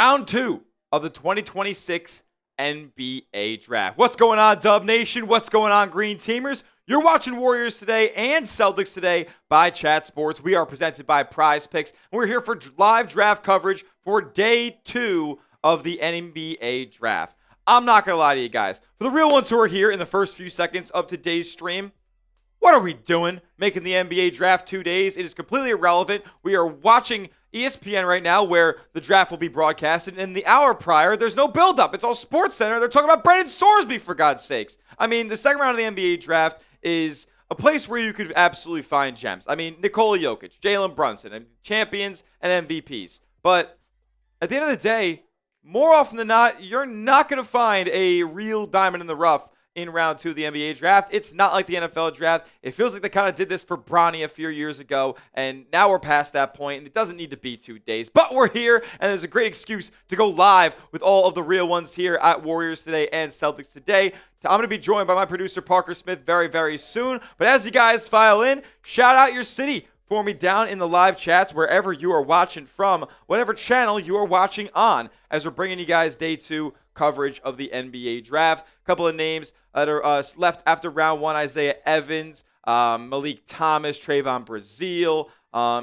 round 2 of the 2026 NBA Draft. What's going on, Dub Nation? What's going on, Green Teamers? You're watching Warriors Today and Celtics Today by Chat Sports. We are presented by Prize Picks, and we're here for live draft coverage for day 2 of the NBA Draft. I'm not going to lie to you guys. For the real ones who are here in the first few seconds of today's stream, what are we doing making the NBA Draft 2 days? It is completely irrelevant. We are watching ESPN right now where the draft will be broadcasted. And the hour prior, there's no build-up. It's all Sports Center. They're talking about Brendan Sorsby, for God's sakes. I mean, the second round of the NBA Draft is a place where you could absolutely find gems. I mean, Nikola Jokic, Jalen Brunson, champions and MVPs. But at the end of the day, more often than not, you're not going to find a real diamond in the rough in round 2 of the NBA Draft. It's not like the NFL Draft. It feels like they kind of did this for Bronny a few years ago, and now we're past that point, and it doesn't need to be 2 days. But we're here, and there's a great excuse to go live with all of the real ones here at Warriors Today and Celtics Today. I'm going to be joined by my producer, Parker Smith, very, very soon. But as you guys file in, shout out your city for me down in the live chats wherever you are watching from, whatever channel you are watching on, as we're bringing you guys day 2 coverage of the NBA Draft. A couple of names that are left after round 1: Isaiah Evans, Malik Thomas, Trayvon Brazile.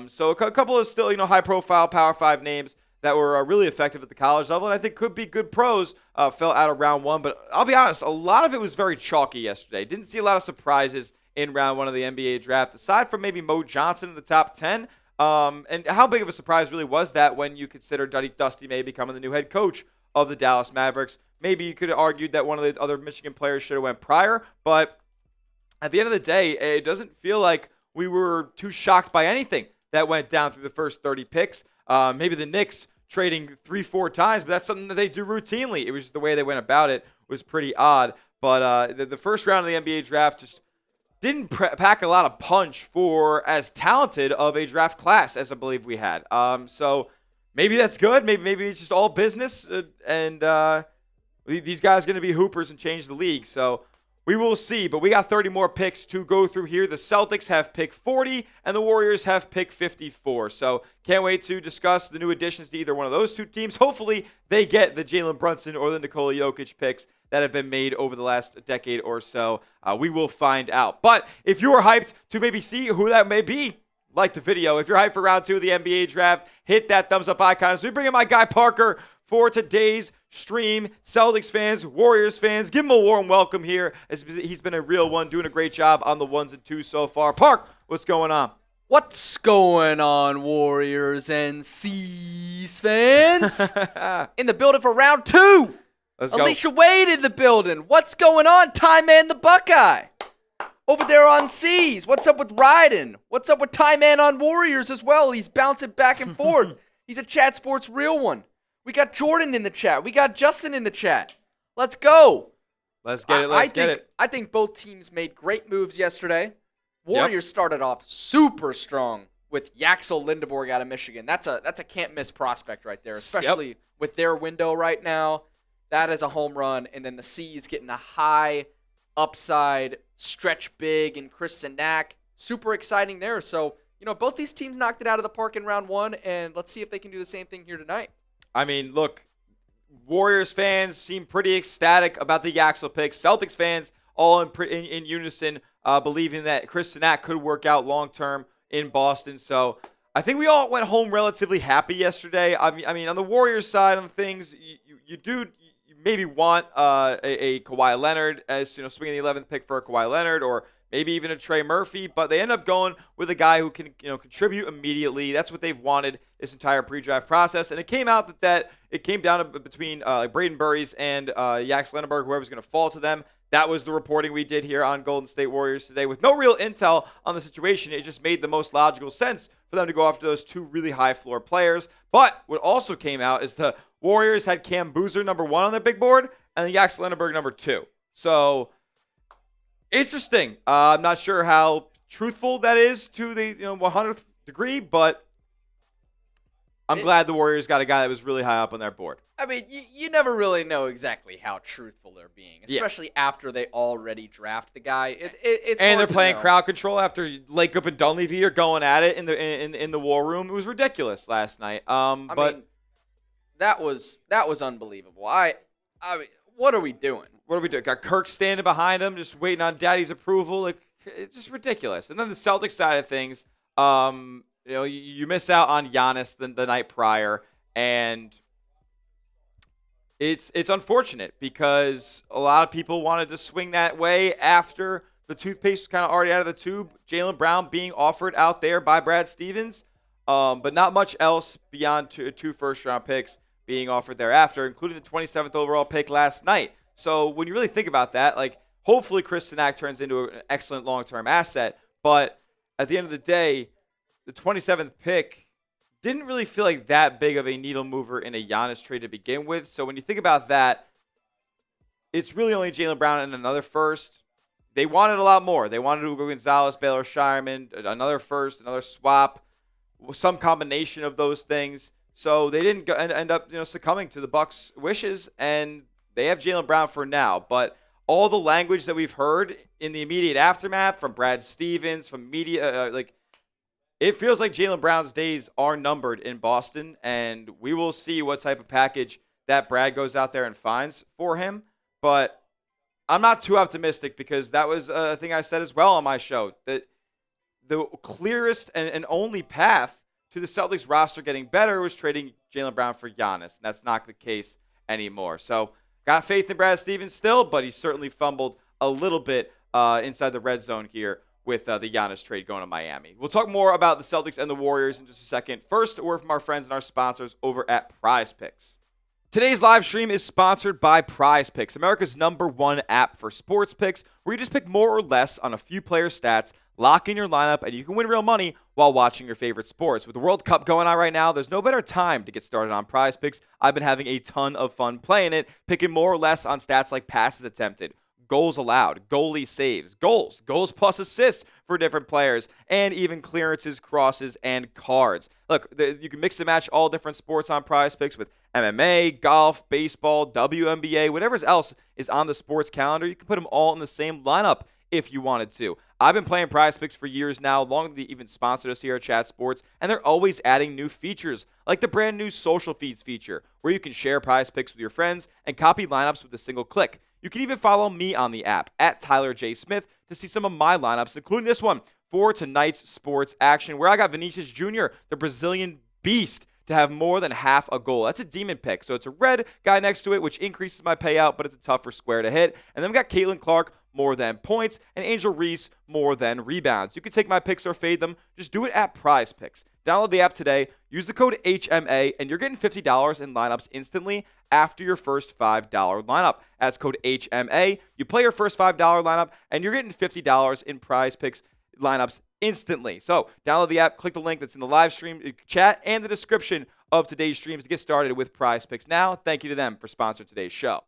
So a couple of still, high-profile Power 5 names that were really effective at the college level, and I think could be good pros, fell out of round 1. But I'll be honest, a lot of it was very chalky yesterday. Didn't see a lot of surprises in round 1 of the NBA Draft, aside from maybe Mo Johnson in the top 10. And how big of a surprise really was that when you consider Dusty May becoming the new head coach of the Dallas Mavericks? Maybe you could have argued that one of the other Michigan players should have went prior, but at the end of the day, it doesn't feel like we were too shocked by anything that went down through the first 30 picks. Maybe the Knicks trading 3-4 times, but that's something that they do routinely. It was just the way they went about it was pretty odd. But the first round of the NBA Draft just didn't pack a lot of punch for as talented of a draft class as I believe we had. So maybe that's good. Maybe it's just all business, and these guys are going to be hoopers and change the league. So we will see. But we got 30 more picks to go through here. The Celtics have pick 40, and the Warriors have pick 54. So can't wait to discuss the new additions to either one of those two teams. Hopefully they get the Jalen Brunson or the Nikola Jokic picks that have been made over the last decade or so. We will find out. But if you are hyped to maybe see who that may be, like the video. If you're hyped for round 2 of the NBA Draft, hit that thumbs up icon. So we bring in my guy Parker for today's stream. Celtics fans, Warriors fans, give him a warm welcome here, as he's been a real one, doing a great job on the 1s and 2s so far. Park, what's going on? What's going on, Warriors and C's fans? In the building for round 2. Let's Alicia Wade in the building. What's going on, Ty Man the Buckeye? Over there on C's. What's up with Ryden? What's up with Ty Man on Warriors as well? He's bouncing back and forth. He's a Chat Sports real one. We got Jordan in the chat. We got Justin in the chat. Let's go. Let's get it. I think both teams made great moves yesterday. Warriors started off super strong with Yaxel Lendeborg out of Michigan. That's a can't-miss prospect right there, especially with their window right now. That is a home run. And then the C's getting a high upside stretch big and Chris Cenac. Super exciting there. So, both these teams knocked it out of the park in round 1, and let's see if they can do the same thing here tonight. I mean, look, Warriors fans seem pretty ecstatic about the Yaxel pick. Celtics fans all in unison, believing that Chris Cenac could work out long-term in Boston. So I think we all went home relatively happy yesterday. I mean, on the Warriors side of things, you maybe want a Kawhi Leonard as, swinging the 11th pick for a Kawhi Leonard, or maybe even a Trey Murphy, but they end up going with a guy who can, contribute immediately. That's what they've wanted this entire pre-draft process, and it came out that it came down to between Brayden Burries and Yaxel Lendeborg, whoever's going to fall to them. That was the reporting we did here on Golden State Warriors Today, with no real intel on the situation. It just made the most logical sense for them to go after those 2 really high-floor players. But what also came out is the Warriors had Cam Boozer number 1 on their big board, and the Yaxel Lendeborg number 2. So interesting. I'm not sure how truthful that is to the 100th degree, but I'm glad the Warriors got a guy that was really high up on their board. I mean, you never really know exactly how truthful they're being, especially after they already draft the guy. It's and hard they're to playing know. crowd control after Lacob and Dunleavy are going at it in the war room. It was ridiculous last night. I mean, That was unbelievable. I mean, what are we doing? What are we doing? Got Kirk standing behind him, just waiting on Daddy's approval. Like, it's just ridiculous. And then the Celtics side of things, you miss out on Giannis the night prior, and it's unfortunate because a lot of people wanted to swing that way after the toothpaste was kind of already out of the tube. Jaylen Brown being offered out there by Brad Stevens, but not much else beyond two first-round picks being offered thereafter, including the 27th overall pick last night. So when you really think about that, like, hopefully Chris Cenac turns into an excellent long-term asset, but at the end of the day, the 27th pick didn't really feel like that big of a needle mover in a Giannis trade to begin with. So when you think about that, it's really only Jaylen Brown and another first. They wanted a lot more. They wanted Hugo Gonzalez, Baylor Shireman, another first, another swap, some combination of those things. So they didn't end up succumbing to the Bucks' wishes, and they have Jaylen Brown for now. But all the language that we've heard in the immediate aftermath from Brad Stevens, from media, it feels like Jaylen Brown's days are numbered in Boston, and we will see what type of package that Brad goes out there and finds for him. But I'm not too optimistic because that was a thing I said as well on my show, that the clearest and only path to the Celtics roster getting better was trading Jaylen Brown for Giannis. And that's not the case anymore. So got faith in Brad Stevens still, but he certainly fumbled a little bit inside the red zone here with the Giannis trade going to Miami. We'll talk more about the Celtics and the Warriors in just a second. First, a word from our friends and our sponsors over at Prize Picks. Today's live stream is sponsored by Prize Picks, America's #1 app for sports picks, where you just pick more or less on a few player stats, lock in your lineup, and you can win real money while watching your favorite sports. With the World Cup going on right now, there's no better time to get started on Prize Picks. I've been having a ton of fun playing it, picking more or less on stats like passes attempted, goals allowed, goalie saves, goals plus assists for different players, and even clearances, crosses, and cards. Look, you can mix and match all different sports on Prize Picks with MMA, golf, baseball, WNBA, whatever else is on the sports calendar. You can put them all in the same lineup if you wanted to. I've been playing Prize Picks for years now, long as they even sponsored us here at Chat Sports, and they're always adding new features, like the brand new Social Feeds feature, where you can share Prize Picks with your friends and copy lineups with a single click. You can even follow me on the app, at Tyler J. Smith, to see some of my lineups, including this one for tonight's sports action, where I got Vinicius Jr., the Brazilian beast, to have more than half a goal. That's a demon pick. So it's a red guy next to it, which increases my payout, but it's a tougher square to hit. And then we got Caitlin Clark, more than points, and Angel Reese, more than rebounds. You can take my picks or fade them. Just do it at Prize Picks. Download the app today, use the code HMA, and you're getting $50 in lineups instantly after your first $5 lineup. That's code HMA. You play your first $5 lineup, and you're getting $50 in Prize Picks lineups instantly. So download the app, click the link that's in the live stream chat and the description of today's streams to get started with Prize Picks now. Thank you to them for sponsoring today's show.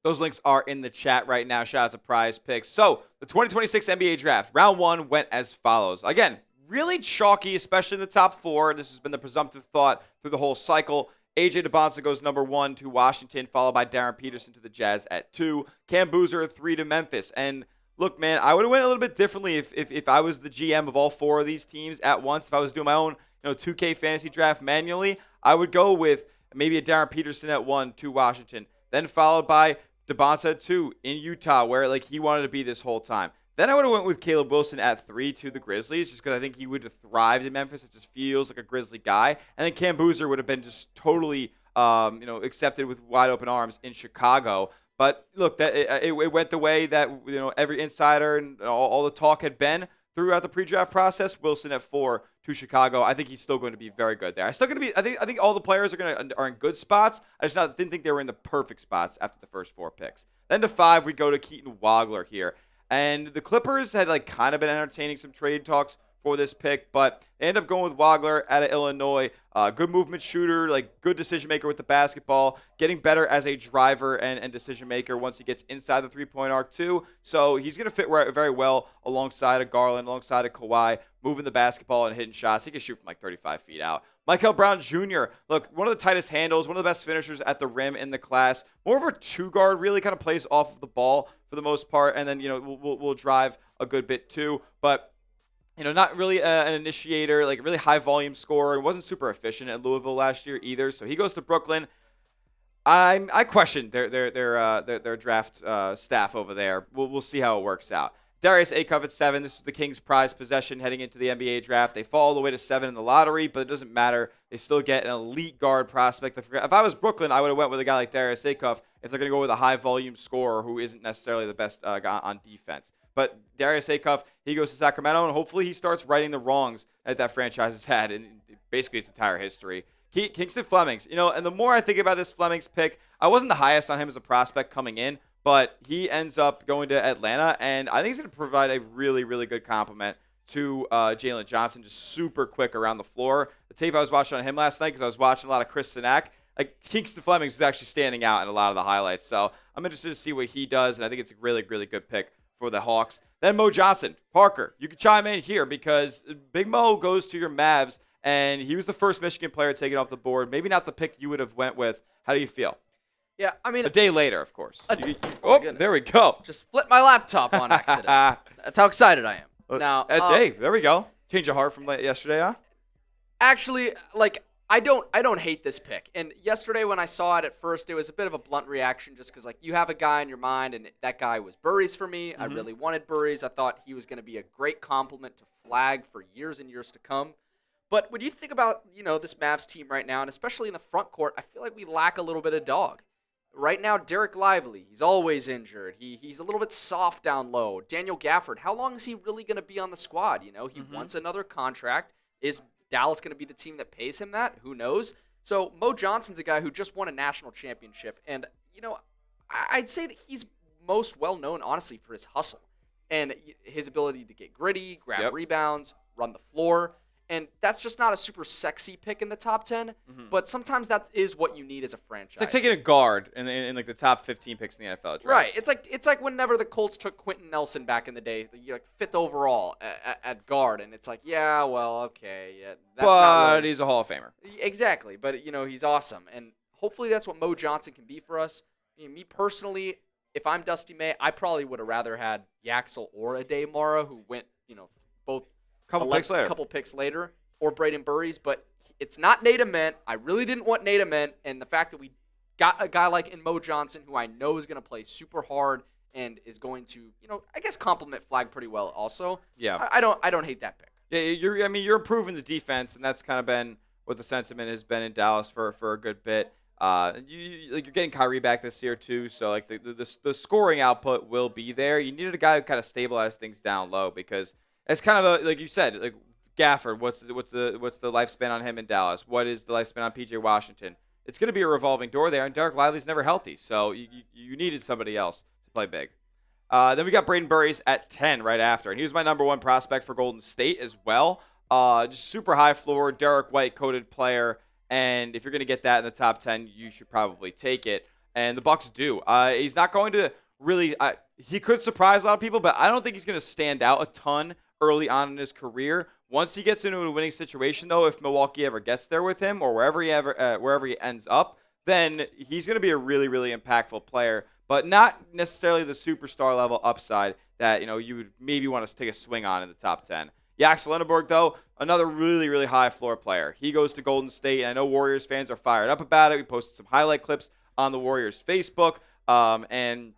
Those links are in the chat right now. Shout out to Prize Picks. So the 2026 NBA Draft, round one went as follows. Again, really chalky, especially in the top four. This has been the presumptive thought through the whole cycle. AJ Dybantsa goes number 1 to Washington, followed by Darryn Peterson to the Jazz at 2. Cam Boozer 3 to Memphis. And look, man, I would have went a little bit differently if I was the GM of all four of these teams at once. If I was doing my own 2K fantasy draft manually, I would go with maybe a Darryn Peterson at 1 to Washington, then followed by Dybantsa at 2 in Utah, where he wanted to be this whole time. Then I would have went with Caleb Wilson at 3 to the Grizzlies, just because I think he would have thrived in Memphis. It just feels like a Grizzly guy. And then Cam Boozer would have been just totally, accepted with wide open arms in Chicago. But look, that it went the way that every insider and all the talk had been throughout the pre-draft process. Wilson at 4 to Chicago. I think he's still going to be very good there. I think all the players are in good spots. I just didn't think they were in the perfect spots after the first 4 picks. Then to 5, we go to Keaton Wagler here. And the Clippers had kind of been entertaining some trade talks for this pick, but they end up going with Wagler out of Illinois. Good movement shooter, good decision maker with the basketball, getting better as a driver and decision maker once he gets inside the three-point arc too. So he's going to fit very well alongside of Garland, alongside of Kawhi, moving the basketball and hitting shots. He can shoot from 35 feet out. Mikel Brown Jr., look, one of the tightest handles, one of the best finishers at the rim in the class. More of a two-guard, really kind of plays off of the ball for the most part, and then we'll drive a good bit too. But not really an initiator, really high volume scorer, and wasn't super efficient at Louisville last year either. So he goes to Brooklyn. I question their draft staff over there. We'll see how it works out. Darius Acuff at 7. This was the Kings' prized possession heading into the NBA draft. They fall all the way to 7 in the lottery, but it doesn't matter. They still get an elite guard prospect. If I was Brooklyn, I would have went with a guy like Darius Acuff if they're going to go with a high-volume scorer who isn't necessarily the best guy on defense. But Darius Acuff, he goes to Sacramento, and hopefully he starts righting the wrongs that franchise has had in basically its entire history. Kingston Flemings, and the more I think about this Flemings pick, I wasn't the highest on him as a prospect coming in, but he ends up going to Atlanta, and I think he's going to provide a really, really good complement to Jalen Johnson, just super quick around the floor. The tape I was watching on him last night, because I was watching a lot of Chris Cenac, Kingston Flemings was actually standing out in a lot of the highlights. So I'm interested to see what he does, and I think it's a really, really good pick for the Hawks. Then Mo Johnson. Parker, you can chime in here because Big Mo goes to your Mavs, and he was the first Michigan player taken off the board. Maybe not the pick you would have went with. How do you feel? Yeah, I mean, a day later, of course. There we go. Just flipped my laptop on accident. That's how excited I am. Now, hey, there we go. Change of heart from yesterday, huh? Actually, I don't hate this pick. And yesterday when I saw it at first, it was a bit of a blunt reaction just because, you have a guy in your mind, and that guy was Burries for me. I really wanted Burries. I thought he was going to be a great compliment to Flag for years and years to come. But when you think about, this Mavs team right now, and especially in the front court, I feel like we lack a little bit of dog. Right now, Derek Lively, he's always injured. He's a little bit soft down low. Daniel Gafford, how long is he really going to be on the squad? He wants another contract. Is Dallas going to be the team that pays him that? Who knows? So Mo Johnson's a guy who just won a national championship. And, I'd say that he's most well-known, honestly, for his hustle and his ability to get gritty, grab rebounds, run the floor. And that's just not a super sexy pick in the top 10, but sometimes that is what you need as a franchise. It's like taking a guard in the top 15 picks in the NFL draft. Right. It's like whenever the Colts took Quentin Nelson back in the day, fifth overall at guard, and it's like, yeah, well, okay, yeah, that's not really, he's a Hall of Famer. Exactly, but he's awesome, and hopefully that's what Mo Johnson can be for us. Me personally, if I'm Dusty May, I probably would have rather had Yaxel or Aday Mara, who went, both. Couple picks later, or Brayden Burries, but it's not Nate Ament. I really didn't want Nate Ament, and the fact that we got a guy like Mo Johnson, who I know is going to play super hard and is going to, I guess complement Flag pretty well. Also, yeah, I don't hate that pick. Yeah, you're improving the defense, and that's kind of been what the sentiment has been in Dallas for a good bit. You're getting Kyrie back this year too, so the scoring output will be there. You needed a guy who kind of stabilized things down low because. It's kind of like you said, like Gafford. What's the lifespan on him in Dallas? What is the lifespan on P.J. Washington? It's going to be a revolving door there, and Derek Lively's never healthy, so you needed somebody else to play big. Then we got Brayden Burries at 10 right after, and he was my number one prospect for Golden State as well. Just super high floor, Derek White-coated player, and if you're going to get that in the top 10, you should probably take it. And the Bucks do. He's not going to really. He could surprise a lot of people, but I don't think he's going to stand out a ton early on in his career. Once he gets into a winning situation, though, if Milwaukee ever gets there with him or wherever he ends up, then he's going to be a really, really impactful player, but not necessarily the superstar level upside that you would maybe want to take a swing on in the top 10. Yaxel Lendeborg, though, another really, really high floor player. He goes to Golden State, and I know Warriors fans are fired up about it. We posted some highlight clips on the Warriors Facebook, and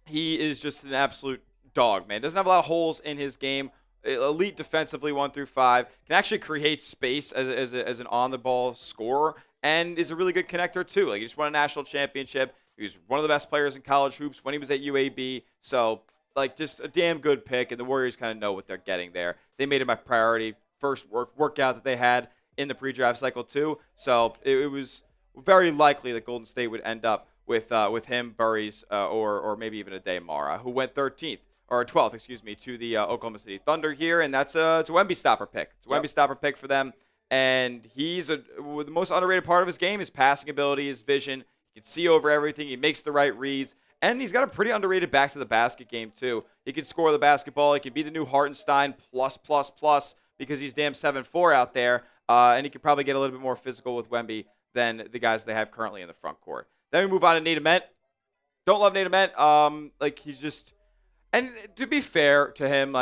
he is just an absolute dog, man. Doesn't have a lot of holes in his game. Elite defensively 1 through 5, can actually create space as an on-the-ball scorer, and is a really good connector too. He just won a national championship. He was one of the best players in college hoops when he was at UAB. So, just a damn good pick, and the Warriors kind of know what they're getting there. They made him a priority first workout that they had in the pre-draft cycle too. So it was very likely that Golden State would end up with him, Burries, or maybe even Aday Mara, who went 13th. Or 12th, to the Oklahoma City Thunder here, and it's a Wemby stopper pick. It's a Wemby stopper pick for them, and he's the most underrated part of his game, his passing ability, his vision. He can see over everything. He makes the right reads, and he's got a pretty underrated back to the basket game too. He can score the basketball. He can be the new Hartenstein plus because he's damn 7'4" out there, and he could probably get a little bit more physical with Wemby than the guys they have currently in the front court. Then we move on to Nate Ament. Don't love Nate Ament. He's just. And to be fair to him,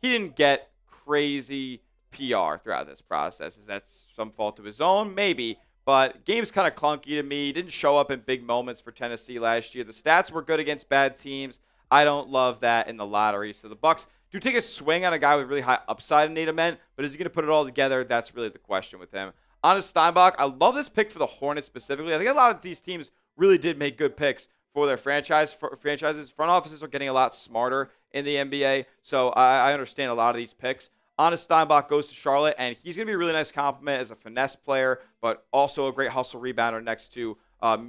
he didn't get crazy PR throughout this process. Is that some fault of his own? Maybe. but game's kind of clunky to me. He didn't show up in big moments for Tennessee last year. The stats were good against bad teams. I don't love that in the lottery. So the Bucks do take a swing on a guy with really high upside in Ament, but is he going to put it all together? That's really the question with him. On Steinbach, I love this pick for the Hornets specifically. I think a lot of these teams really did make good picks for their franchises. Front offices are getting a lot smarter in the NBA, so I understand a lot of these picks. Honest Steinbach goes to Charlotte, and he's going to be a really nice compliment as a finesse player, but also a great hustle rebounder next to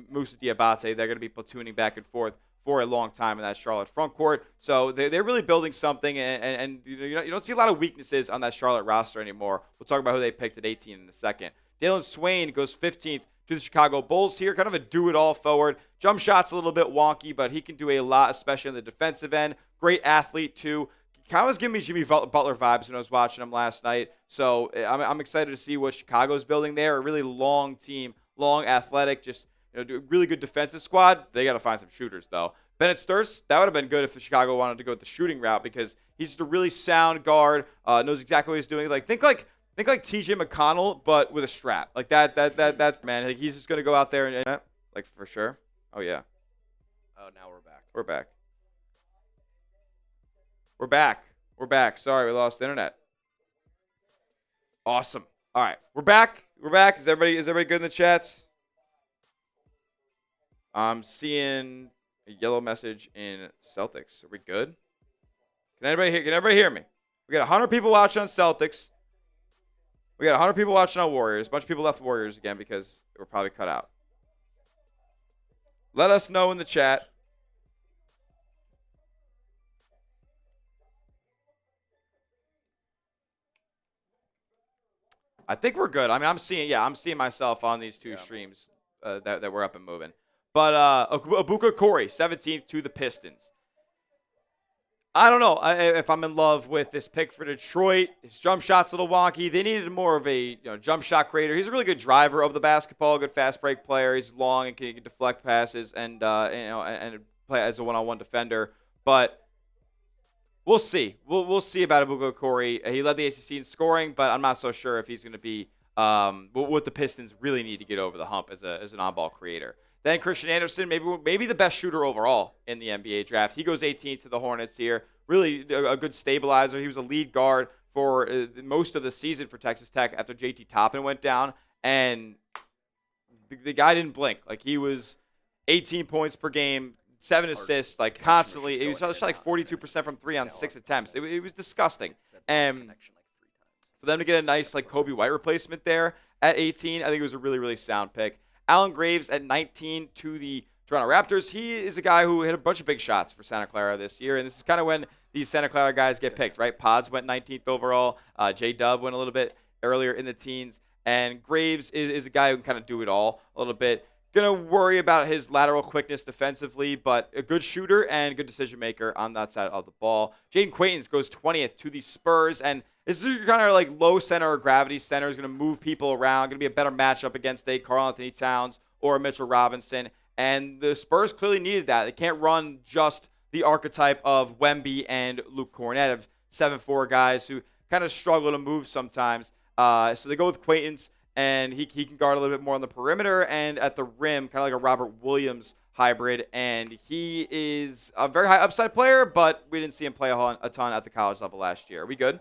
Moussa Diabate. They're going to be platooning back and forth for a long time in that Charlotte front court. So they're really building something, and you don't see a lot of weaknesses on that Charlotte roster anymore. We'll talk about who they picked at 18 in a second. Dailyn Swain goes 15th to the Chicago Bulls here. Kind of a do-it-all forward. Jump shot's a little bit wonky, but he can do a lot, especially on the defensive end. Great athlete, too. Kind of was giving me Jimmy Butler vibes when I was watching him last night. So I'm excited to see what Chicago's building there. A really long team, long, athletic, just really good defensive squad. They got to find some shooters, though. Bennett Stirtz, that would have been good if Chicago wanted to go with the shooting route because he's just a really sound guard, knows exactly what he's doing. Think like TJ McConnell, but with a strap. Like that's man. Like he's just gonna go out there and like for sure. Oh yeah. Oh, now we're back. We're back. We're back. We're back. Sorry, we lost the internet. Awesome. All right, we're back. We're back. Is everybody good in the chats? I'm seeing a yellow message in Celtics. Are we good? Can everybody hear me? We got 100 people watching on Celtics. We got 100 people watching on Warriors. A bunch of people left Warriors again because they were probably cut out. Let us know in the chat. I think we're good. I mean, I'm seeing myself on these two streams that we're up and moving. But Ebuka Okorie, 17th to the Pistons. I don't know if I'm in love with this pick for Detroit. His jump shot's a little wonky. They needed more of a jump shot creator. He's a really good driver of the basketball, good fast break player. He's long and can deflect passes and play as a one-on-one defender. But we'll see. We'll see about Ebuka Okorie. He led the ACC in scoring, but I'm not so sure if he's going to be what the Pistons really need to get over the hump as an on-ball creator. Then Christian Anderson, maybe the best shooter overall in the NBA draft. He goes 18th to the Hornets here. Really a good stabilizer. He was a lead guard for most of the season for Texas Tech after JT Toppin went down. And the guy didn't blink. Like, he was 18 points per game, 7 assists, like constantly. He was shot like 42% from 3 on 6 attempts. It was disgusting. And for them to get a nice like Kobe White replacement there at 18, I think it was a really, really sound pick. Allen Graves at 19 to the Toronto Raptors. He is a guy who hit a bunch of big shots for Santa Clara this year, and this is kind of when these Santa Clara guys get picked, right? Pods went 19th overall. J-Dub went a little bit earlier in the teens, and Graves is a guy who can kind of do it all a little bit. Going to worry about his lateral quickness defensively, but a good shooter and good decision maker on that side of the ball. Jayden Quaintance goes 20th to the Spurs, and this is your kind of like low center or gravity center. Is going to move people around. Going to be a better matchup against a Karl-Anthony Towns or a Mitchell Robinson. And the Spurs clearly needed that. They can't run just the archetype of Wemby and Luke Kornet of 7'4" guys who kind of struggle to move sometimes. So they go with Quaintance, and he can guard a little bit more on the perimeter and at the rim, kind of like a Robert Williams hybrid. And he is a very high upside player, but we didn't see him play a ton at the college level last year. Are we good?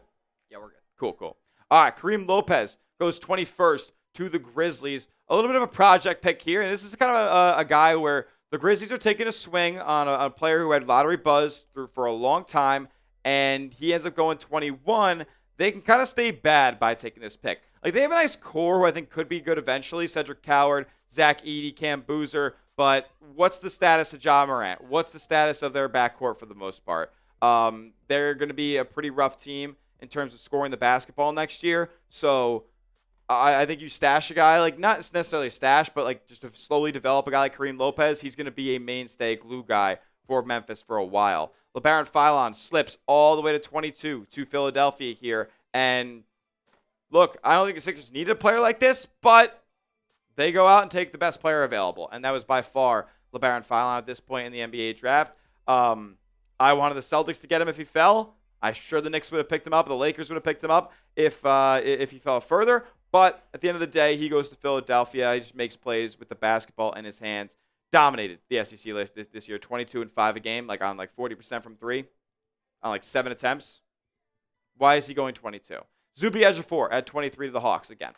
Yeah, we're good. Cool. All right, Karim López goes 21st to the Grizzlies. A little bit of a project pick here, and this is kind of a guy where the Grizzlies are taking a swing on a player who had lottery buzz for a long time, and he ends up going 21. They can kind of stay bad by taking this pick. Like, they have a nice core who I think could be good eventually. Cedric Coward, Zach Edey, Cam Boozer. But what's the status of Ja Morant? What's the status of their backcourt for the most part? They're going to be a pretty rough team in terms of scoring the basketball next year. So I think you stash a guy, like not necessarily stash, but like just to slowly develop a guy like Karim López. He's going to be a mainstay glue guy for Memphis for a while. Labaron Philon slips all the way to 22 to Philadelphia here. And look, I don't think the Sixers needed a player like this, but they go out and take the best player available. And that was by far Labaron Philon at this point in the NBA draft. I wanted the Celtics to get him if he fell. I'm sure the Knicks would have picked him up. The Lakers would have picked him up if he fell further. But at the end of the day, he goes to Philadelphia. He just makes plays with the basketball in his hands. Dominated the SEC list this year, 22 and 5 a game, like on like 40% from three, on like 7 attempts. Why is he going 22? Zuby Ejiofor at 23 to the Hawks again.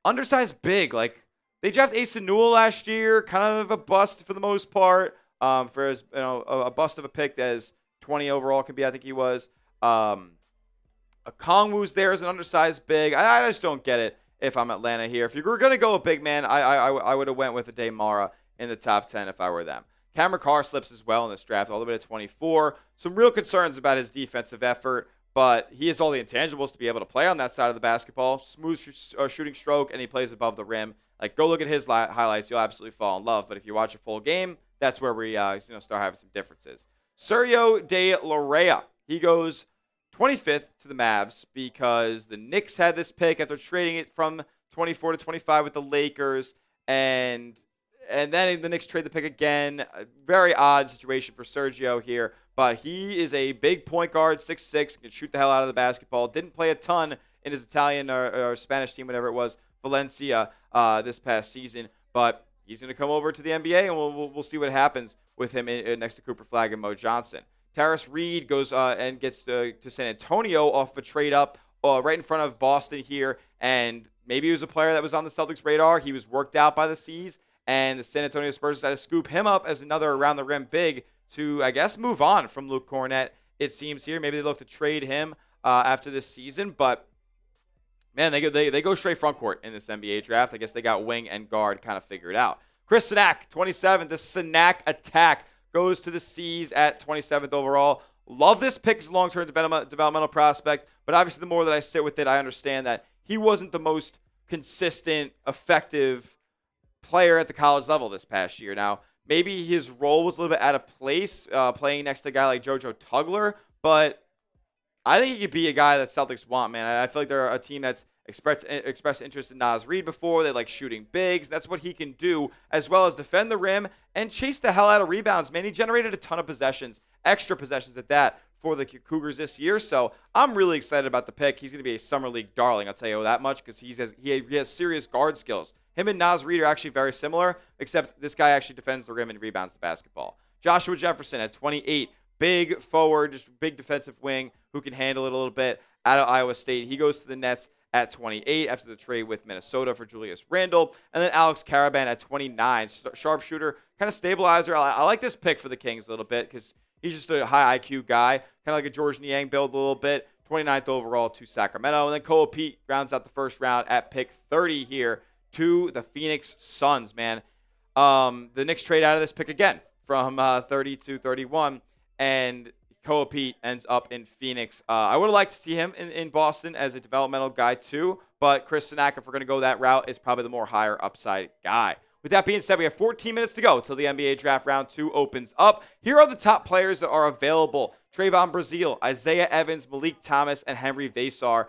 Undersized big, like they drafted Asa Newell last year, kind of a bust for the most part. For his, a bust of a pick that is 20 overall can be, I think he was. Okongwu's there as an undersized big. I just don't get it if I'm Atlanta here. If you're going to go a big man, I would have went with Aday Mara in the top 10 if I were them. Cameron Carr slips as well in this draft, all the way to 24. Some real concerns about his defensive effort, but he has all the intangibles to be able to play on that side of the basketball. Smooth shooting stroke, and he plays above the rim. Like, go look at his highlights. You'll absolutely fall in love. But if you watch a full game, that's where we start having some differences. Sergio de Larrea, he goes 25th to the Mavs because the Knicks had this pick after trading it from 24 to 25 with the Lakers, and then the Knicks trade the pick again. A very odd situation for Sergio here, but he is a big point guard, 6'6", can shoot the hell out of the basketball. Didn't play a ton in his Italian or Spanish team, whatever it was, Valencia, this past season, but he's going to come over to the NBA, and we'll see what happens with him next to Cooper Flagg and Mo Johnson. Tarris Reed goes and gets to San Antonio off a trade up right in front of Boston here, and maybe he was a player that was on the Celtics' radar. He was worked out by the C's, and the San Antonio Spurs decided to scoop him up as another around-the-rim big to, I guess, move on from Luke Cornett, it seems here. Maybe they look to trade him after this season, but man, they go straight front court in this NBA draft. I guess they got wing and guard kind of figured out. Chris Cenac, 27th. The Cenac attack goes to the C's at 27th overall. Love this pick as a long-term developmental prospect, but obviously the more that I sit with it, I understand that he wasn't the most consistent, effective player at the college level this past year. Now, maybe his role was a little bit out of place playing next to a guy like JoJo Tugler, but I think he could be a guy that Celtics want, man. I feel like they're a team that's expressed interest in Naz Reid before. They like shooting bigs. That's what he can do, as well as defend the rim and chase the hell out of rebounds, man. He generated a ton of possessions, extra possessions at that, for the Cougars this year. So I'm really excited about the pick. He's going to be a summer league darling, I'll tell you that much, because he has serious guard skills. Him and Naz Reid are actually very similar, except this guy actually defends the rim and rebounds the basketball. Joshua Jefferson at 28. Big forward, just big defensive wing who can handle it a little bit out of Iowa State. He goes to the Nets at 28 after the trade with Minnesota for Julius Randle. And then Alex Karaban at 29. Sharpshooter, kind of stabilizer. I like this pick for the Kings a little bit because he's just a high IQ guy, kind of like a George Niang build a little bit. 29th overall to Sacramento. And then Koa Peat rounds out the first round at pick 30 here to the Phoenix Suns, man. The Knicks trade out of this pick again from 30 to 31. And Koa Peat ends up in Phoenix. I would have liked to see him in Boston as a developmental guy too, but Chris Cenac, if we're going to go that route, is probably the more higher upside guy. With that being said, we have 14 minutes to go till the NBA Draft Round 2 opens up. Here are the top players that are available. Trayvon Brazile, Isaiah Evans, Malik Thomas, and Henry Vasar.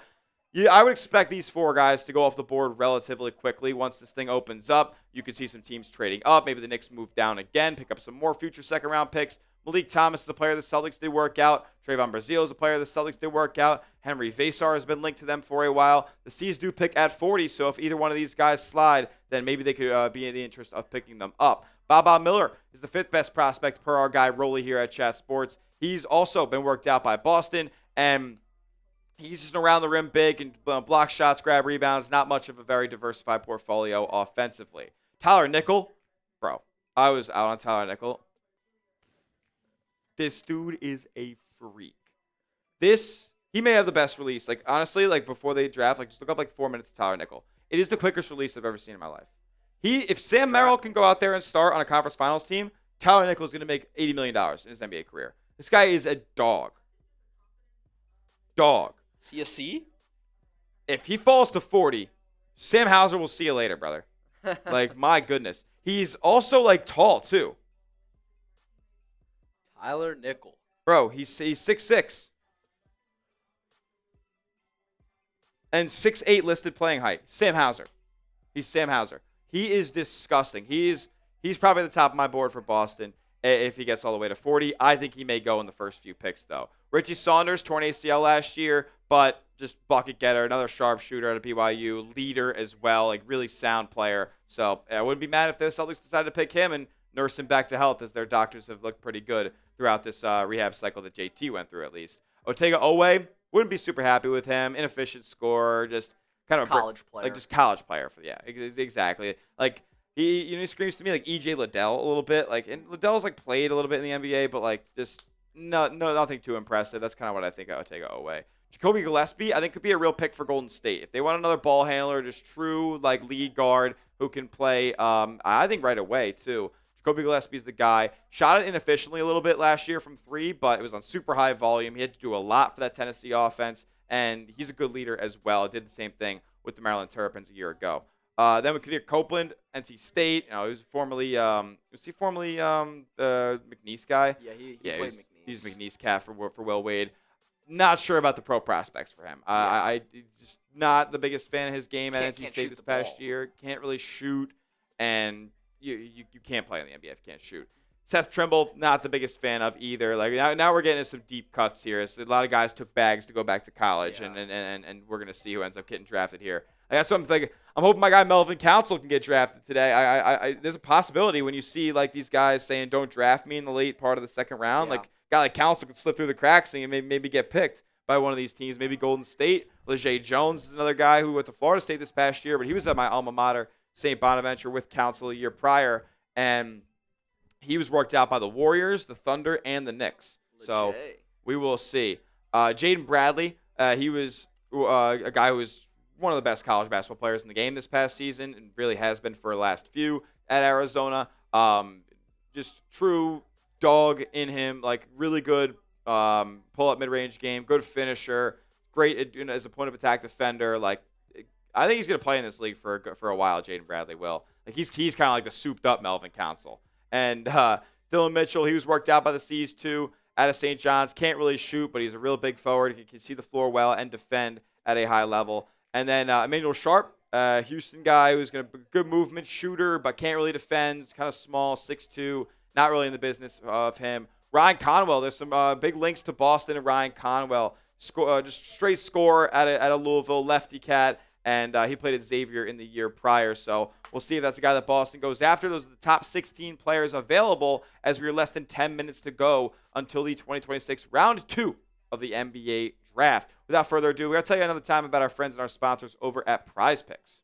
Yeah, I would expect these four guys to go off the board relatively quickly once this thing opens up. You could see some teams trading up. Maybe the Knicks move down again, pick up some more future second-round picks. Malik Thomas is a player the Celtics did work out. Trayvon Brazile is a player the Celtics did work out. Henry Vasar has been linked to them for a while. The C's do pick at 40, so if either one of these guys slide, then maybe they could be in the interest of picking them up. Baba Miller is the fifth best prospect per our guy Rolly here at Chat Sports. He's also been worked out by Boston, and he's just an around-the-rim big and block shots, grab rebounds, not much of a very diversified portfolio offensively. Tyler Nickel, bro, I was out on Tyler Nickel. This dude is a freak. He may have the best release. Like, honestly, like, before they draft, like, just look up, like, 4 minutes of Tyler Nickel. It is the quickest release I've ever seen in my life. If Sam Merrill can go out there and start on a conference finals team, Tyler Nickel is going to make $80 million in his NBA career. This guy is a dog. Dog. Is he a C? If he falls to 40, Sam Hauser will see you later, brother. Like, my goodness. He's also, like, tall, too. Tyler Nickel. Bro, he's 6'6". And 6'8" listed playing height. Sam Hauser. He's Sam Hauser. He is disgusting. He's probably the top of my board for Boston if he gets all the way to 40. I think he may go in the first few picks, though. Richie Saunders, torn ACL last year, but just bucket getter, another sharpshooter at a BYU, leader as well, like really sound player. So I wouldn't be mad if the Celtics decided to pick him and nurse him back to health, as their doctors have looked pretty good throughout this rehab cycle that JT went through, at least. Otega Oweh, wouldn't be super happy with him. Inefficient scorer, just kind of college player. Like just college player. Exactly. Like he screams to me like EJ Liddell a little bit. Like, and Liddell's like played a little bit in the NBA, but like just nothing too impressive. That's kind of what I think of Otega Oweh. Jacoby Gillespie, I think, could be a real pick for Golden State. If they want another ball handler, just true like lead guard who can play, I think right away too. Jacoby Gillespie's the guy. Shot it inefficiently a little bit last year from 3, but it was on super high volume. He had to do a lot for that Tennessee offense, and he's a good leader as well. Did the same thing with the Maryland Terrapins a year ago. Then with Kadir Copeland, NC State. He was formerly McNeese guy? Yeah, he played McNeese. He's McNeese cat for Will Wade. Not sure about the pro prospects for him. I just not the biggest fan of his game at NC State this past year. Can't really shoot, and you can't play in the NBA if you can't shoot. Seth Trimble, not the biggest fan of either. Like now we're getting into some deep cuts here. So a lot of guys took bags to go back to college, and we're gonna see who ends up getting drafted here. Like, that's what I'm thinking. I'm hoping my guy Melvin Council can get drafted today. I there's a possibility when you see like these guys saying don't draft me in the late part of the second round. Like a guy like Council could slip through the cracks and maybe get picked by one of these teams. Maybe Golden State. Leger Jones is another guy who went to Florida State this past year, but he was at my alma mater, St. Bonaventure, with Council a year prior, and he was worked out by the Warriors, the Thunder, and the Knicks. So we will see. Jaden Bradley, he was a guy who was one of the best college basketball players in the game this past season, and really has been for the last few at Arizona. Just true dog in him, like really good pull-up mid-range game, good finisher, great as a point of attack defender. Like I think he's going to play in this league for a while. Jaden Bradley will. Like he's kind of like the souped-up Melvin Council. And Dylan Mitchell, he was worked out by the C's too out of St. John's. Can't really shoot, but he's a real big forward. He can see the floor well and defend at a high level. And then Emmanuel Sharp, Houston guy who's going to be a good movement shooter, but can't really defend. Kind of small, 6'2", not really in the business of him. Ryan Conwell, there's some big links to Boston and Ryan Conwell. Just straight scorer at a Louisville, lefty cat. And he played at Xavier in the year prior. So we'll see if that's a guy that Boston goes after. Those are the top 16 players available as we are less than 10 minutes to go until the 2026 round 2 of the NBA draft. Without further ado, we're going to tell you another time about our friends and our sponsors over at Prize Picks.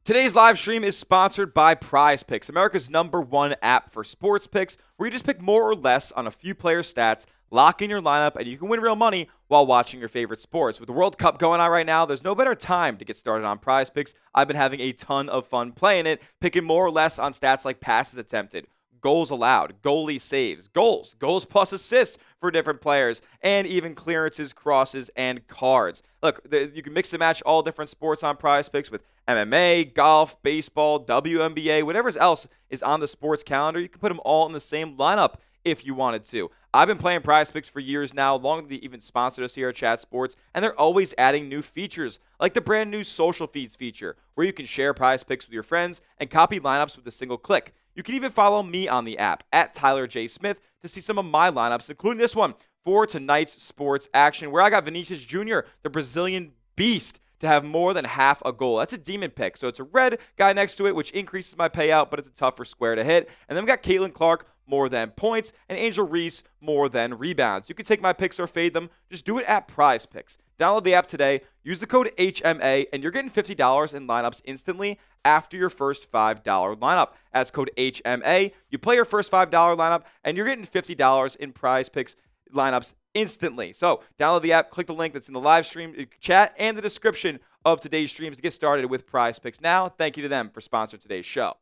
Today's live stream is sponsored by Prize Picks, America's #1 app for sports picks, where you just pick more or less on a few player stats, lock in your lineup, and you can win real money while watching your favorite sports. With the World Cup going on right now, there's no better time to get started on Prize Picks. I've been having a ton of fun playing it, picking more or less on stats like passes attempted, goals allowed, goalie saves, goals plus assists for different players, and even clearances, crosses, and cards. Look, you can mix and match all different sports on Prize Picks with MMA, golf, baseball, WNBA, whatever else is on the sports calendar. You can put them all in the same lineup if you wanted to. I've been playing Prize Picks for years now, long as they even sponsored us here at Chat Sports, and they're always adding new features, like the brand new social feeds feature, where you can share Prize Picks with your friends and copy lineups with a single click. You can even follow me on the app, at Tyler J. Smith, to see some of my lineups, including this one for tonight's sports action, where I got Vinicius Jr., the Brazilian beast, to have more than half a goal. That's a demon pick, so it's a red guy next to it, which increases my payout, but it's a tougher square to hit. And then we got Caitlin Clark, more than points, and Angel Reese, more than rebounds. You can take my picks or fade them. Just do it at Prize Picks. Download the app today, use the code HMA, and you're getting $50 in lineups instantly after your first $5 lineup. That's code HMA. You play your first $5 lineup, and you're getting $50 in Prize Picks lineups instantly. So download the app, click the link that's in the live stream chat and the description of today's streams to get started with Prize Picks now. Thank you to them for sponsoring today's show.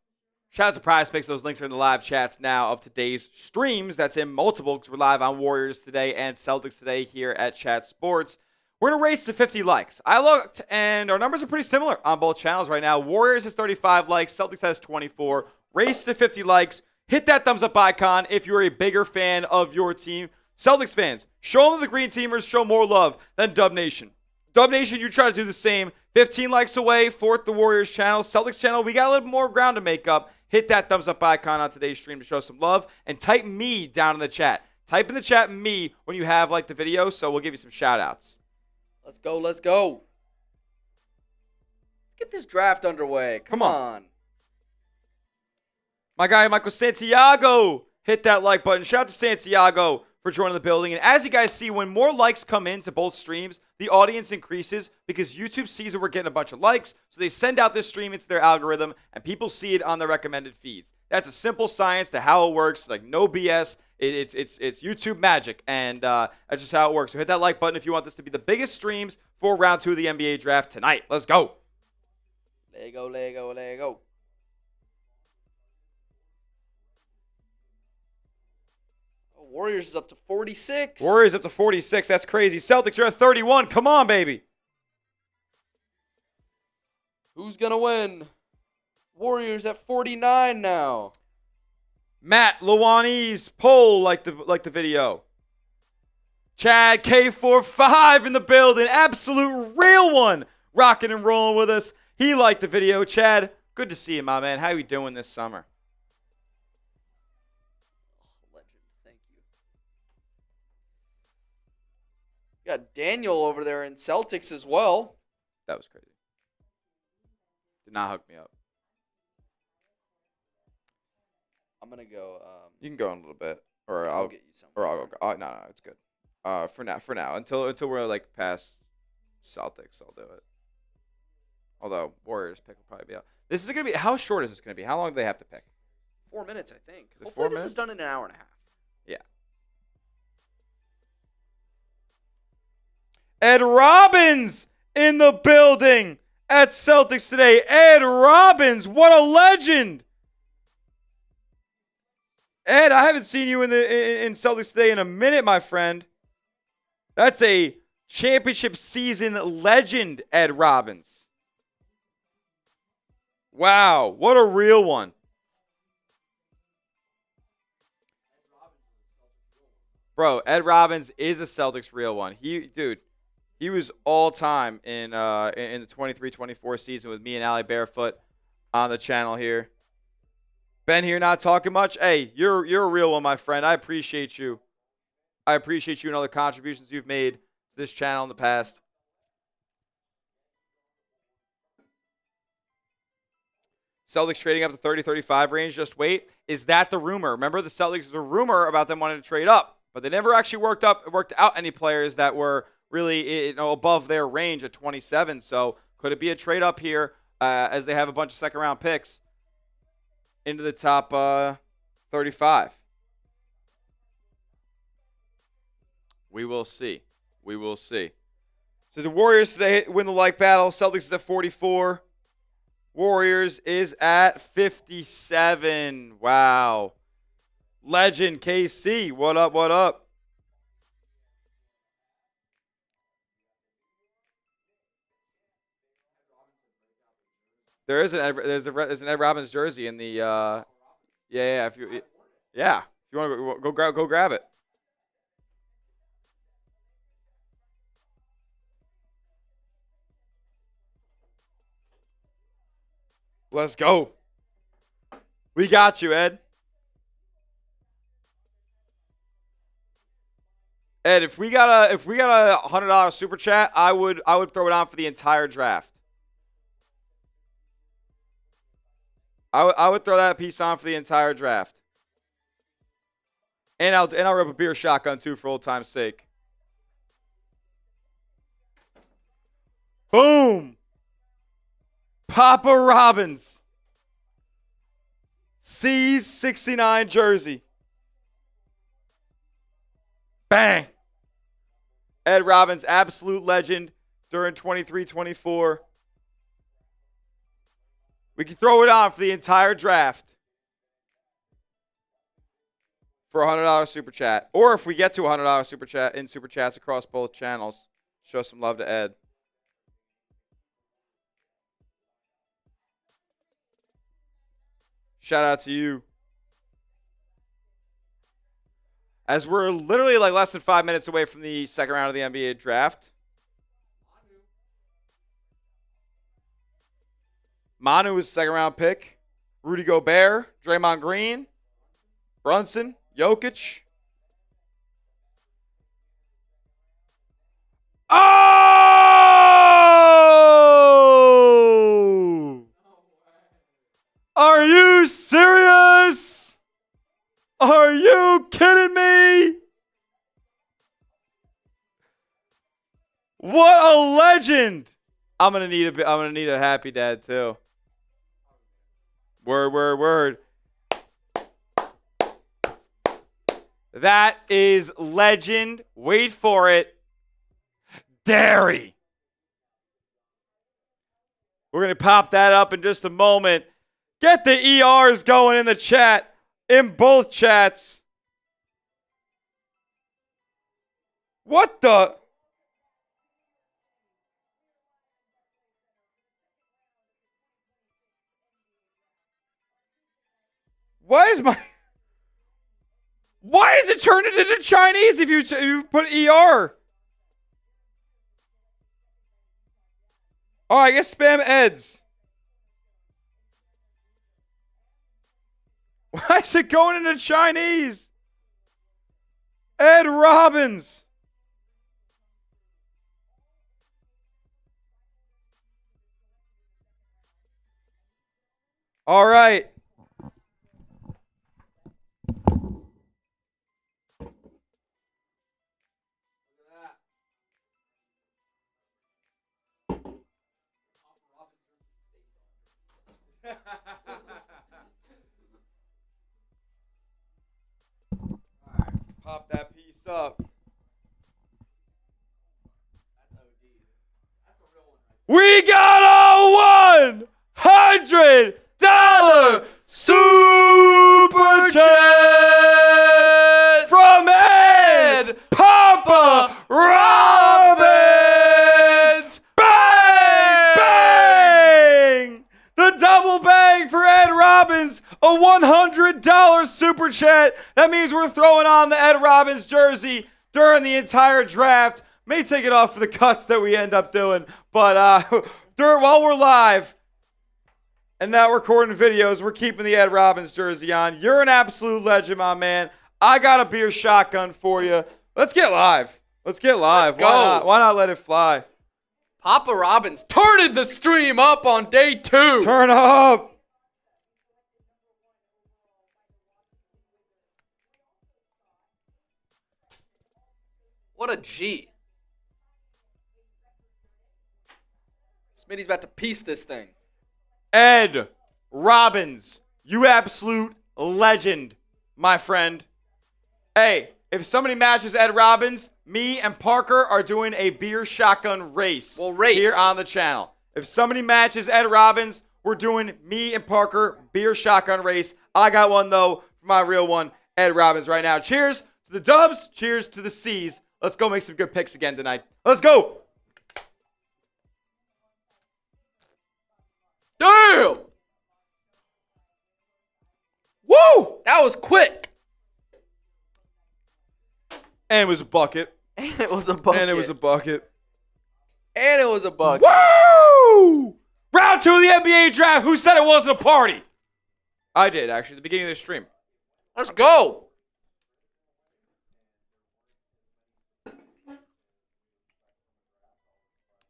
Shout out to Prize Picks. Those links are in the live chats now of today's streams. That's in multiple because we're live on Warriors today and Celtics today here at Chat Sports. We're in a race to 50 likes. I looked, and our numbers are pretty similar on both channels right now. Warriors has 35 likes. Celtics has 24. Race to 50 likes. Hit that thumbs up icon if you're a bigger fan of your team. Celtics fans, show them the Green Teamers show more love than Dub Nation. Dub Nation, you try to do the same. 15 likes away, fourth the Warriors channel. Celtics channel, we got a little more ground to make up. Hit that thumbs up icon on today's stream to show some love. And type me down in the chat. Type in the chat me when you have liked the video, so we'll give you some shout outs. Let's go. Let's go. Let's get this draft underway. Come on. My guy, Michael Santiago, hit that like button. Shout out to Santiago for joining the building. And as you guys see, when more likes come into both streams, the audience increases because YouTube sees that we're getting a bunch of likes. So they send out this stream into their algorithm and people see it on their recommended feeds. That's a simple science to how it works. Like no BS. It's YouTube magic. And that's just how it works. So hit that like button if you want this to be the biggest streams for round 2 of the NBA draft tonight. Let's go. Lego, Lego, Lego. Warriors is up to 46. Warriors up to 46. That's crazy. Celtics are at 31. Come on, baby. Who's going to win? Warriors at 49 now. Matt Luani's poll like the video. Chad K45 in the building. Absolute real one. Rocking and rolling with us. He liked the video. Chad, good to see you, my man. How you doing this summer? Got Daniel over there in Celtics as well. That was crazy. Did not hook me up. I'm going to go. You can go in a little bit. Or I'll get you some. Or I'll go. No, it's good. For now. Until we're like past Celtics, I'll do it. Although Warriors pick will probably be out. This is going to be, how short is this going to be? How long do they have to pick? 4 minutes, I think. Is it Hopefully 4 this minutes? is done in an hour and a half. Yeah. Ed Robbins in the building at Celtics today. Ed Robbins, what a legend. Ed, I haven't seen you in Celtics today in a minute, my friend. That's a championship season legend, Ed Robbins. Wow, what a real one. Bro, Ed Robbins is a Celtics real one. He was all time in the 23-24 season with me and Allie Barefoot on the channel here. Ben here not talking much. Hey, you're a real one, my friend. I appreciate you. I appreciate you and all the contributions you've made to this channel in the past. Celtics trading up to 30-35 range. Just wait. Is that the rumor? Remember, the Celtics was a rumor about them wanting to trade up, but they never actually worked out any players that were really above their range at 27. So could it be a trade up here as they have a bunch of second-round picks into the top 35? We will see. We will see. So the Warriors today win the like battle. Celtics is at 44. Warriors is at 57. Wow. Legend KC. What up, what up? There's an Ed Robbins jersey in the if you want to go grab it. Let's go. We got you, Ed. Ed, if we got a $100 super chat, I would throw it on for the entire draft. I would throw that piece on for the entire draft. And I'll rip a beer shotgun too for old time's sake. Boom. Papa Robbins. C's 69 jersey. Bang. Ed Robbins, absolute legend during 23-24. We can throw it on for the entire draft for a $100 super chat. Or if we get to a $100 super chat in super chats across both channels, show some love to Ed. Shout out to you. As we're literally like less than 5 minutes away from the second round of the NBA draft. Manu is second round pick. Rudy Gobert, Draymond Green, Brunson, Jokic. Oh! Are you serious? Are you kidding me? What a legend! I'm gonna need a happy dad too. Word. That is legend. Wait for it. Dairy. We're going to pop that up in just a moment. Get the ERs going in the chat, in both chats. What the? Why is it turned into Chinese if you put ER? Oh, I guess spam Eds. Why is it going into Chinese? Ed Robbins. All right. Pop that piece up. We got a $100 super chat from Ed Papa Robbins. Bang! Bang! The double bang for Ed Robbins. A $100 super chat. That means we're throwing on the Ed Robbins jersey during the entire draft. May take it off for the cuts that we end up doing. But while we're live and not recording videos, we're keeping the Ed Robbins jersey on. You're an absolute legend, my man. I got a beer shotgun for you. Let's get live. Let's go. Why not let it fly? Papa Robbins turning the stream up on day 2. Turn up. What a G. Smitty's about to piece this thing. Ed Robbins, you absolute legend, my friend. Hey, if somebody matches Ed Robbins, me and Parker are doing a beer shotgun race. We'll race here on the channel. If somebody matches Ed Robbins, we're doing me and Parker beer shotgun race. I got one though, for my real one, Ed Robbins right now. Cheers to the Dubs. Cheers to the C's. Let's go make some good picks again tonight. Let's go. Damn! Woo! That was quick. And it was a bucket. And it was a bucket. And it was a bucket. And it was a bucket. Woo! Round 2 of the NBA draft. Who said it wasn't a party? I did, actually, at the beginning of the stream. Let's go.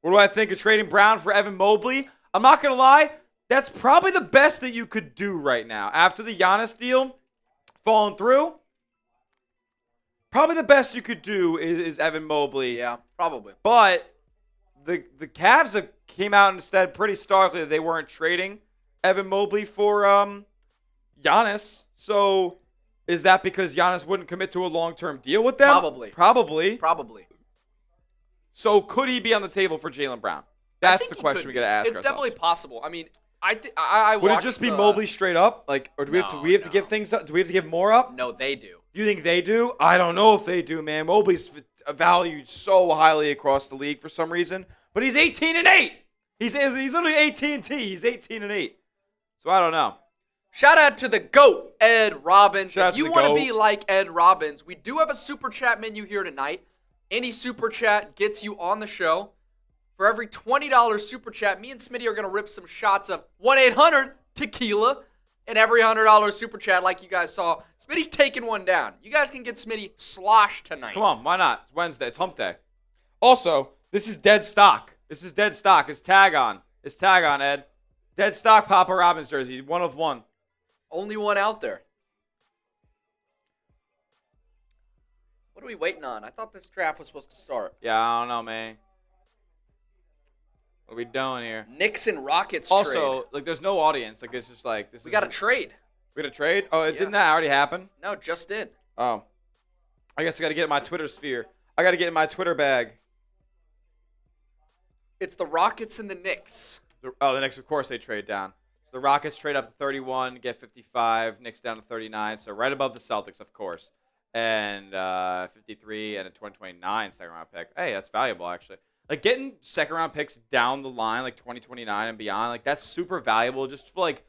What do I think of trading Brown for Evan Mobley? I'm not going to lie. That's probably the best that you could do right now. After the Giannis deal falling through, probably the best you could do is Evan Mobley. Yeah, probably. But the Cavs came out and said pretty starkly that they weren't trading Evan Mobley for Giannis. So is that because Giannis wouldn't commit to a long-term deal with them? Probably. So could he be on the table for Jaylen Brown? That's the question we got to ask ourselves. It's definitely possible. I mean, I would it just be Mobley straight up? Like, or do we have to give things up? Do we have to give more up? No, they do. You think they do? I don't know if they do, man. Mobley's valued so highly across the league for some reason, but he's 18-8. He's literally AT&T. He's 18-8. So I don't know. Shout out to the GOAT, Ed Robbins. If you want to be like Ed Robbins, we do have a super chat menu here tonight. Any super chat gets you on the show. For every $20 super chat, me and Smitty are going to rip some shots of 1-800-TEQUILA. And every $100 super chat, like you guys saw, Smitty's taking one down. You guys can get Smitty sloshed tonight. Come on, why not? It's Wednesday. It's hump day. Also, this is dead stock. It's tag on. Ed. Dead stock Papa Robbins jersey, 1 of 1. Only one out there. What are we waiting on? I thought this draft was supposed to start. Yeah, I don't know, man. What are we doing here? Knicks and Rockets Also, trade. like, there's no audience. Like, it's just like this. We got a trade. We got a trade. Oh, didn't that already happen? No, just did. Oh, I guess I got to get in my Twitter sphere. I got to get in my Twitter bag. It's the Rockets and the Knicks. The Knicks, of course, they trade down. So the Rockets trade up to 31, get 55. Knicks down to 39, so right above the Celtics, of course. And 53 and a 2029 second-round pick. Hey, that's valuable, actually. Like, getting second-round picks down the line, like 2029 and beyond, like, that's super valuable just for, like,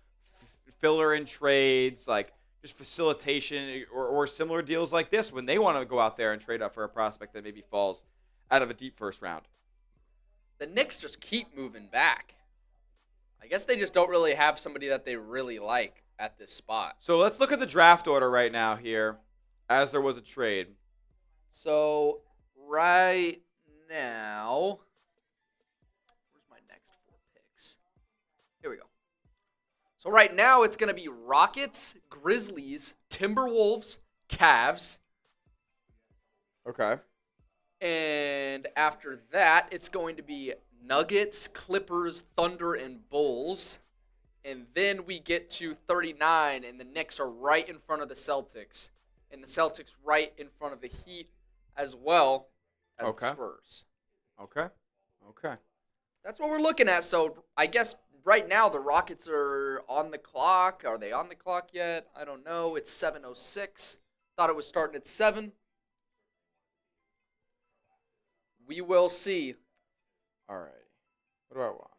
filler in trades, like, just facilitation or similar deals like this when they want to go out there and trade up for a prospect that maybe falls out of a deep first round. The Knicks just keep moving back. I guess they just don't really have somebody that they really like at this spot. So let's look at the draft order right now here, as there was a trade. So right now, where's my next 4 picks? Here we go. So right now it's going to be Rockets, Grizzlies, Timberwolves, Cavs. Okay. And after that, it's going to be Nuggets, Clippers, Thunder, and Bulls. And then we get to 39, and the Knicks are right in front of the Celtics. And the Celtics right in front of the Heat as well as the Spurs. Okay. That's what we're looking at. So I guess right now the Rockets are on the clock. Are they on the clock yet? I don't know. It's 7:06. Thought it was starting at 7. We will see. All right. What do I want?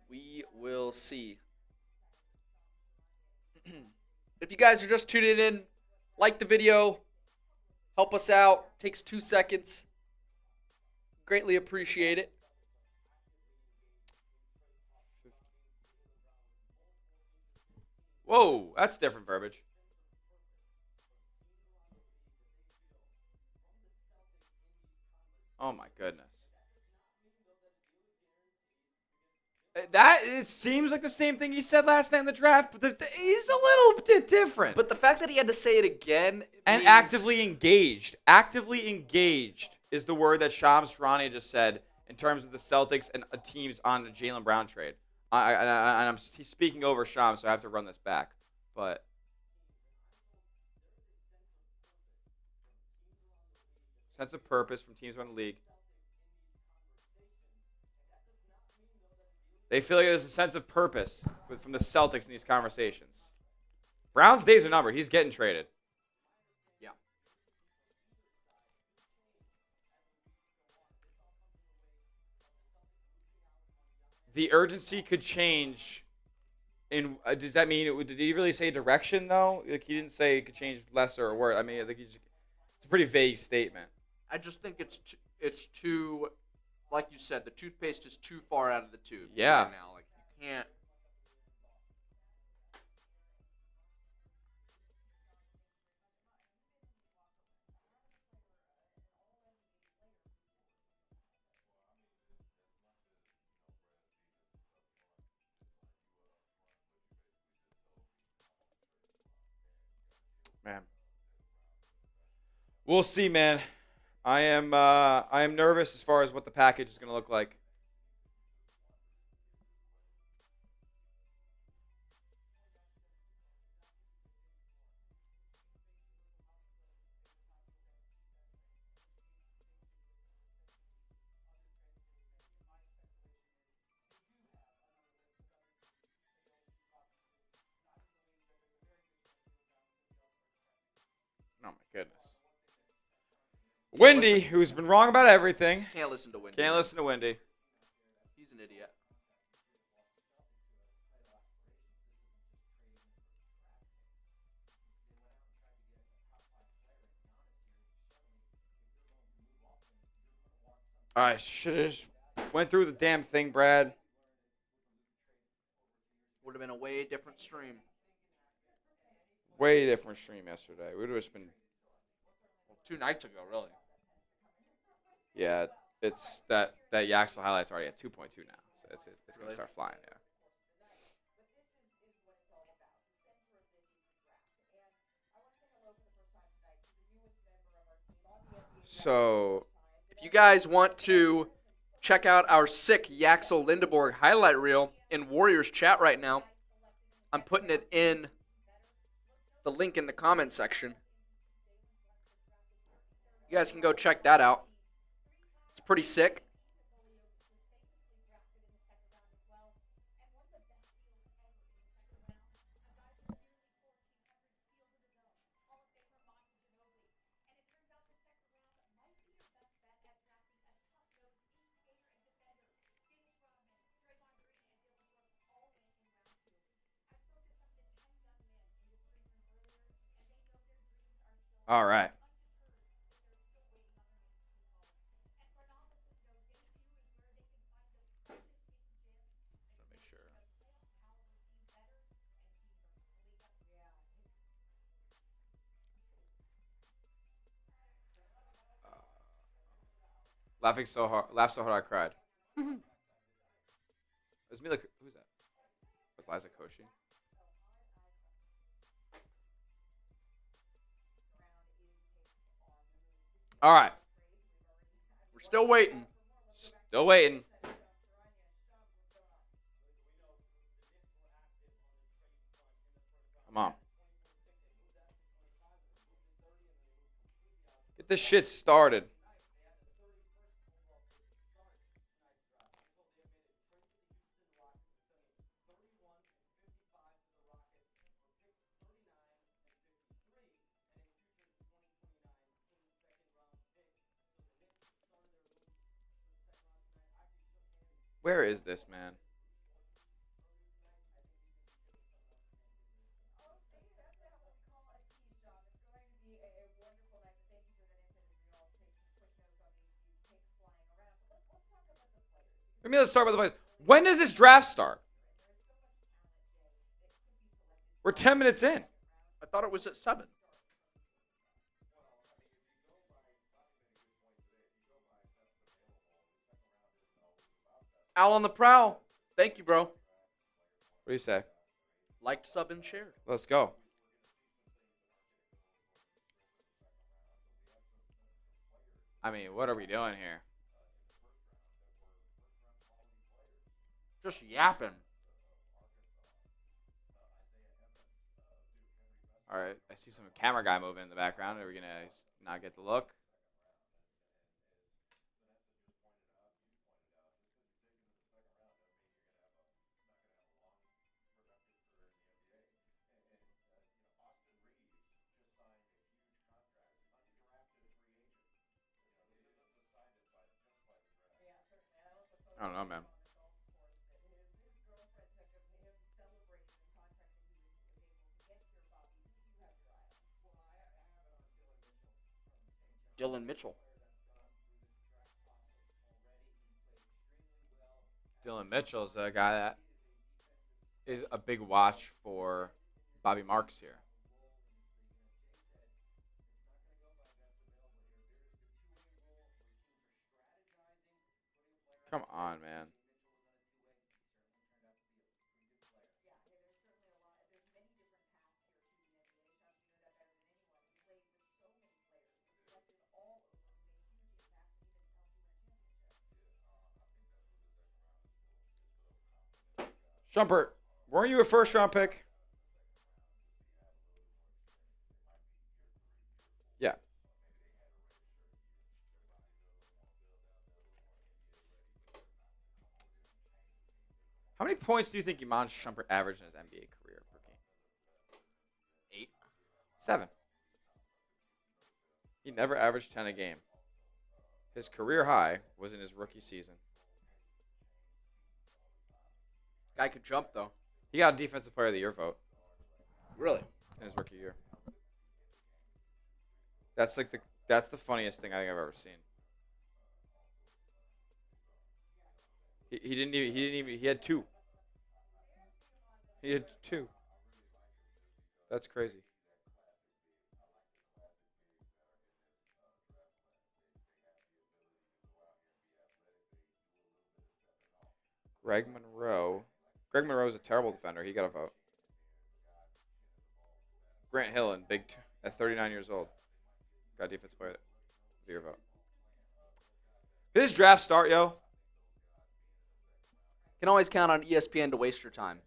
We will see. If you guys are just tuning in, like the video. Help us out. Takes 2 seconds. Greatly appreciate it. Whoa, that's different verbiage. Oh my goodness. It seems like the same thing he said last night in the draft, but he's a little bit different. But the fact that he had to say it again and actively engaged. Actively engaged is the word that Shams Charania just said in terms of the Celtics and teams on the Jaylen Brown trade. He's speaking over Shams, so I have to run this back. But sense of purpose from teams around the league. They feel like there's a sense of purpose from the Celtics in these conversations. Brown's days are numbered. He's getting traded. Yeah. The urgency could change. Does that mean did he really say direction though? Like he didn't say it could change lesser or worse. I mean, I think it's a pretty vague statement. I just think it's too, like you said, the toothpaste is too far out of the tube. Yeah. Right now, like you can't. Man. We'll see, man. I am nervous as far as what the package is going to look like. Oh my goodness. Wendy, who's been wrong about everything. Can't listen to Wendy. Can't listen to Wendy. He's an idiot. I should have just went through the damn thing, Brad. Would have been a way different stream. Way different stream yesterday. We would have just been. Well, 2 nights ago, really. Yeah. It's that Yaxel highlight's already at 2.2 now, so it's gonna Really? start flying. Yeah. So If you guys want to check out our sick Yaxel Lendeborg highlight reel in Warriors chat right now, I'm putting it in the link in the comment section. You guys can go check that out. It's pretty sick. all right. Make sure. Laughed so hard I cried. It's me. Like, who's that? Was Liza Koshy? All right. We're still waiting. Still waiting. Come on. Get this shit started. Where is this, man? Let's start with the players. When does this draft start? We're 10 minutes in. I thought it was at 7. Al on the prowl. Thank you, bro. What do you say? Liked, sub, and shared. Let's go. I mean, what are we doing here? Just yapping. All right, I see some camera guy moving in the background. Are we going to not get the look? I don't know, man. Dylan Mitchell. Dylan Mitchell's a guy that is a big watch for Bobby Marks here. Come on, man. Shumpert, weren't you a first-round pick? Yeah. How many points do you think Iman Shumpert averaged in his NBA career per game? 8. 7. He never averaged 10 a game. His career high was in his rookie season. Guy could jump, though. He got a Defensive Player of the Year vote. Really? In his rookie year. That's the funniest thing I think I've ever seen. He had 2. He had 2. That's crazy. Greg Monroe. Greg Monroe is a terrible defender. He got a vote. Grant Hillen, at 39 years old. Got defensive player. Do your vote. Did this draft start, yo? Can always count on ESPN to waste your time.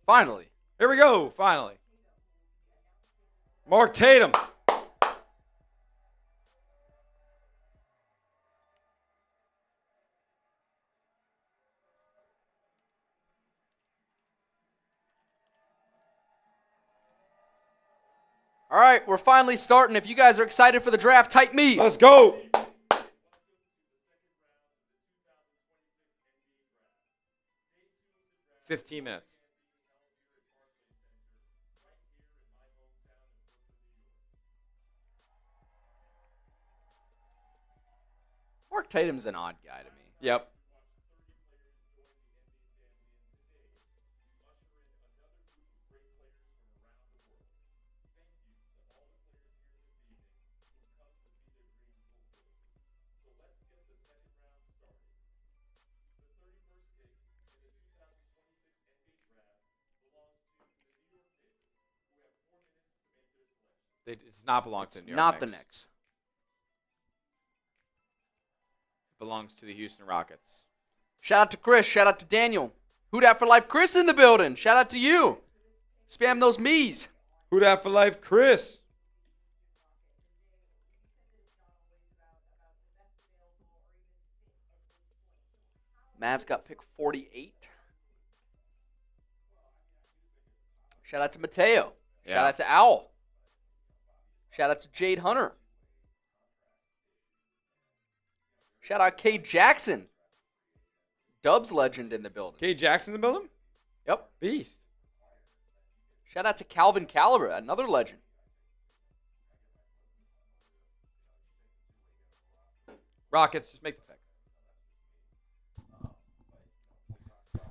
Finally. Here we go, finally. Mark Tatum. All right, we're finally starting. If you guys are excited for the draft, type me. Let's go. $15 minutes. Mark Tatum's an odd guy to me. Yep. It does not belong to the New York Not Knicks. the Knicks. It belongs to the Houston Rockets. Shout out to Chris. Shout out to Daniel. Who Dat for Life Chris in the building. Shout out to you. Spam those me's. Who Dat for Life, Chris? Mavs got pick 48. Shout out to Mateo. Yeah. Shout out to Owl. Shout out to Jade Hunter. Shout out K. Jackson. Dubs legend in the building. K. Jackson in the building? Yep. Beast. Shout out to Calvin Calabra, another legend. Rockets, just make the pick.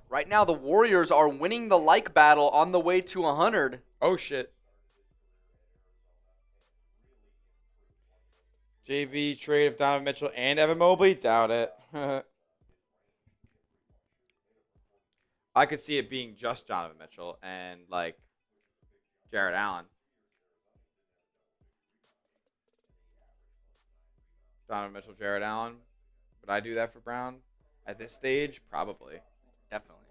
Right now, the Warriors are winning the like battle on the way to 100. Oh, shit. JV trade of Donovan Mitchell and Evan Mobley? Doubt it. I could see it being just Donovan Mitchell and, like, Jared Allen. Donovan Mitchell, Jared Allen. Would I do that for Brown? At this stage? Probably. Definitely.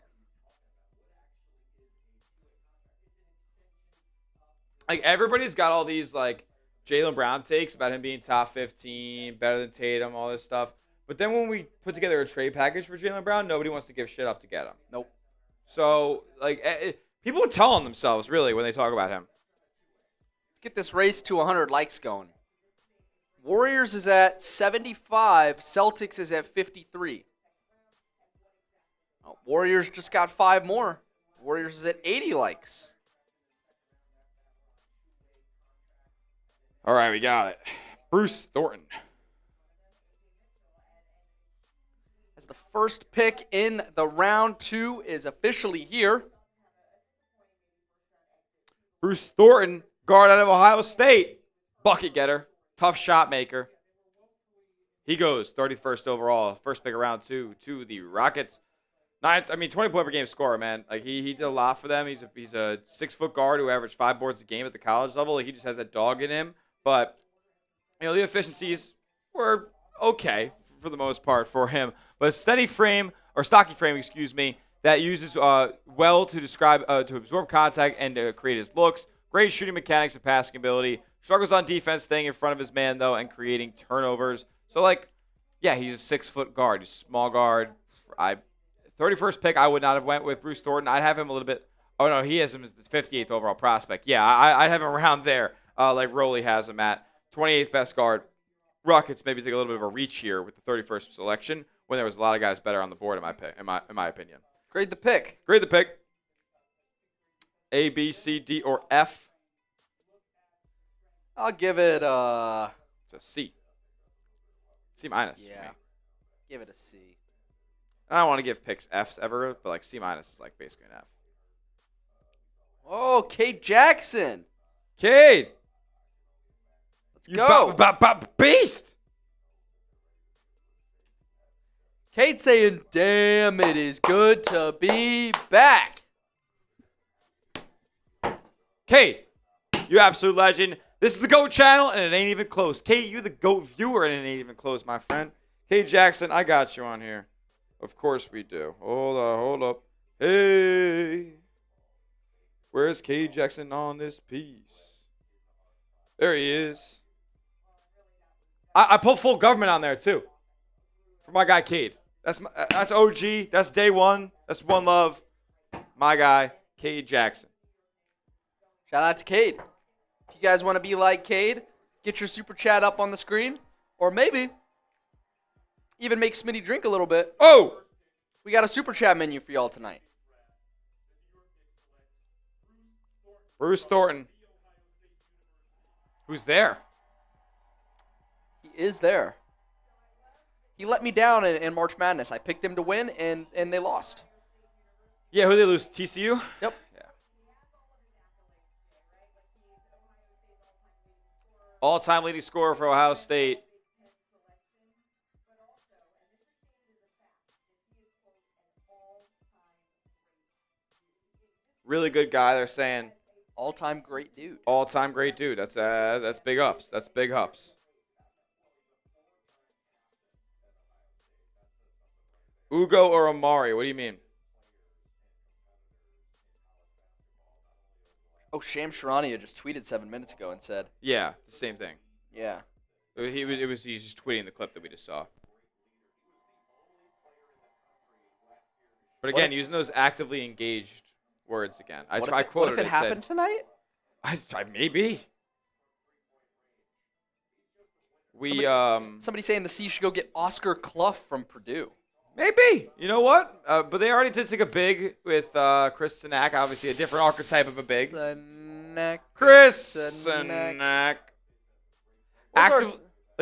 Like, everybody's got all these, like, Jaylen Brown takes about him being top 15, better than Tatum, all this stuff. But then when we put together a trade package for Jaylen Brown, nobody wants to give shit up to get him. Nope. So, like, people are telling themselves, really, when they talk about him. Let's get this race to 100 likes going. Warriors is at 75. Celtics is at 53. Oh, Warriors just got 5 more. Warriors is at 80 likes. All right, we got it. Bruce Thornton. As the first pick in the round 2 is officially here. Bruce Thornton, guard out of Ohio State. Bucket getter. Tough shot maker. He goes 31st overall. First pick of round 2 to the Rockets. 20 point per game scorer, man. Like he did a lot for them. He's a 6-foot guard who averaged 5 boards a game at the college level. Like he just has that dog in him. But, the efficiencies were okay for the most part for him. But stocky frame, that uses well to describe, to absorb contact and to create his looks. Great shooting mechanics and passing ability. Struggles on defense, staying in front of his man, though, and creating turnovers. So, he's a 6-foot guard. He's a small guard. 31st pick, I would not have went with Bruce Thornton. I'd have him a little bit. Oh, no, he has him as the 58th overall prospect. Yeah, I'd have him around there. Like Rowley has him at 28th best guard. Rockets maybe take a little bit of a reach here with the 31st selection. when there was a lot of guys better on the board, in my opinion. Grade the pick. Grade the pick. A, B, C, D, or F. I'll give it It's a C. C minus. Yeah. Give it a C. I don't want to give picks Fs ever, but like C minus is like basically an F. Oh, Cade Jackson. Cade. Let's go. Beast. Cade saying, damn, it is good to be back. Cade, you absolute legend. This is the GOAT channel, and it ain't even close. Cade, you're the GOAT viewer, and it ain't even close, my friend. Cade Jackson, I got you on here. Of course we do. Hold up. Hey. Where's Cade Jackson on this piece? There he is. I put full government on there, too. For my guy, Cade. That's OG. That's day one. That's one love. My guy, Cade Jackson. Shout out to Cade. If you guys want to be like Cade, get your super chat up on the screen. Or maybe even make Smitty drink a little bit. Oh! We got a super chat menu for y'all tonight. Bruce Thornton. Who's there? He is there. He let me down in March Madness. I picked them to win, and they lost. Yeah, who they lose? TCU? Yep. Yeah. All-time leading scorer for Ohio State. Really good guy. They're saying all-time great dude. All-time great dude. That's big ups. That's big ups. Ugo or Amari? What do you mean? Oh, Sham Charania just tweeted 7 minutes ago and said. Yeah, the same thing. Yeah. He's just tweeting the clip that we just saw. But again, using those actively engaged words again. I quoted what if it and happened said, tonight? Maybe. Somebody saying the C should go get Oscar Clough from Purdue. Maybe. You know what? But they already did take a big with Chris Cenac. Obviously, a different archetype of a big. Chris Cenac.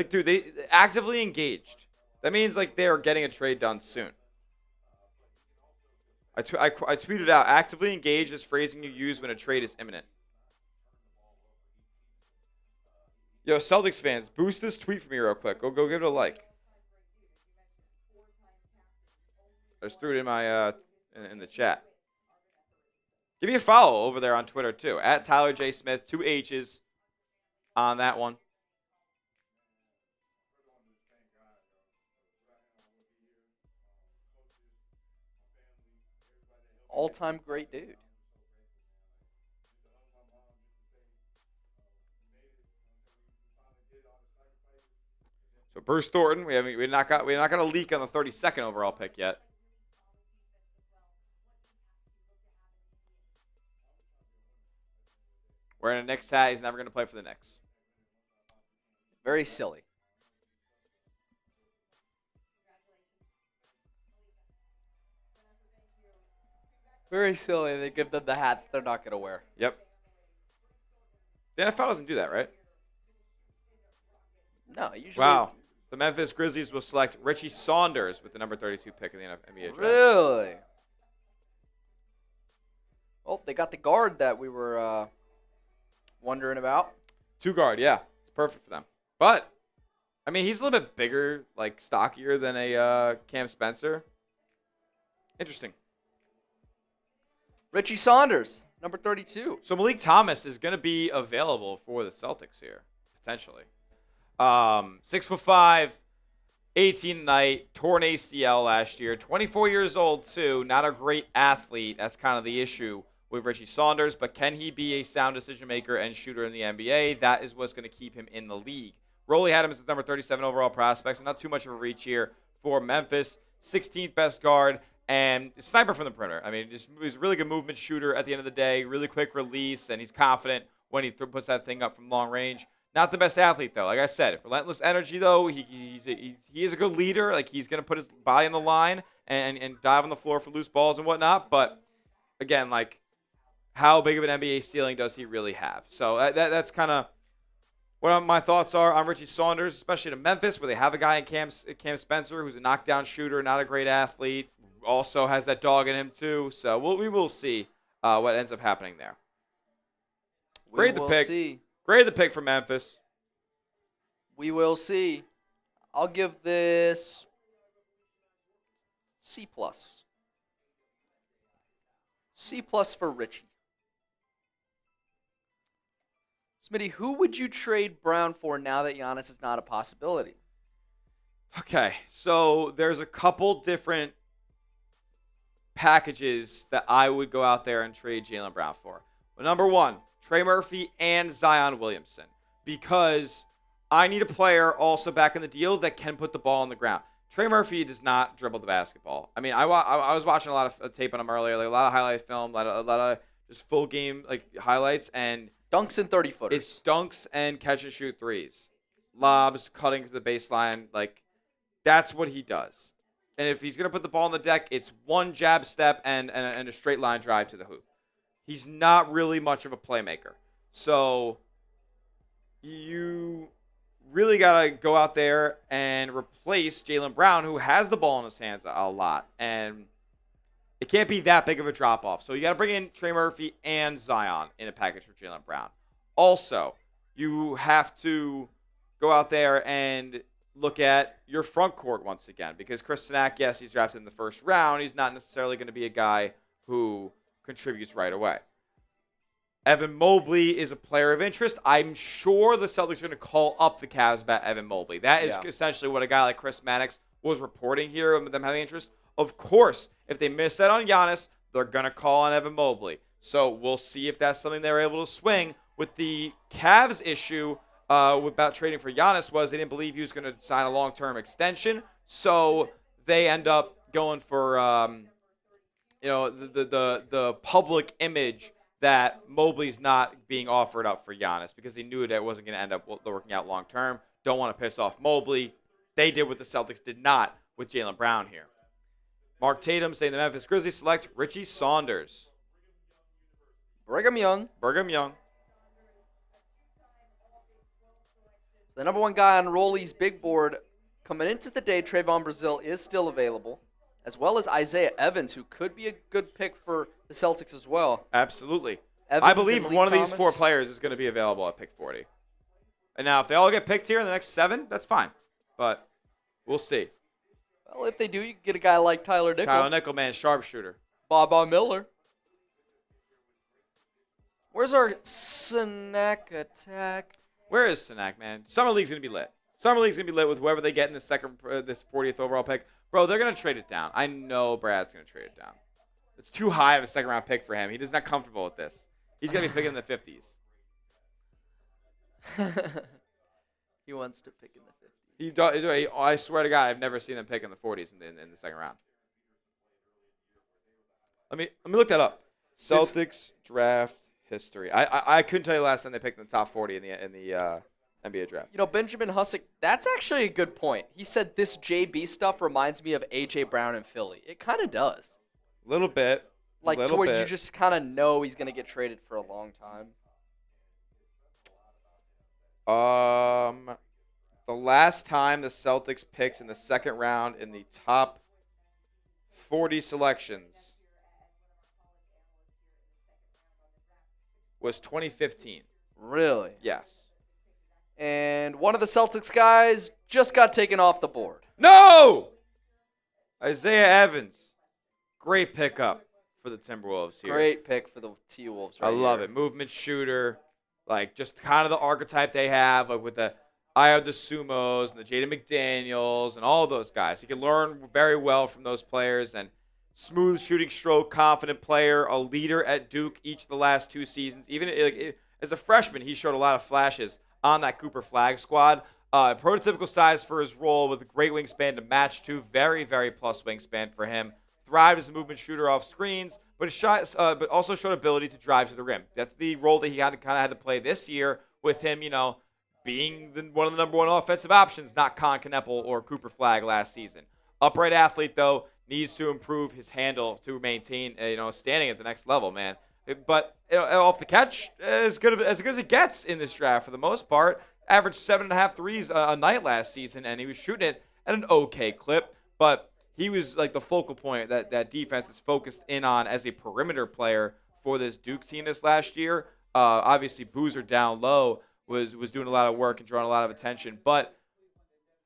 Dude, they actively engaged. That means like they are getting a trade done soon. I tweeted out, actively engaged is phrasing you use when a trade is imminent. Yo, Celtics fans, boost this tweet for me real quick. Go give it a like. I just threw it in my in the chat. Give me a follow over there on Twitter too. At Tyler J. Smith, 2 H's on that one. All-time great dude. So Bruce Thornton, we're not got a leak on the 32nd overall pick yet. Wearing a Knicks hat, he's never going to play for the Knicks. Very silly. Very silly. They give them the hat that they're not going to wear. Yep. The NFL doesn't do that, right? No, usually. Wow. The Memphis Grizzlies will select Richie Saunders with the number 32 pick in the NBA draft. Really? Oh, they got the guard that we were wondering about. 2 guard, yeah. It's perfect for them. But, I mean, he's a little bit bigger, like stockier than a Cam Spencer. Interesting. Richie Saunders, number 32. So Malik Thomas is going to be available for the Celtics here, potentially. 6'5", 18 night, torn ACL last year, 24 years old too. Not a great athlete. That's kind of the issue with Richie Saunders. But can he be a sound decision maker and shooter in the NBA? That is what's going to keep him in the league. Rolly had him as the number 37 overall prospect, so not too much of a reach here for Memphis. 16th best guard. And sniper from the perimeter. I mean, he's a really good movement shooter at the end of the day. Really quick release, and he's confident when he puts that thing up from long range. Not the best athlete, though. Like I said, relentless energy, though. He is a good leader. Like, he's going to put his body on the line and dive on the floor for loose balls and whatnot. But, again, like, how big of an NBA ceiling does he really have? So that's kind of what my thoughts are on Richie Saunders, especially to Memphis, where they have a guy in Cam Spencer who's a knockdown shooter, not a great athlete, also has that dog in him too. So we will see what ends up happening there. Great the pick. See. Great the pick for Memphis. We will see. I'll give this C+. C+ for Richie. Smitty, who would you trade Brown for now that Giannis is not a possibility? Okay, so there's a couple different packages that I would go out there and trade Jaylen Brown for. Well, number one, Trey Murphy and Zion Williamson, because I need a player also back in the deal that can put the ball on the ground. Trey Murphy does not dribble the basketball. I mean, I was watching a lot of tape on him earlier, like a lot of highlights film, a lot of just full game like highlights, and dunks and 30-footers. It's dunks and catch and shoot threes, lobs, cutting to the baseline. Like, that's what he does. And if he's gonna put the ball on the deck, it's one jab step and a straight line drive to the hoop. He's not really much of a playmaker. So you really got to go out there and replace Jaylen Brown, who has the ball in his hands a lot. And it can't be that big of a drop-off. So you got to bring in Trey Murphy and Zion in a package for Jaylen Brown. Also, you have to go out there and look at your front court once again. Because Chris Cenac, yes, he's drafted in the first round. He's not necessarily going to be a guy who contributes right away. Evan Mobley is a player of interest. I'm sure the Celtics are going to call up the Cavs about Evan Mobley. That is essentially what a guy like Chris Mannix was reporting here of them having interest. Of course, if they miss that on Giannis, they're going to call on Evan Mobley. So we'll see if that's something they're able to swing. With the Cavs issue about trading for Giannis was they didn't believe he was going to sign a long-term extension. So they end up going for the public image that Mobley's not being offered up for Giannis because they knew that it wasn't going to end up working out long term. Don't want to piss off Mobley. They did what the Celtics did not with Jaylen Brown here. Mark Tatum saying the Memphis Grizzlies select Richie Saunders. Brigham Young. The number one guy on Rolly's big board coming into the day, Trayvon Brazile, is still available, as well as Isaiah Evans, who could be a good pick for the Celtics as well. Absolutely. Evans I believe one of these four players is going to be available at pick 40. And now, if they all get picked here in the next 7, that's fine. But we'll see. Well, if they do, you can get a guy like Tyler Nickel. Tyler Nickel, man, sharpshooter. Bob Miller. Where's our Cenac attack? Where is Cenac, man? Summer League's going to be lit. Summer League's going to be lit with whoever they get in the this 40th overall pick. Bro, they're going to trade it down. I know Brad's going to trade it down. It's too high of a second-round pick for him. He's not comfortable with this. He's going to be picking in the 50s. He wants to pick in the 50s. I swear to God, I've never seen them pick in the 40s in the second round. Let me look that up. Celtics draft history. I couldn't tell you last time they picked in the top 40 in the NBA draft. You know, Benjamin Hussick, that's actually a good point. He said this JB stuff reminds me of A.J. Brown in Philly. It kind of does. A little bit. Like, to where you just kind of know he's going to get traded for a long time. The last time the Celtics picked in the second round in the top 40 selections was 2015. Really? Yes. And one of the Celtics guys just got taken off the board. No! Isaiah Evans. Great pickup for the Timberwolves here. Great pick for the T-Wolves I love it. Movement shooter. Like, just kind of the archetype they have, like with the Ayo DeSumos and the Jaden McDaniels and all those guys. He can learn very well from those players, and smooth shooting stroke, confident player, a leader at Duke each of the last 2 seasons. Even as a freshman, he showed a lot of flashes on that Cooper Flag squad. Prototypical size for his role with a great wingspan to match to. Very, very plus wingspan for him. Thrived as a movement shooter off screens, but also showed ability to drive to the rim. That's the role that he kind of had to play this year with him, being one of the number one offensive options, not Con Kneppel or Cooper Flagg last season. Upright athlete, though, needs to improve his handle to maintain, standing at the next level, man. But off the catch, as good as it gets in this draft for the most part. Averaged 7.5 threes a night last season, and he was shooting it at an okay clip. But he was like the focal point that defense is focused in on as a perimeter player for this Duke team this last year. Obviously, Boozer down low was doing a lot of work and drawing a lot of attention. But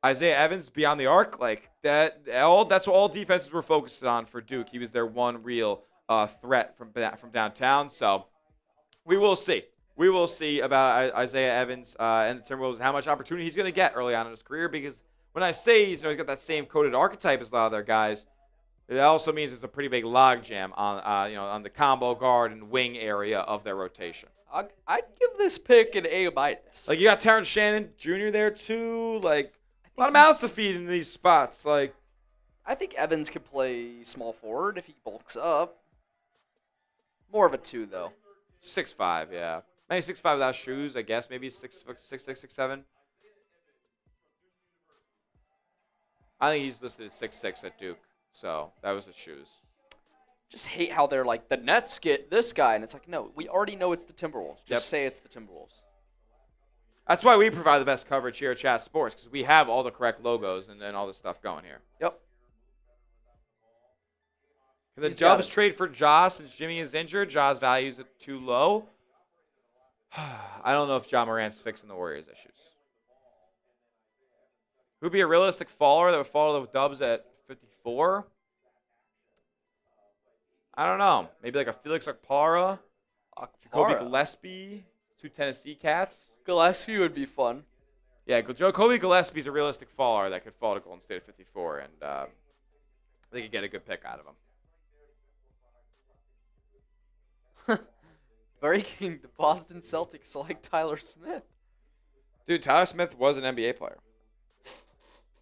Isaiah Evans beyond the arc, like that's what all defenses were focused on for Duke. He was their one real threat from downtown. So we will see. We will see about Isaiah Evans and the Timberwolves and how much opportunity he's going to get early on in his career. Because when I say he's got that same coded archetype as a lot of their guys, it also means there's a pretty big logjam on the combo guard and wing area of their rotation. I'd give this pick an A-. Like you got Terrence Shannon Jr. there too. Like a lot of mouths to feed in these spots. Like I think Evans could play small forward if he bulks up. More of a 2 though. 6'5", yeah. Maybe 6'5" without shoes, I guess. Maybe 6'6", 6'7". I think he's listed at 6'6" at Duke, so that was his shoes. Just hate how they're like, the Nets get this guy, and it's like, no, we already know it's the Timberwolves. Just say it's the Timberwolves. That's why we provide the best coverage here at Chat Sports, because we have all the correct logos and all this stuff going here. Yep. Can the Dubs trade for Ja since Jimmy is injured? Ja's value is too low. I don't know if Ja Morant's fixing the Warriors' issues. Who'd be a realistic faller that would follow the Dubs at 54? I don't know. Maybe like a Felix Okpara, Jacoby Gillespie, 2 Tennessee Cats. Gillespie would be fun. Yeah, Jacoby Gillespie's a realistic faller that could fall to Golden State at 54, and they could get a good pick out of him. Breaking, the Boston Celtics select Tyler Smith. Dude, Tyler Smith was an NBA player.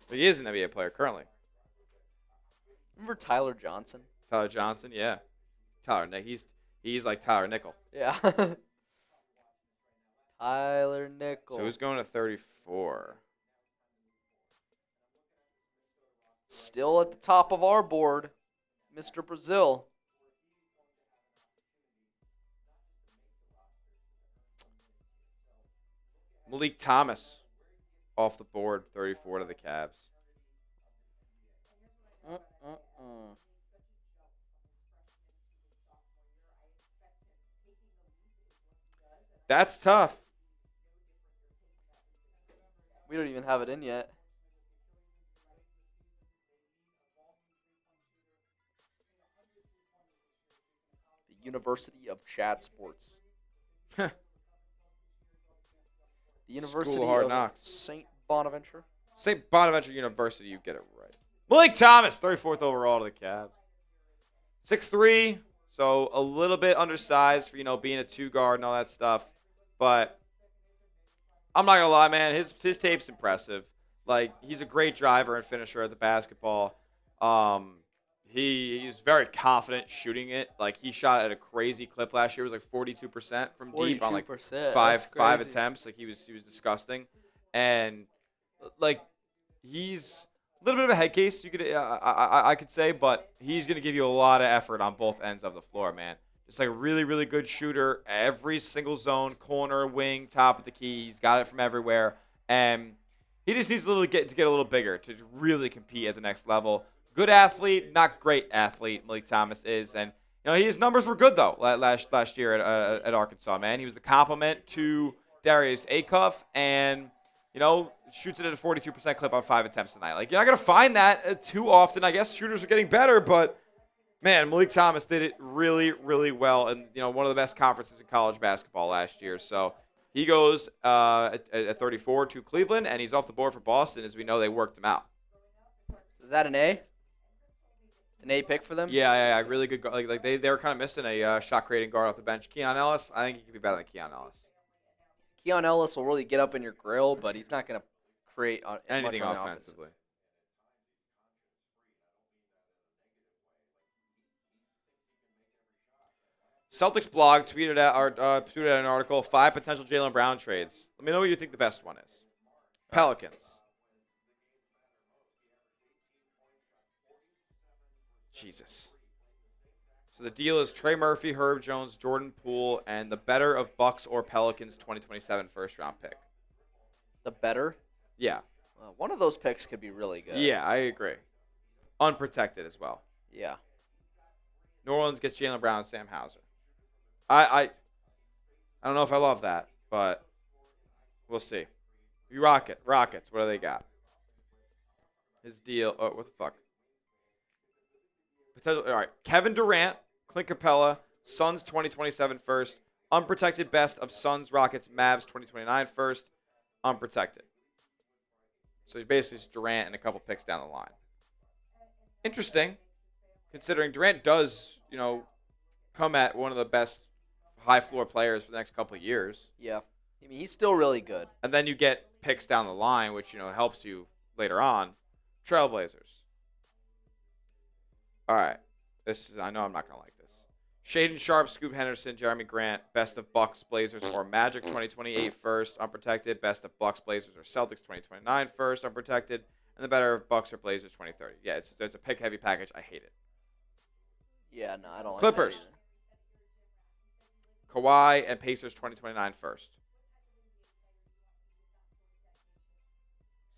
He is an NBA player currently. Remember Tyler Johnson? Tyler Johnson, yeah. He's like Tyler Nickel. Yeah. Tyler Nickel. So who's going to 34? Still at the top of our board, Mr. Brazil. Malik Thomas off the board, 34 to the Cavs. That's tough. We don't even have it in yet. The University of Chat Sports. The University of St. Bonaventure. St. Bonaventure University, you get it right. Malik Thomas, 34th overall to the Cavs. 6'3", so a little bit undersized for, being a 2-guard and all that stuff. But I'm not going to lie, man. His tape's impressive. Like, he's a great driver and finisher at the basketball. He's very confident shooting it. Like, he shot at a crazy clip last year. It was like 42% from deep on like five attempts. Like, he was disgusting. And like, he's a little bit of a head case, you could I could say, but he's going to give you a lot of effort on both ends of the floor, man. Just like a really, really good shooter. Every single zone, corner, wing, top of the key. He's got it from everywhere. And he just needs to get a little bigger to really compete at the next level. Good athlete, not great athlete, Malik Thomas is. And, his numbers were good, though, last year at Arkansas, man. He was the complement to Darius Acuff and, shoots it at a 42% clip on 5 attempts tonight. Like, you're not going to find that too often. I guess shooters are getting better, but, man, Malik Thomas did it really, really well. And, one of the best conferences in college basketball last year. So he goes at 34 to Cleveland, and he's off the board for Boston. As we know, they worked him out. Is that an A? It's an A pick for them? Yeah. Really good. Like they were kind of missing a shot-creating guard off the bench. Keon Ellis, I think he could be better than Keon Ellis. Keon Ellis will really get up in your grill, but he's not going to create anything much offensively. Celtics blog tweeted out an article, 5 potential Jaylen Brown trades. Let me know what you think the best one is. Pelicans. Jesus. So the deal is Trey Murphy, Herb Jones, Jordan Poole, and the better of Bucks or Pelicans 2027 first-round pick. The better? Yeah. One of those picks could be really good. Yeah, I agree. Unprotected as well. Yeah. New Orleans gets Jaylen Brown and Sam Hauser. I don't know if I love that, but we'll see. Rockets, what do they got? His deal. Oh, what the fuck? Potential. All right. Kevin Durant, Clint Capella, Suns 2027 first. Unprotected best of Suns, Rockets, Mavs 2029 first. Unprotected. So basically it's Durant and a couple picks down the line. Interesting, considering Durant does, come at one of the best high floor players for the next couple of years. Yeah. I mean, he's still really good. And then you get picks down the line, which, helps you later on. Trailblazers. All right. I know I'm not going to like this. Shaden Sharp, Scoop Henderson, Jeremy Grant, best of Bucks, Blazers, or Magic 2028 first, unprotected. Best of Bucks, Blazers, or Celtics 2029 first, unprotected. And the better of Bucks or Blazers 2030. Yeah, it's a pick-heavy package. I hate it. Yeah, no, I don't like Clippers. that either. Kawhi and Pacers 2029 first.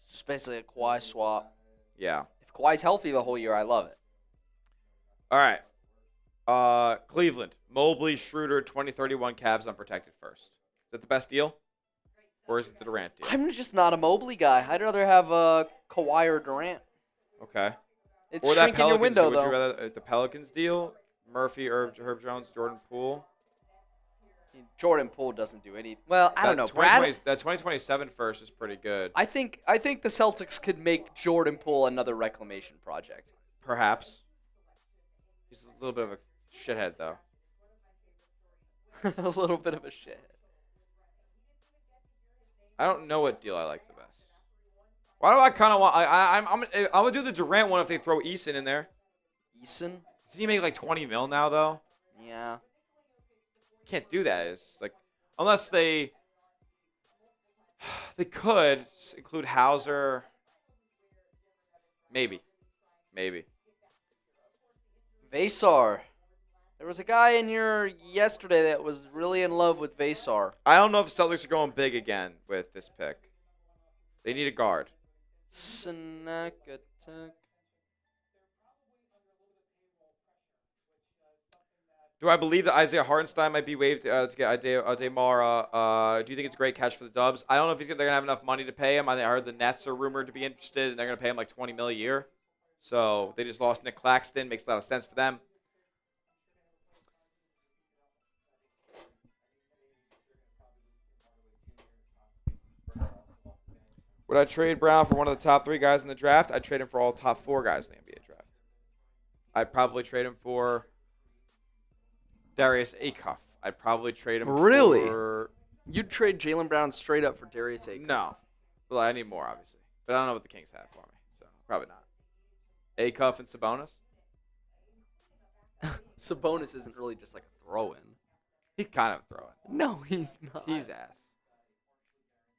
It's just basically a Kawhi swap. Yeah. If Kawhi's healthy the whole year, I love it. All right. Cleveland. Mobley, Schroeder, 2031 Cavs unprotected first. Is that the best deal? Or is it the Durant deal? I'm just not a Mobley guy. I'd rather have Kawhi or Durant. Okay. It's Or that shrinking your Pelicans window, deal. Would though. you rather the Pelicans deal? Murphy, Herb Jones, Jordan Poole. Jordan Poole doesn't do any. Well, I don't know. That 2027 first is pretty good. I think the Celtics could make Jordan Poole another reclamation project. Perhaps. He's a little bit of a shithead, though. A little bit of a shithead. I don't know what deal I like the best. Why do I kind of want? I'm gonna do the Durant one if they throw Eason in there. Eason? Does he make like 20 mil now though? Yeah. Can't do that. It's like unless they could include Hauser. Maybe. Vasar. There was a guy in here yesterday that was really in love with Vasar. I don't know if the Celtics are going big again with this pick. They need a guard. Cenac attack. Do I believe that Isaiah Hartenstein might be waived to get Aday Mara? Do you think it's a great catch for the Dubs? I don't know if they're going to have enough money to pay him. I heard the Nets are rumored to be interested, and they're going to pay him like $20 million a year. So they just lost Nick Claxton. Makes a lot of sense for them. Would I trade Brown for one of the top 3 guys in the draft? I'd trade him for all top 4 guys in the NBA draft. I'd probably trade him for Darius Acuff. I'd probably trade him Really? for... You'd trade Jaylen Brown straight up for Darius Acuff? No. Well, I need more, obviously. But I don't know what the Kings have for me, so probably not. Acuff and Sabonis? Sabonis isn't really just like a throw-in. He's kind of a throw-in. No, he's not. He's ass.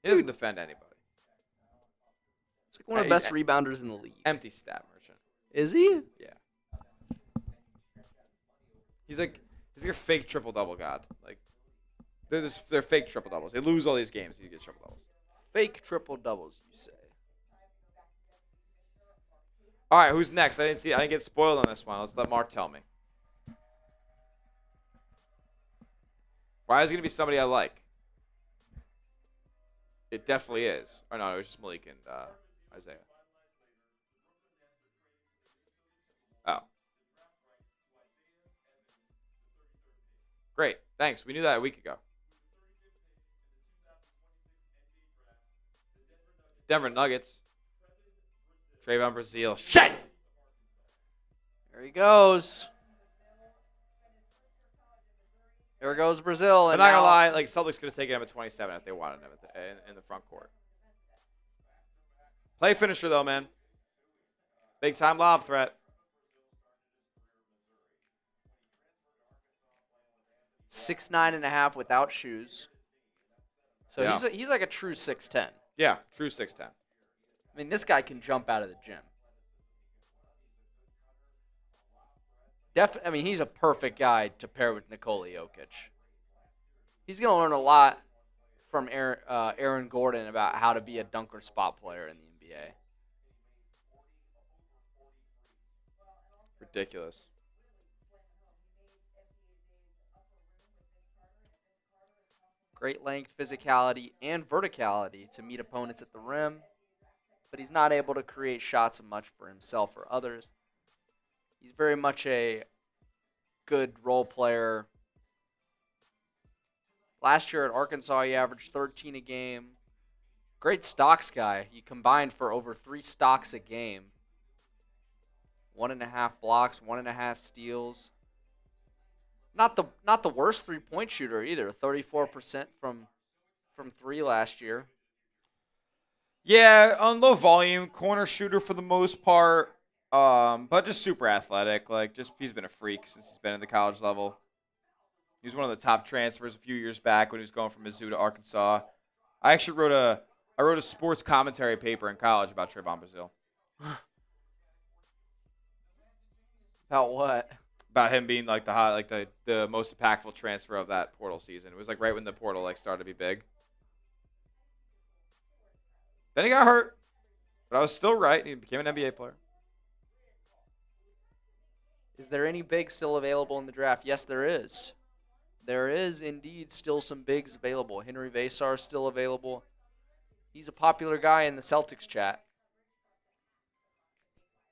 He doesn't defend anybody. He's like one of the best rebounders in the league. Empty stat merchant. Is he? Yeah. He's like a fake triple-double god. Like, they're fake triple-doubles. They lose all these games. He gets triple-doubles. Fake triple-doubles, you say. All right, who's next? I didn't get spoiled on this one. Let's let Mark tell me. Why is it going to be somebody I like? It definitely is. Or no, it was just Malik and Isaiah. Oh. Great. Thanks. We knew that a week ago. Denver Nuggets. Trayvon Brazile. Shit! There he goes. There goes Brazil. I'm not going to lie. Like, Celtics could have taken him at 27 if they wanted him in the front court. Play finisher, though, man. Big-time lob threat. 6'9.5" without shoes. So Yeah. he's like a true 6'10". Yeah, true 6'10". I mean, this guy can jump out of the gym. I mean, he's a perfect guy to pair with Nikola Jokic. He's going to learn a lot from Aaron Gordon about how to be a dunker spot player in the NBA. Ridiculous. Great length, physicality, and verticality to meet opponents at the rim, but he's not able to create shots much for himself or others. He's very much a good role player. Last year at Arkansas, he averaged 13 a game. Great stocks guy. He combined for over 3 stocks a game. 1.5 blocks, 1.5 steals. Not the worst three-point shooter either. 34% from 3 last year. Yeah, on low volume, corner shooter for the most part, but just super athletic. Like, just he's been a freak since he's been at the college level. He was one of the top transfers a few years back when he was going from Mizzou to Arkansas. I actually wrote a sports commentary paper in college about Trayvon Brazile. About what? About him being like the most impactful transfer of that portal season. It was like right when the portal like started to be big. Then he got hurt, but I was still right, and he became an NBA player. Is there any bigs still available in the draft? Yes, there is. There is indeed still some bigs available. Henry Vasar is still available. He's a popular guy in the Celtics chat.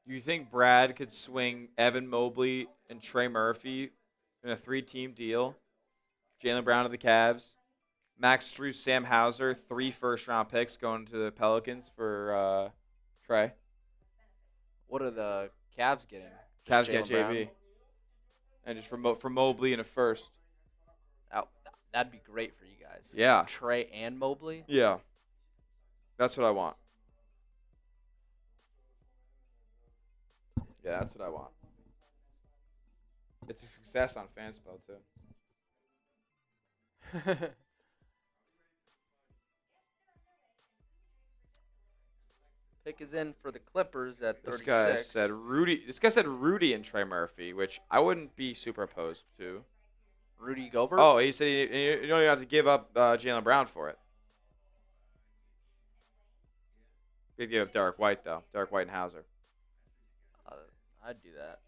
Do you think Brad could swing Evan Mobley and Trey Murphy in a 3-team deal? Jaylen Brown to the Cavs. Max Strus, Sam Hauser, 3 first-round picks going to the Pelicans for Trey. What are the Cavs getting? Cavs Jaylen get JB. Brown? And just for Mobley in a first. Oh, that'd be great for you guys. Yeah. Trey and Mobley? Yeah. That's what I want. Yeah, that's what I want. It's a success on Fanspo, too. Pick is in for the Clippers at 36. This guy said Rudy and Trey Murphy, which I wouldn't be super opposed to. Rudy Gobert? Oh, he said you don't even have to give up Jaylen Brown for it. You give up Derek White, though. Derek White and Hauser. I'd do that.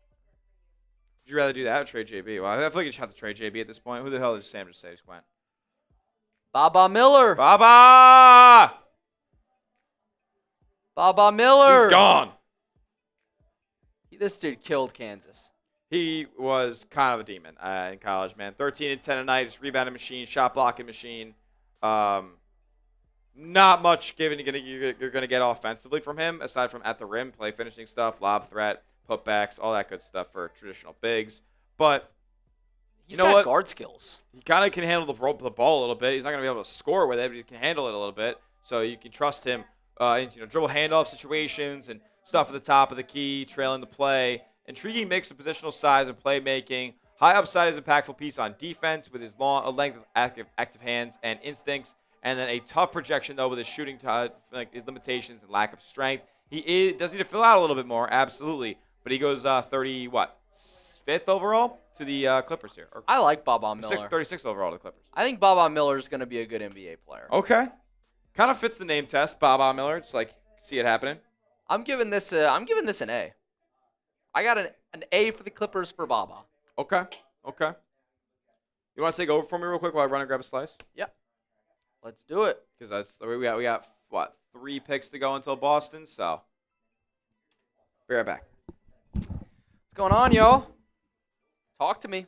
Would you rather do that or trade JB? Well, I feel like you just have to trade JB at this point. Who the hell did Sam just say just went? Baba Miller. Baba! Baba Miller. He's gone. This dude killed Kansas. He was kind of a demon in college, man. 13 and 10 a night, just rebounding machine, shot blocking machine. Not much you're gonna get offensively from him, aside from at the rim, play finishing stuff, lob threat, putbacks, all that good stuff for traditional bigs. But He's you know got what? guard skills. He kind of can handle the ball a little bit. He's not gonna be able to score with it, but he can handle it a little bit. So you can trust him in dribble handoff situations and stuff at the top of the key, trailing the play. Intriguing mix of positional size and playmaking. High upside is impactful piece on defense with his long length of active hands and instincts. And then a tough projection, though, with his shooting limitations and lack of strength. He does need to fill out a little bit more, absolutely. But he goes 5th overall to the Clippers here. Or I like Baba Miller. 36th overall to the Clippers. I think Baba Miller is going to be a good NBA player. Okay. Kind of fits the name test, Baba Miller. It's like, see it happening. I'm giving this an A. I got an A for the Clippers for Baba. Okay. You want to take over for me real quick while I run and grab a slice? Yep. Let's do it. Because we got what, 3 picks to go until Boston, so be right back. What's going on, yo? Talk to me.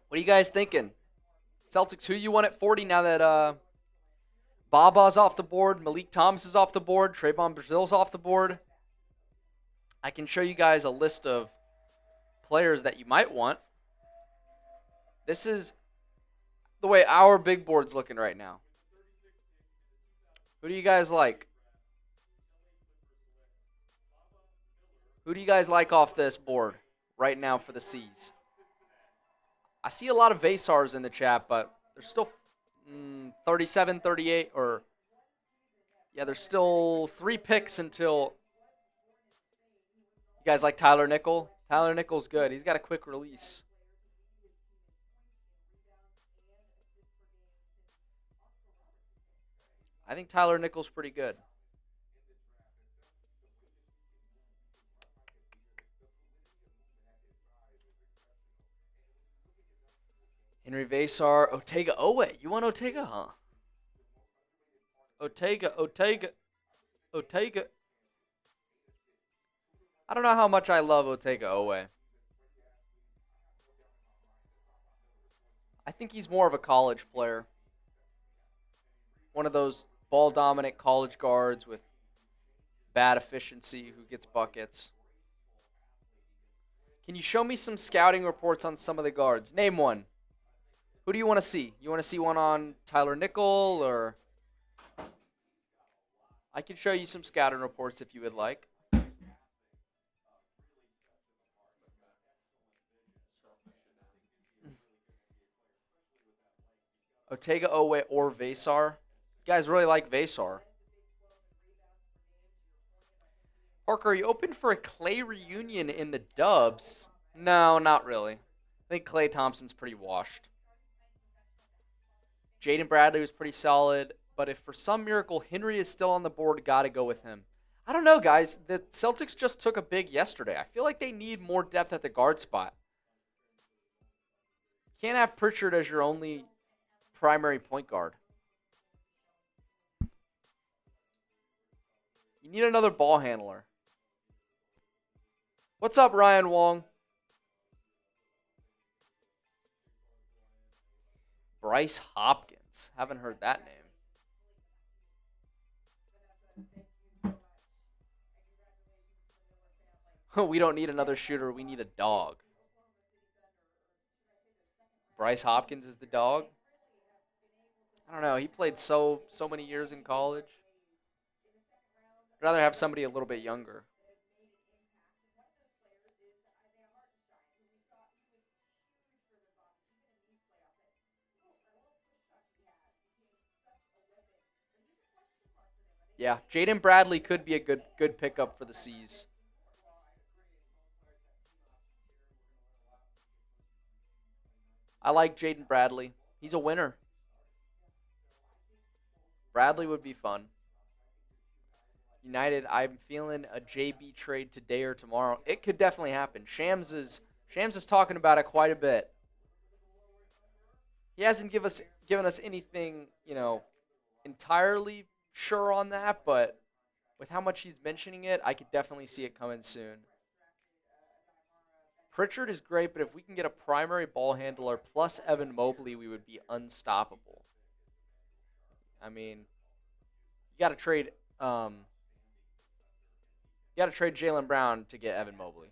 What are you guys thinking? Celtics, who you want at 40 now that Baba's off the board, Malik Thomas is off the board, Trayvon Brazile's off the board? I can show you guys a list of players that you might want. This is the way our big board's looking right now. Who do you guys like? Who do you guys like off this board right now for the C's? I see a lot of Vasars in the chat, but there's still 37, 38, or yeah, there's still 3 picks until. You guys like Tyler Nickel? Tyler Nickel's good. He's got a quick release. I think Tyler Nickel's pretty good. Henry Vasar, Otega Owe. You want Otega, huh? Otega. I don't know how much I love Otega Owe. I think he's more of a college player. One of those ball-dominant college guards with bad efficiency who gets buckets. Can you show me some scouting reports on some of the guards? Name one. Who do you want to see? You want to see one on Tyler Nickel, or I can show you some scouting reports if you would like. Otega Owe or Vasar. You guys really like Vasar. Parker, are you open for a Clay reunion in the Dubs? No, not really. I think Klay Thompson's pretty washed. Jaden Bradley was pretty solid, but if for some miracle Henry is still on the board, got to go with him. I don't know, guys. The Celtics just took a big yesterday. I feel like they need more depth at the guard spot. You can't have Pritchard as your only primary point guard. You need another ball handler. What's up, Ryan Wong? Bryce Hopkins. Haven't heard that name. We don't need another shooter. We need a dog. Bryce Hopkins is the dog? I don't know. He played so many years in college. I'd rather have somebody a little bit younger. Yeah, Jaden Bradley could be a good pickup for the C's. I like Jaden Bradley. He's a winner. Bradley would be fun. United, I'm feeling a JB trade today or tomorrow. It could definitely happen. Shams is talking about it quite a bit. He hasn't given us anything, entirely sure on that, but with how much he's mentioning it, I could definitely see it coming soon. Pritchard is great, but if we can get a primary ball handler plus Evan Mobley, we would be unstoppable. I mean, you got to trade Jaylen Brown to get Evan Mobley.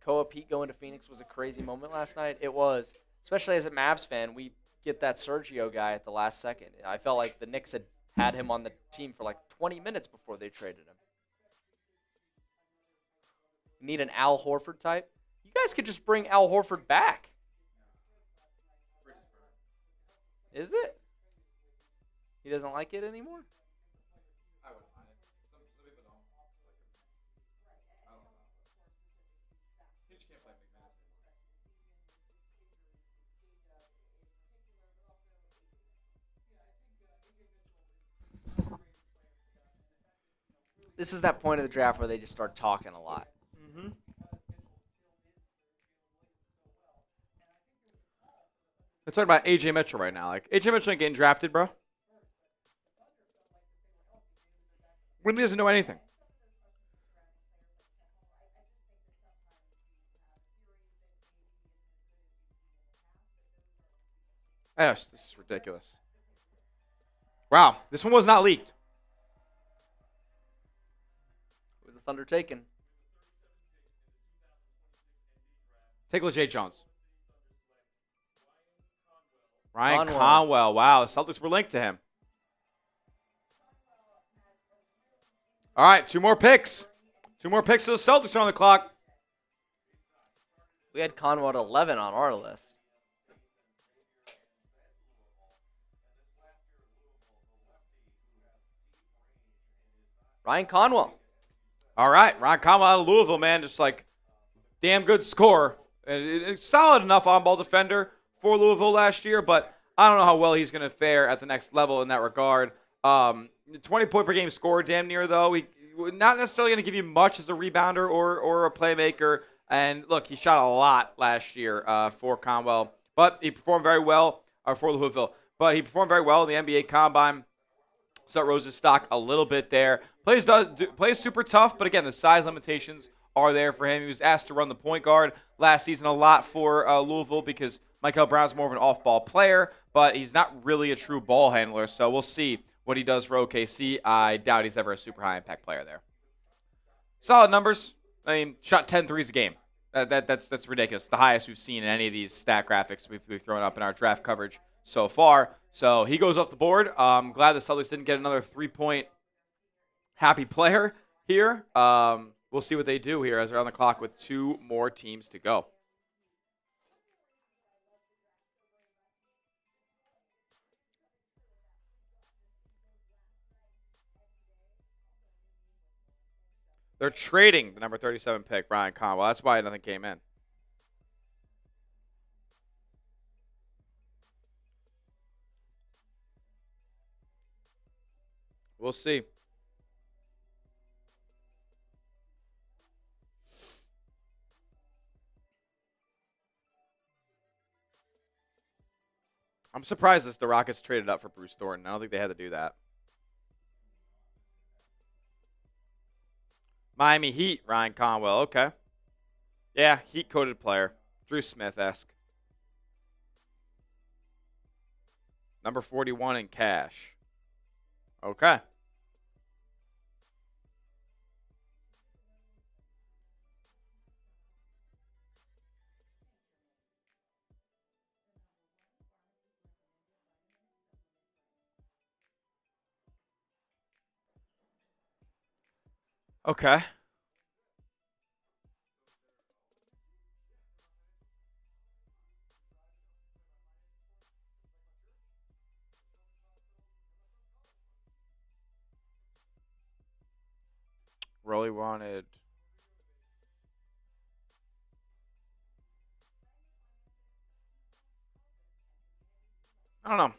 Koa Peat going to Phoenix was a crazy moment last night. It was. Especially as a Mavs fan, we get that Sergio guy at the last second. I felt like the Knicks had him on the team for like 20 minutes before they traded him. You need an Al Horford type? You guys could just bring Al Horford back. Is it? He doesn't like it anymore? I wouldn't mind it. Some people don't. I don't know. He just can't play big minutes anymore. This is that point of the draft where they just start talking a lot. Mm-hmm. They're talking about AJ Mitchell right now. Like, AJ Mitchell ain't getting drafted, bro. When he doesn't know anything. Yes, this is ridiculous. Wow, this one was not leaked. With the Thunder taken. Take LeJay Jones. Ryan Conwell. Wow, the Celtics were linked to him. All right, 2 more picks. 2 more picks to the Celtics are on the clock. We had Conwell at 11 on our list. Ryan Conwell. All right, Ryan Conwell out of Louisville, man, just like damn good scorer. It's solid enough on-ball defender for Louisville last year, but I don't know how well he's going to fare at the next level in that regard. 20-point per game score, damn near, though. He not necessarily going to give you much as a rebounder or a playmaker. And, look, he shot a lot last year for Conwell, but he performed very well for Louisville. But he performed very well in the NBA Combine. So that rose his stock a little bit there. Plays super tough, but, again, the size limitations are there for him. He was asked to run the point guard last season a lot for Louisville because Mikel Brown's more of an off-ball player, but he's not really a true ball handler. So we'll see what he does for OKC. I doubt he's ever a super high-impact player there. Solid numbers. I mean, shot 10 threes a game. That's ridiculous. The highest we've seen in any of these stat graphics we've thrown up in our draft coverage so far. So he goes off the board. I'm glad the Celtics didn't get another 3-point happy player here. We'll see what they do here as they're on the clock with 2 more teams to go. They're trading the number 37 pick, Ryan Conwell. That's why nothing came in. We'll see. I'm surprised that the Rockets traded up for Bruce Thornton. I don't think they had to do that. Miami Heat, Ryan Conwell. Okay. Yeah, Heat-coded player. Drew Smith-esque. Number 41 in cash. Okay. Okay. Rolly wanted. I don't know.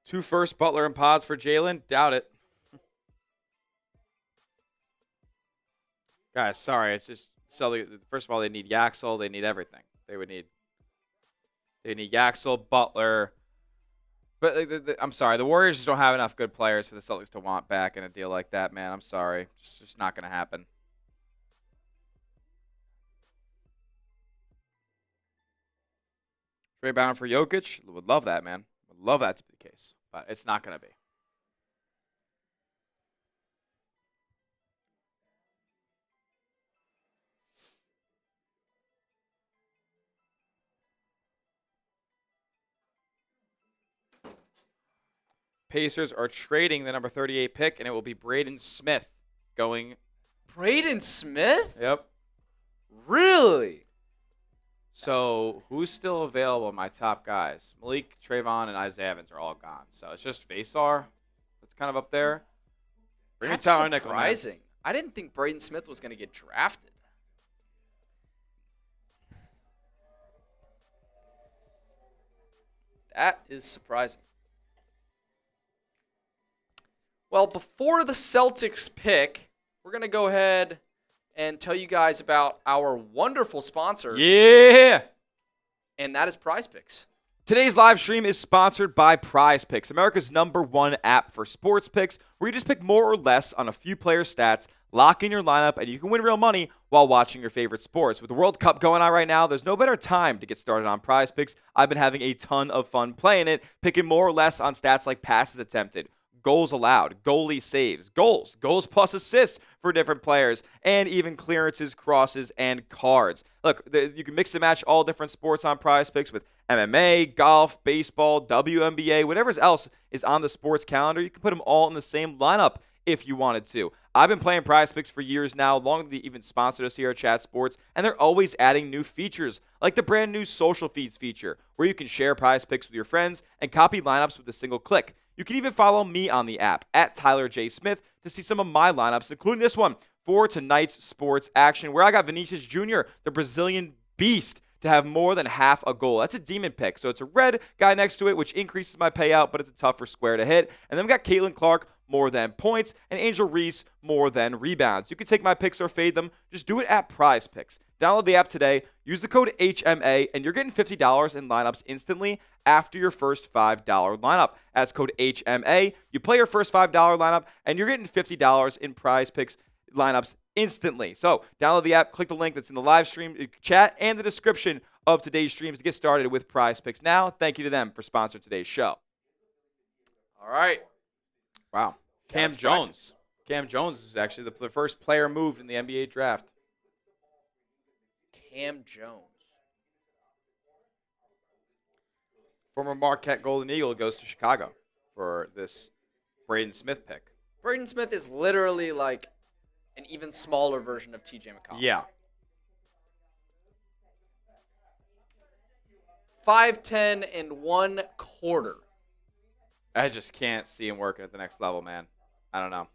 Two first, Butler and Pods for Jaylen? Doubt it. Guys, sorry. It's just, first of all, they need Yaxel. They need everything. They need Yaxel, Butler. But I'm sorry. The Warriors just don't have enough good players for the Celtics to want back in a deal like that, man. I'm sorry. It's just not going to happen. Trade bound for Jokic? Would love that, man. Would love that to be the case. But it's not going to be. Pacers are trading the number 38 pick, and it will be Braden Smith going. Braden Smith? Yep. Really? So who's still available? My top guys. Malik, Trayvon, and Isaiah Evans are all gone. So it's just Vasar that's kind of up there. That's surprising. I didn't think Braden Smith was going to get drafted. That is surprising. Well, before the Celtics pick, we're going to go ahead and tell you guys about our wonderful sponsor. Yeah! And that is Prize Picks. Today's live stream is sponsored by Prize Picks, America's #1 app for sports picks, where you just pick more or less on a few player stats, lock in your lineup, and you can win real money while watching your favorite sports. With the World Cup going on right now, there's no better time to get started on Prize Picks. I've been having a ton of fun playing it, picking more or less on stats like passes attempted, goals allowed, goalie saves, goals plus assists for different players, and even clearances, crosses, and cards. Look, you can mix and match all different sports on Prize Picks with MMA, golf, baseball, WNBA, whatever else is on the sports calendar. You can put them all in the same lineup if you wanted to. I've been playing Prize Picks for years now, long they even sponsored us here at Chat Sports, and they're always adding new features, like the brand new social feeds feature, where you can share Prize Picks with your friends and copy lineups with a single click. You can even follow me on the app, at Tyler J. Smith, to see some of my lineups, including this one for tonight's sports action, where I got Vinicius Jr., the Brazilian beast, to have more than half a goal. That's a demon pick. So it's a red guy next to it, which increases my payout, but it's a tougher square to hit. And then we got Caitlin Clark, more than points, and Angel Reese, more than rebounds. You can take my picks or fade them. Just do it at Prize Picks. Download the app today. Use the code HMA, and you're getting $50 in lineups instantly after your first $5 lineup. That's code HMA. You play your first $5 lineup, and you're getting $50 in Prize Picks lineups instantly. So download the app, click the link that's in the live stream chat and the description of today's streams to get started with Prize Picks now. Thank you to them for sponsoring today's show. All right. Wow. Cam Jones. Cam Jones is actually the first player moved in the NBA draft. Cam Jones. Former Marquette Golden Eagle goes to Chicago for this Braden Smith pick. Braden Smith is literally like an even smaller version of TJ McConnell. Yeah. 5'10" and 1/4. I just can't see him working at the next level, man. I don't know.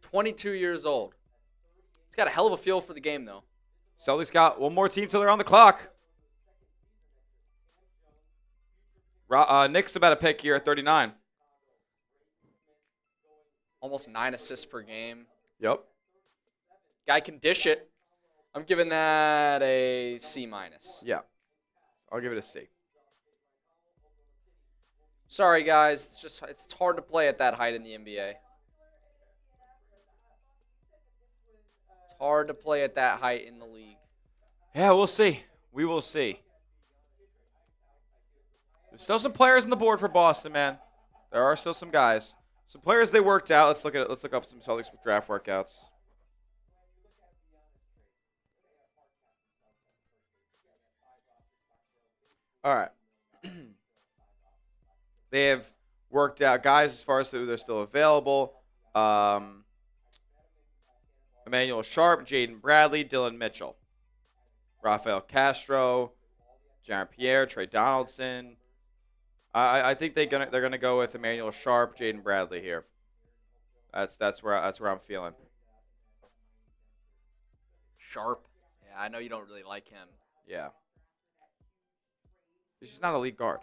22 years old. He's got a hell of a feel for the game, though. Celtics got one more team till they're on the clock. Knicks about a pick here at 39. Almost 9 assists per game. Yep. Guy can dish it. I'm giving that a C-. Yeah. I'll give it a C. Sorry, guys. It's hard to play at that height in the NBA. It's hard to play at that height in the league. Yeah, we'll see. We will see. There's still some players on the board for Boston, man. There are still some guys. Some players they worked out. Let's look at it. Let's look up some Celtics with draft workouts. All right. They have worked out guys as far as who they're still available. Emmanuel Sharp, Jaden Bradley, Dylan Mitchell, Rafael Castro, Jaron Pierre, Trey Donaldson. I think they're gonna go with Emmanuel Sharp, Jaden Bradley here. That's where I'm feeling. Sharp. Yeah, I know you don't really like him. Yeah. He's just not a lead guard.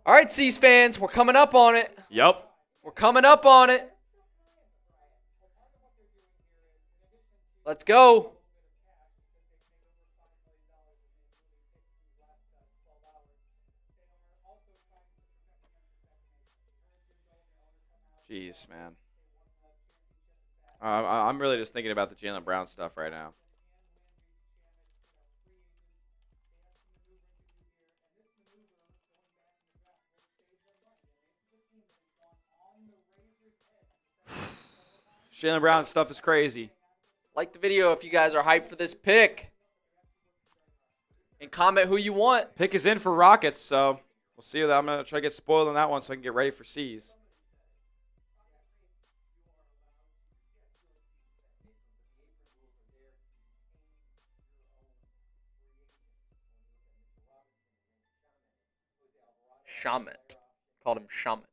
All right, C's fans, we're coming up on it. Yep. We're coming up on it. Let's go. Jeez, man. I'm really just thinking about the Jaylen Brown stuff right now. Jaylen Brown stuff is crazy. Like the video if you guys are hyped for this pick. And comment who you want. Pick is in for Rockets, so we'll see. I'm going to try to get spoiled on that one so I can get ready for C's. Shamet. Called him Shamet.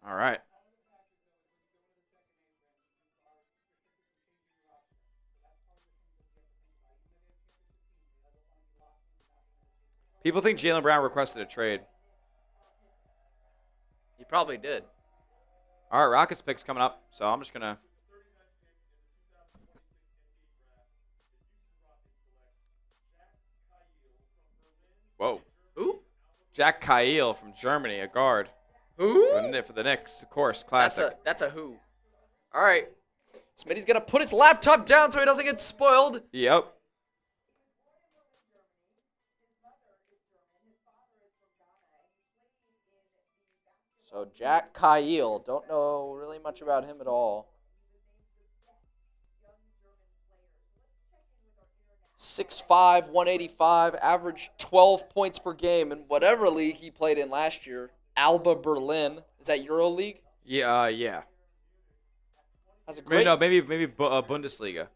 All right. People think Jaylen Brown requested a trade. He probably did. All right, Rockets pick's coming up, so I'm just going to... Whoa. Who? Jack Kyle from Germany, a guard. Who? For the Knicks, of course. Classic. That's a who. All right. Smitty's going to put his laptop down so he doesn't get spoiled. Yep. So Jack Kyle, don't know really much about him at all. 6'5", 185, averaged 12 points per game in whatever league he played in last year. Alba Berlin. Is that EuroLeague? Yeah. Has a great maybe Bundesliga.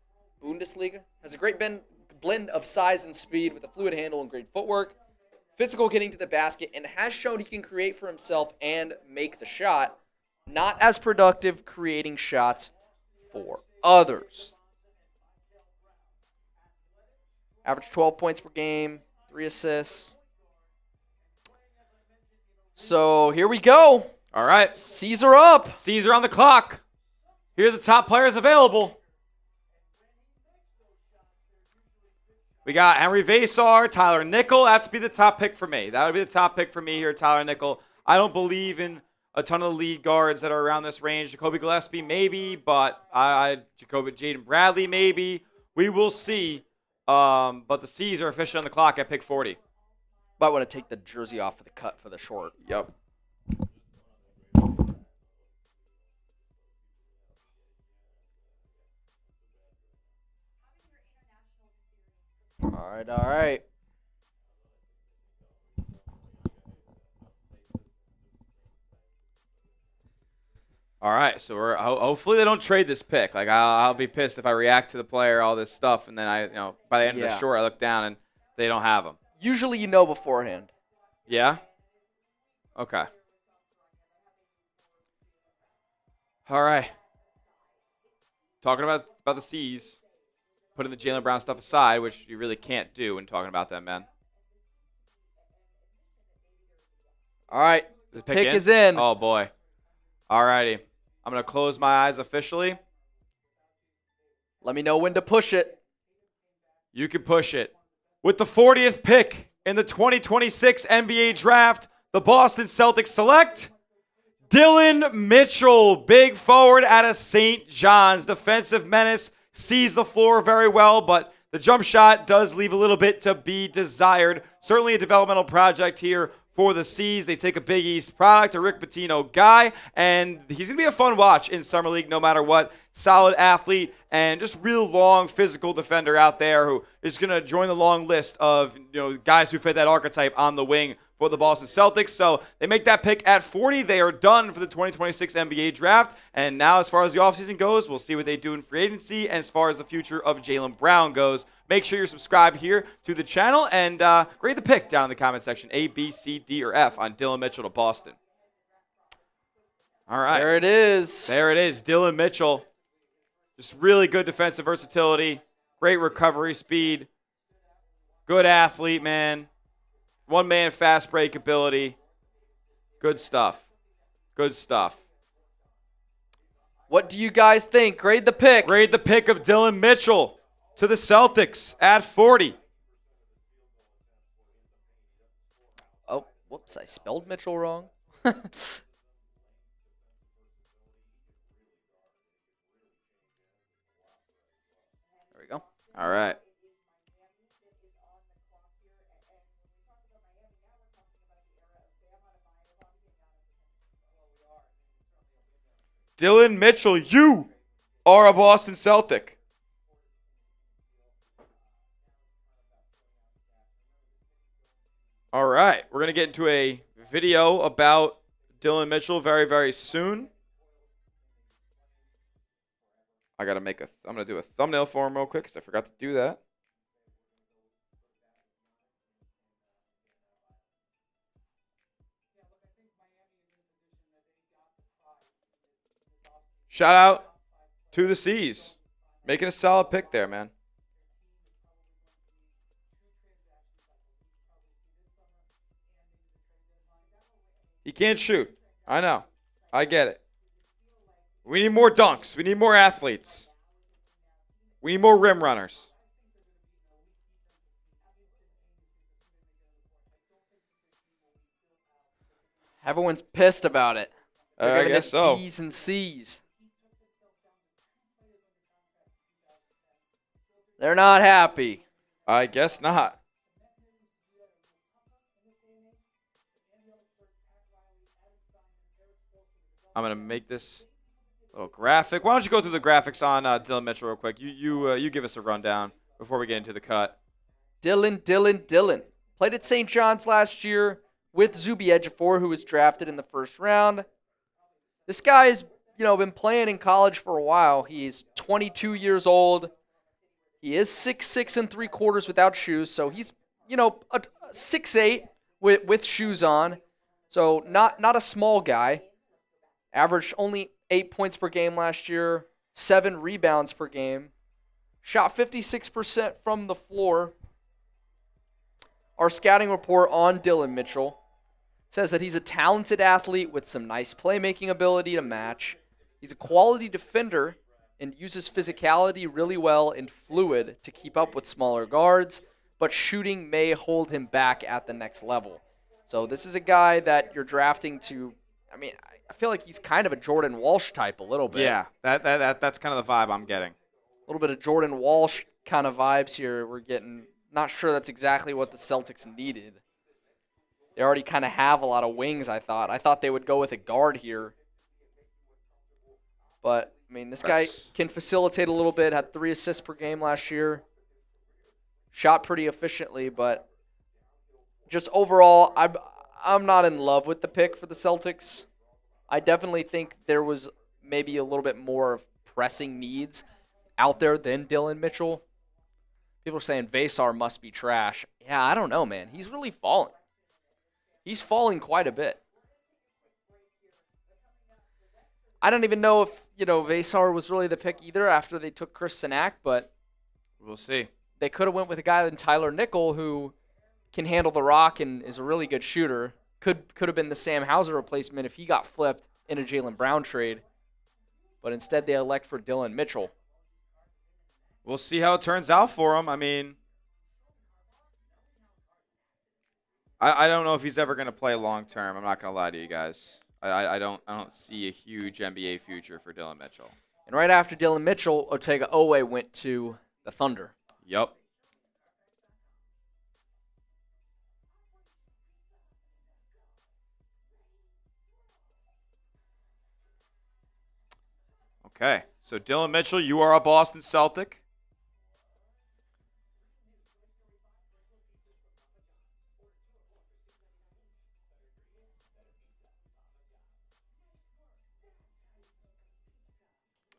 Bundesliga. Has a great blend of size and speed with a fluid handle and great footwork. Physical getting to the basket, and has shown he can create for himself and make the shot. Not as productive creating shots for others. Average 12 points per game, 3 assists. So here we go. All right. C's are up. C's are on the clock. Here are the top players available. We got Henry Vasar, Tyler Nickel. That's be the top pick for me. That would be the top pick for me here, Tyler Nickel. I don't believe in a ton of the lead guards that are around this range. Jacoby Gillespie, maybe, but Jaden Bradley, maybe. We will see. But the C's are officially on the clock at pick 40. Might want to take the jersey off for the cut for the short. Yep. All right. All right, so hopefully they don't trade this pick. Like I'll be pissed if I react to the player, all this stuff, and then by the end of the short I look down and they don't have him. Usually you know beforehand. Yeah. Okay. All right. Talking about the C's, putting the Jaylen Brown stuff aside, which you really can't do when talking about them, man. All right. The pick is in. Oh boy. All righty. I'm going to close my eyes officially. Let me know when to push it. You can push it. With the 40th pick in the 2026 NBA Draft, the Boston Celtics select Dillon Mitchell, big forward out of St. John's. Defensive menace, sees the floor very well, but the jump shot does leave a little bit to be desired. Certainly a developmental project here for the C's. They take a Big East product, a Rick Pitino guy, and he's going to be a fun watch in Summer League no matter what. Solid athlete and just real long physical defender out there who is going to join the long list of guys who fit that archetype on the wing for the Boston Celtics. So they make that pick at 40. They are done for the 2026 NBA Draft. And now as far as the offseason goes, we'll see what they do in free agency. And as far as the future of Jaylen Brown goes, make sure you're subscribed here to the channel and rate the pick down in the comment section, A, B, C, D, or F on Dillon Mitchell to Boston. All right. There it is. There it is, Dillon Mitchell. Just really good defensive versatility, great recovery speed, good athlete, man. One-man fast break ability. Good stuff. Good stuff. What do you guys think? Grade the pick. Grade the pick of Dillon Mitchell to the Celtics at 40. Oh, whoops. I spelled Mitchell wrong. There we go. All right. Dillon Mitchell, you are a Boston Celtic. All right, we're going to get into a video about Dillon Mitchell very, very soon. I'm going to do a thumbnail for him real quick because I forgot to do that. Shout out to the C's. Making a solid pick there, man. He can't shoot. I know. I get it. We need more dunks. We need more athletes. We need more rim runners. Everyone's pissed about it. They're I giving guess it so. D's and C's. They're not happy. I guess not. I'm gonna make this little graphic. Why don't you go through the graphics on Dailyn Mitchell real quick? You give us a rundown before we get into the cut. Dailyn. Played at St. John's last year with Zuby Ejiofor, who was drafted in the first round. This guy's, been playing in college for a while. He's 22 years old. He is 6'6" and 3/4 without shoes, so he's, a 6'8" with shoes on. So not a small guy. Averaged only 8 points per game last year, 7 rebounds per game. Shot 56% from the floor. Our scouting report on Dailyn Mitchell says that he's a talented athlete with some nice playmaking ability to match. He's a quality defender and uses physicality really well and fluid to keep up with smaller guards, but shooting may hold him back at the next level. So this is a guy that you're drafting to, I feel like he's kind of a Jordan Walsh type a little bit. Yeah, that's kind of the vibe I'm getting. A little bit of Jordan Walsh kind of vibes here we're getting. Not sure that's exactly what the Celtics needed. They already kind of have a lot of wings, I thought. I thought they would go with a guard here. But, this guy can facilitate a little bit, had 3 assists per game last year. Shot pretty efficiently, but just overall, I'm not in love with the pick for the Celtics. I definitely think there was maybe a little bit more of pressing needs out there than Dailyn Mitchell. People are saying Vassar must be trash. Yeah, I don't know, man. He's really falling. He's falling quite a bit. I don't even know if, Vassar was really the pick either after they took Chris Cenac, but we'll see. They could have went with a guy like Tyler Nickel who can handle the rock and is a really good shooter. Could have been the Sam Hauser replacement if he got flipped in a Jaylen Brown trade. But instead they elect for Dailyn Mitchell. We'll see how it turns out for him. I don't know if he's ever going to play long term. I'm not going to lie to you guys. I don't see a huge NBA future for Dailyn Mitchell. And right after Dailyn Mitchell, Otega Oweh went to the Thunder. Yep. Okay, so Dailyn Mitchell, you are a Boston Celtic.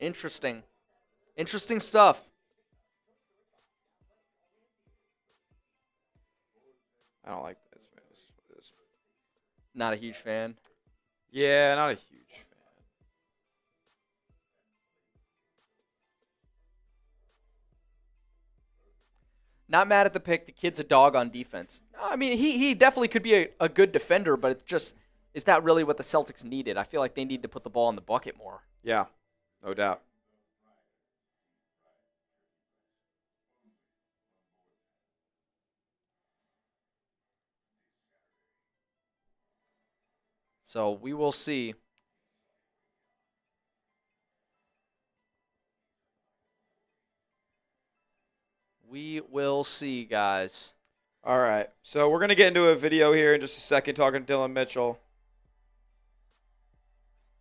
Interesting stuff. I don't like this. Not a huge fan. Yeah, not a huge fan. Not mad at the pick. The kid's a dog on defense. He definitely could be a good defender, but it's just, is that really what the Celtics needed? I feel like they need to put the ball in the bucket more. Yeah, no doubt. So we will see. We will see, guys. All right. So we're going to get into a video here in just a second talking to Dailyn Mitchell.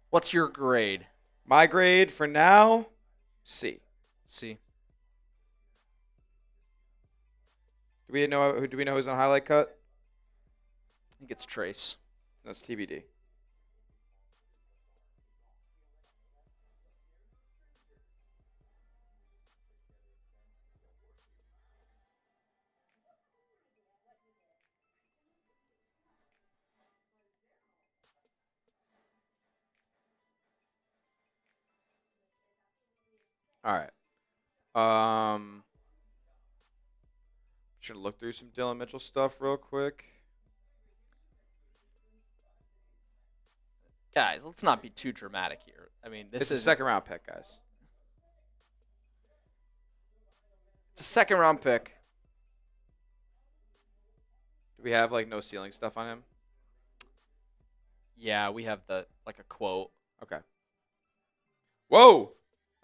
What's your grade? My grade for now, C. C. Do we know who's on highlight cut? I think it's Trace. That's TBD. All right. Should look through some Dailyn Mitchell stuff real quick. Guys, let's not be too dramatic here. This It's a is second round pick, guys. It's a second round pick. Do we have no ceiling stuff on him? Yeah, we have a quote. Okay. Whoa!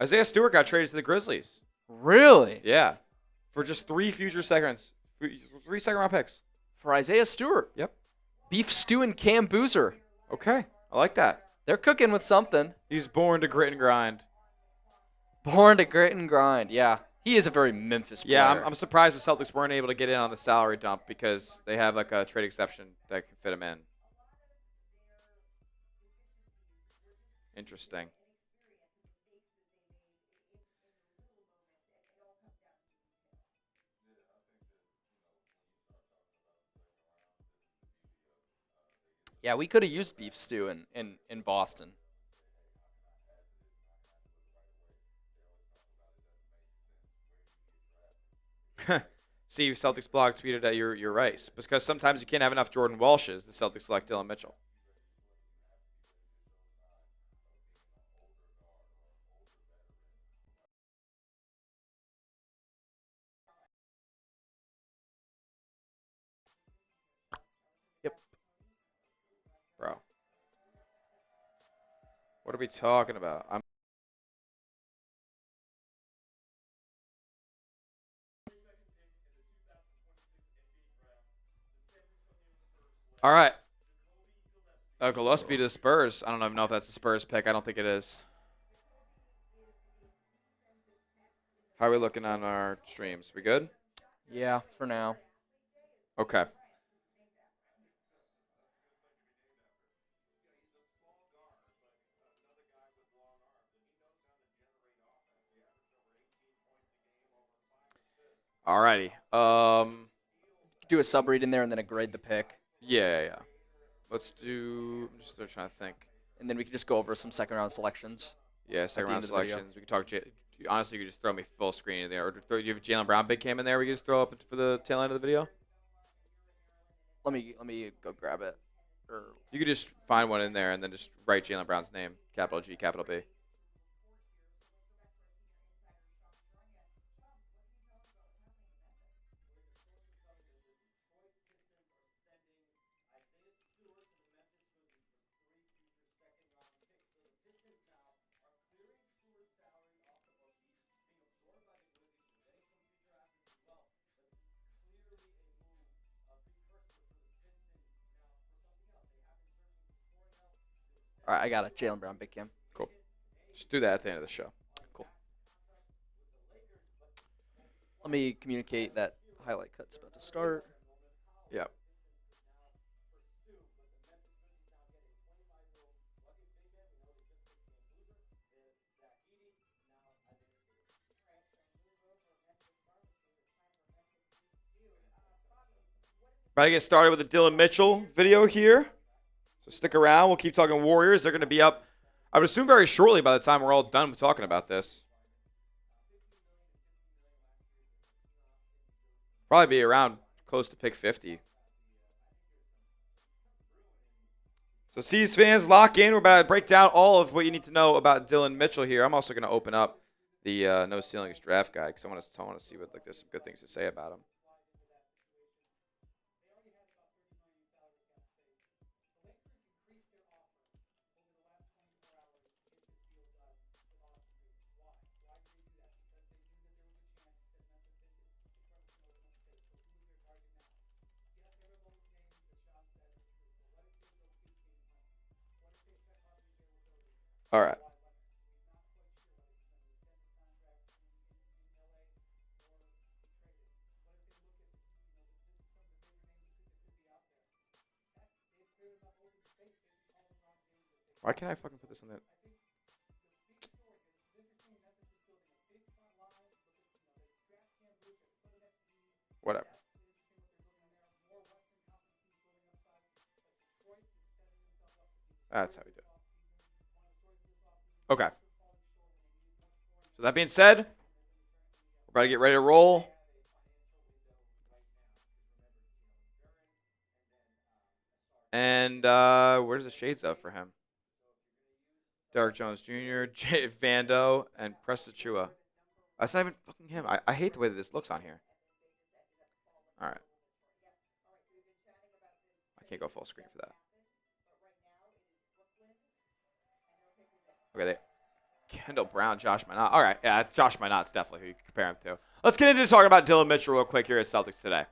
Isaiah Stewart got traded to the Grizzlies. Really? Yeah. For just 3 future seconds. 3 second-round picks. For Isaiah Stewart. Yep. Beef stew and Cam Boozer. Okay. I like that. They're cooking with something. He's born to grit and grind. Born to grit and grind. Yeah. He is a very Memphis player. Yeah, I'm surprised the Celtics weren't able to get in on the salary dump because they have like a trade exception that can fit him in. Interesting. Yeah, we could have used beef stew in Boston. See, Celtics blog tweeted that you're right. Because sometimes you can't have enough Jordan Walshes. The Celtics select Dylan Mitchell. Yep. Bro. What are we talking about? All right. Gillespie to the Spurs. I don't even know if that's a Spurs pick. I don't think it is. How are we looking on our streams? We good? Yeah, for now. Okay. Alrighty. Do a sub-read in there and then a grade the pick. Yeah. Let's do. I'm just trying to think. And then we can just go over some second-round selections. Yeah, second-round selections. We can talk. Honestly, you could just throw me full screen in there, or you have Jaylen Brown big cam in there. We can just throw up for the tail end of the video. Let me go grab it. You could just find one in there and then just write Jaylen Brown's name, capital G, capital B. All right, I got it. Jaylen Brown, big cam. Cool. Just do that at the end of the show. Cool. Let me communicate that highlight cut's about to start. Yep. About to get started with the Dylan Mitchell video here. So stick around. We'll keep talking Warriors. They're going to be up, I would assume, very shortly by the time we're all done with talking about this. Probably be around close to pick 50. So C's fans, lock in. We're about to break down all of what you need to know about Dylan Mitchell here. I'm also going to open up the No Ceilings draft guide because I want to see what there's some good things to say about him. All right. Why can't I fucking put this in the... Whatever. That's how we do it. Okay. So that being said, we're about to get ready to roll. And where's the shades of for him? Derrick Jones Jr., Vando, and Presta Chua. That's not even fucking him. I hate the way that this looks on here. All right. I can't go full screen for that. Okay, Kendall Brown, Josh Minott. All right, yeah, Josh Minott's definitely who you can compare him to. Let's get into talking about Dillon Mitchell real quick here at Celtics today.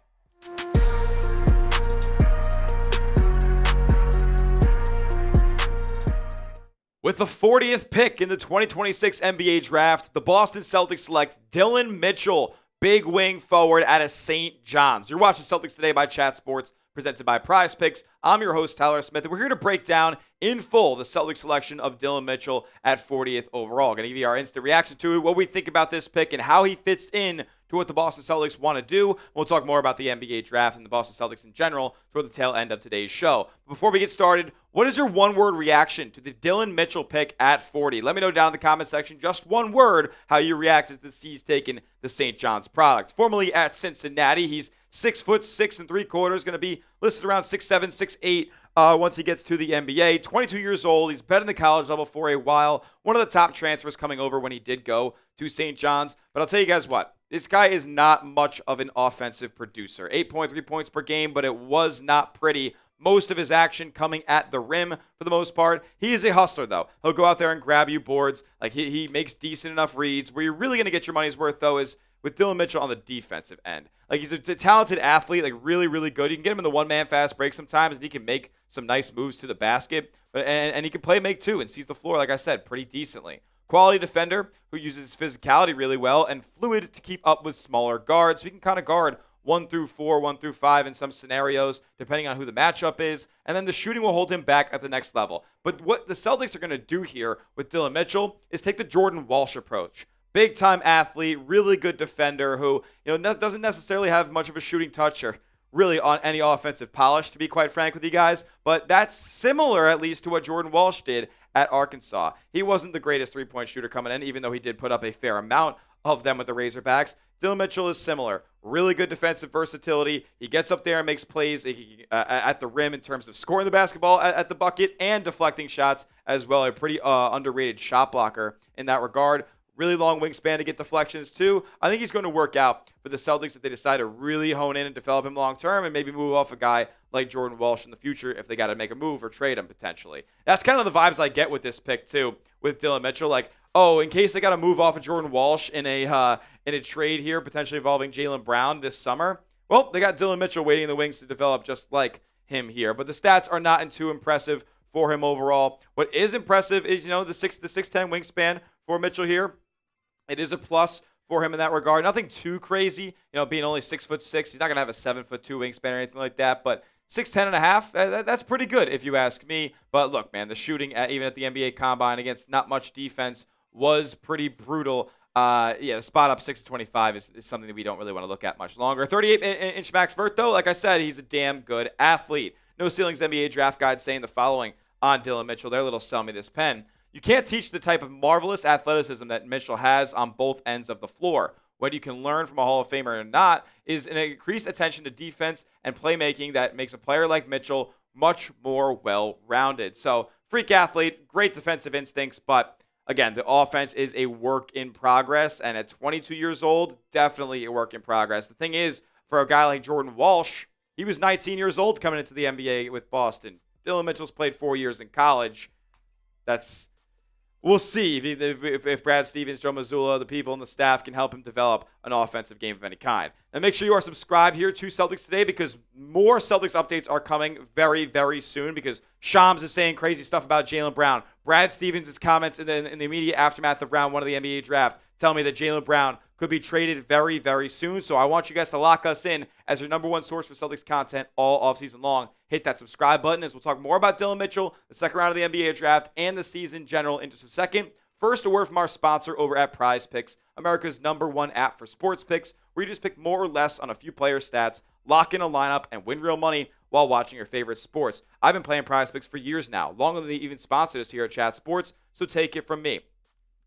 With the 40th pick in the 2026 NBA Draft, the Boston Celtics select Dillon Mitchell, big wing forward out of St. John's. You're watching Celtics Today by Chat Sports, presented by Prize Picks. I'm your host, Tyler Smith, and we're here to break down in full the Celtics selection of Dillon Mitchell at 40th overall. Going to give you our instant reaction to it, what we think about this pick, and how he fits in to what the Boston Celtics want to do. We'll talk more about the NBA Draft and the Boston Celtics in general toward the tail end of today's show. Before we get started, what is your one-word reaction to the Dillon Mitchell pick at 40? Let me know down in the comment section, just one word, how you reacted to the C's taking the St. John's product. Formerly at Cincinnati, he's 6'6" 3/4, going to be listed around 6'7", 6'8", once he gets to the NBA. 22 years old. He's been in the college level for a while. One of the top transfers coming over when he did go to St. John's. But I'll tell you guys what. This guy is not much of an offensive producer. 8.3 points per game, but it was not pretty. Most of his action coming at the rim for the most part. He is a hustler, though. He'll go out there and grab you boards. Like he makes decent enough reads. Where you're really going to get your money's worth, though, is with Dillon Mitchell on the defensive end. Like, he's a talented athlete, like really, really good. You can get him in the one-man fast break sometimes, and he can make some nice moves to the basket. But and he can play make, too, and sees the floor, like I said, pretty decently. Quality defender who uses his physicality really well and fluid to keep up with smaller guards. So he can kind of guard 1 through 4, 1 through 5 in some scenarios, depending on who the matchup is. And then the shooting will hold him back at the next level. But what the Celtics are going to do here with Dillon Mitchell is take the Jordan Walsh approach. Big-time athlete, really good defender who doesn't necessarily have much of a shooting touch or really on any offensive polish, to be quite frank with you guys. But that's similar, at least, to what Jordan Walsh did at Arkansas. He wasn't the greatest three-point shooter coming in, even though he did put up a fair amount of them with the Razorbacks. Dillon Mitchell is similar. Really good defensive versatility. He gets up there and makes plays at the rim in terms of scoring the basketball at the bucket and deflecting shots as well. A pretty underrated shot blocker in that regard. Really long wingspan to get deflections, too. I think he's going to work out for the Celtics if they decide to really hone in and develop him long-term and maybe move off a guy like Jordan Walsh in the future if they got to make a move or trade him potentially. That's kind of the vibes I get with this pick, too, with Dillon Mitchell. Like, oh, in case they got to move off of Jordan Walsh in a trade here, potentially involving Jaylen Brown this summer, well, they got Dillon Mitchell waiting in the wings to develop just like him here. But the stats are not too impressive for him overall. What is impressive is, the 6'10" wingspan for Mitchell here. It is a plus for him in that regard. Nothing too crazy, being only 6'6". He's not going to have a 7'2" wingspan or anything like that, but 6'10" and a half, that's pretty good if you ask me. But look, man, the shooting, even at the NBA Combine against not much defense, was pretty brutal. The spot up 6'25" is something that we don't really want to look at much longer. 38-inch max vert, though, like I said, he's a damn good athlete. No Ceilings NBA Draft Guide saying the following on Dillon Mitchell. Their little sell me this pen. You can't teach the type of marvelous athleticism that Mitchell has on both ends of the floor. What you can learn from a Hall of Famer or not is an increased attention to defense and playmaking that makes a player like Mitchell much more well-rounded. So, freak athlete, great defensive instincts, but again, the offense is a work in progress, and at 22 years old, definitely a work in progress. The thing is, for a guy like Jordan Walsh, he was 19 years old coming into the NBA with Boston. Dillon Mitchell's played 4 years in college. We'll see if Brad Stevens, Joe Mazzulla, the people and the staff can help him develop an offensive game of any kind. And make sure you are subscribed here to Celtics Today because more Celtics updates are coming very, very soon because Shams is saying crazy stuff about Jaylen Brown. Brad Stevens' comments in the immediate aftermath of round 1 of the NBA draft tell me that Jaylen Brown could be traded very, very soon. So I want you guys to lock us in as your number one source for Celtics content all offseason long. Hit that subscribe button as we'll talk more about Dillon Mitchell, the second round of the NBA draft, and the season in general in just a second. First, a word from our sponsor over at Prize Picks, America's #1 app for sports picks, where you just pick more or less on a few player stats, lock in a lineup, and win real money while watching your favorite sports. I've been playing Prize Picks for years now, longer than they even sponsored us here at Chat Sports, so take it from me.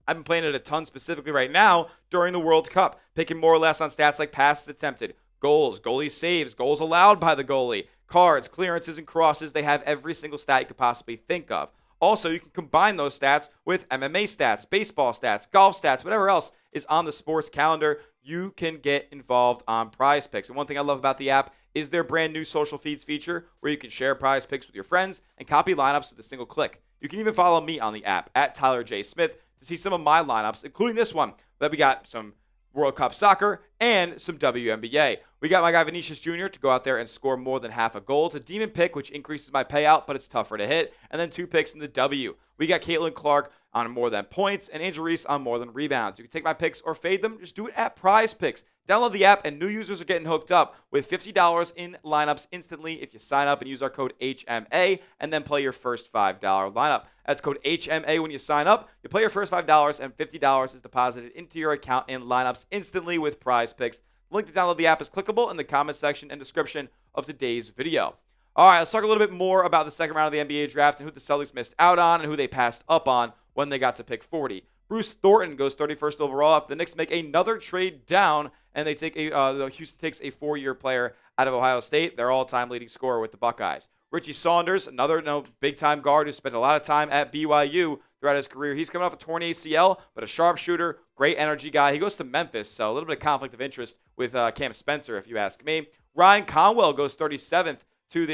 I've been playing it a ton specifically right now during the World Cup, picking more or less on stats like passes attempted, goals, goalie saves, goals allowed by the goalie, cards, clearances, and crosses. They have every single stat you could possibly think of. Also, you can combine those stats with MMA stats, baseball stats, golf stats, whatever else is on the sports calendar. You can get involved on Prize Picks. And one thing I love about the app is their brand new social feeds feature where you can share Prize Picks with your friends and copy lineups with a single click. You can even follow me on the app at Tyler J. Smith to see some of my lineups, including this one. That we got some World Cup soccer and some WNBA. We got my guy Vinicius Jr. to go out there and score more than half a goal. It's a demon pick, which increases my payout, but it's tougher to hit. And then 2 picks in the W. We got Caitlin Clark on more than points and Angel Reese on more than rebounds. You can take my picks or fade them. Just do it at Prize Picks. Download the app, and new users are getting hooked up with $50 in lineups instantly if you sign up and use our code HMA and then play your first $5 lineup. That's code HMA when you sign up. You play your first $5 and $50 is deposited into your account in lineups instantly with Prize Picks. The link to download the app is clickable in the comment section and description of today's video. All right, let's talk a little bit more about the second round of the NBA draft and who the Celtics missed out on and who they passed up on when they got to pick 40. Bruce Thornton goes 31st overall after the Knicks make another trade down, and they take Houston takes a 4-year player out of Ohio State, their all-time leading scorer with the Buckeyes. Richie Saunders, another big-time guard who spent a lot of time at BYU throughout his career. He's coming off a torn ACL, but a sharpshooter, great energy guy. He goes to Memphis, so a little bit of conflict of interest with Cam Spencer, if you ask me. Ryan Conwell goes 37th to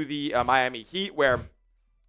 the Miami Heat, where,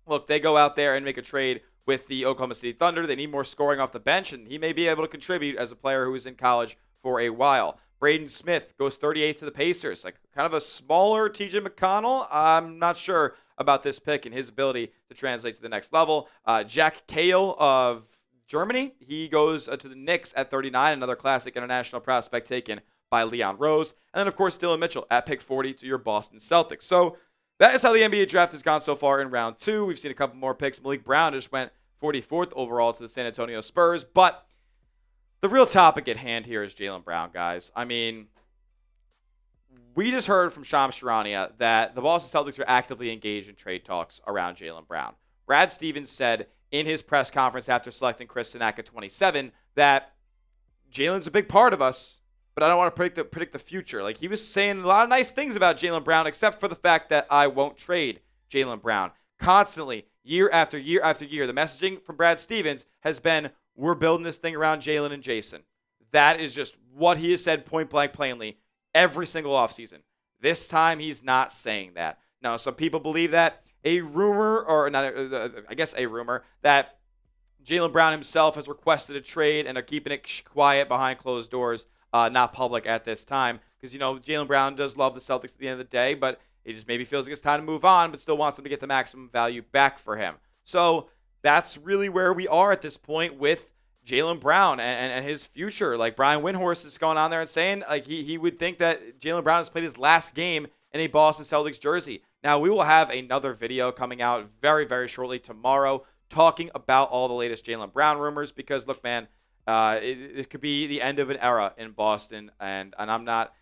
look, they go out there and make a trade with the Oklahoma City Thunder. They need more scoring off the bench, and he may be able to contribute as a player who was in college for a while. Braden Smith goes 38th to the Pacers. Like kind of a smaller TJ McConnell. I'm not sure about this pick and his ability to translate to the next level. Jack Cahill of Germany, he goes to the Knicks at 39, another classic international prospect taken by Leon Rose. And then, of course, Dylan Mitchell at pick 40 to your Boston Celtics. So that is how the NBA draft has gone so far in round 2. We've seen a couple more picks. Malik Brown just went 44th overall to the San Antonio Spurs. But the real topic at hand here is Jaylen Brown, guys. I mean, we just heard from Shams Charania that the Boston Celtics are actively engaged in trade talks around Jaylen Brown. Brad Stevens said in his press conference after selecting Chris Cenac at 27 that Jaylen's a big part of us, but I don't want to predict the future. Like, he was saying a lot of nice things about Jaylen Brown, except for the fact that I won't trade Jaylen Brown. Constantly, year after year after year, the messaging from Brad Stevens has been, we're building this thing around Jaylen and Jason. That is just what he has said point blank plainly every single offseason. This time, he's not saying that. Now, some people believe that a rumor, or not, I guess a rumor, that Jaylen Brown himself has requested a trade and are keeping it quiet behind closed doors, not public at this time. Because, Jaylen Brown does love the Celtics at the end of the day, but he just maybe feels like it's time to move on, but still wants them to get the maximum value back for him. So that's really where we are at this point with Jaylen Brown and his future. Like, Brian Windhorst is going on there and saying like he would think that Jaylen Brown has played his last game in a Boston Celtics jersey. Now, we will have another video coming out very, very shortly tomorrow talking about all the latest Jaylen Brown rumors because, look, man, it could be the end of an era in Boston, and I'm not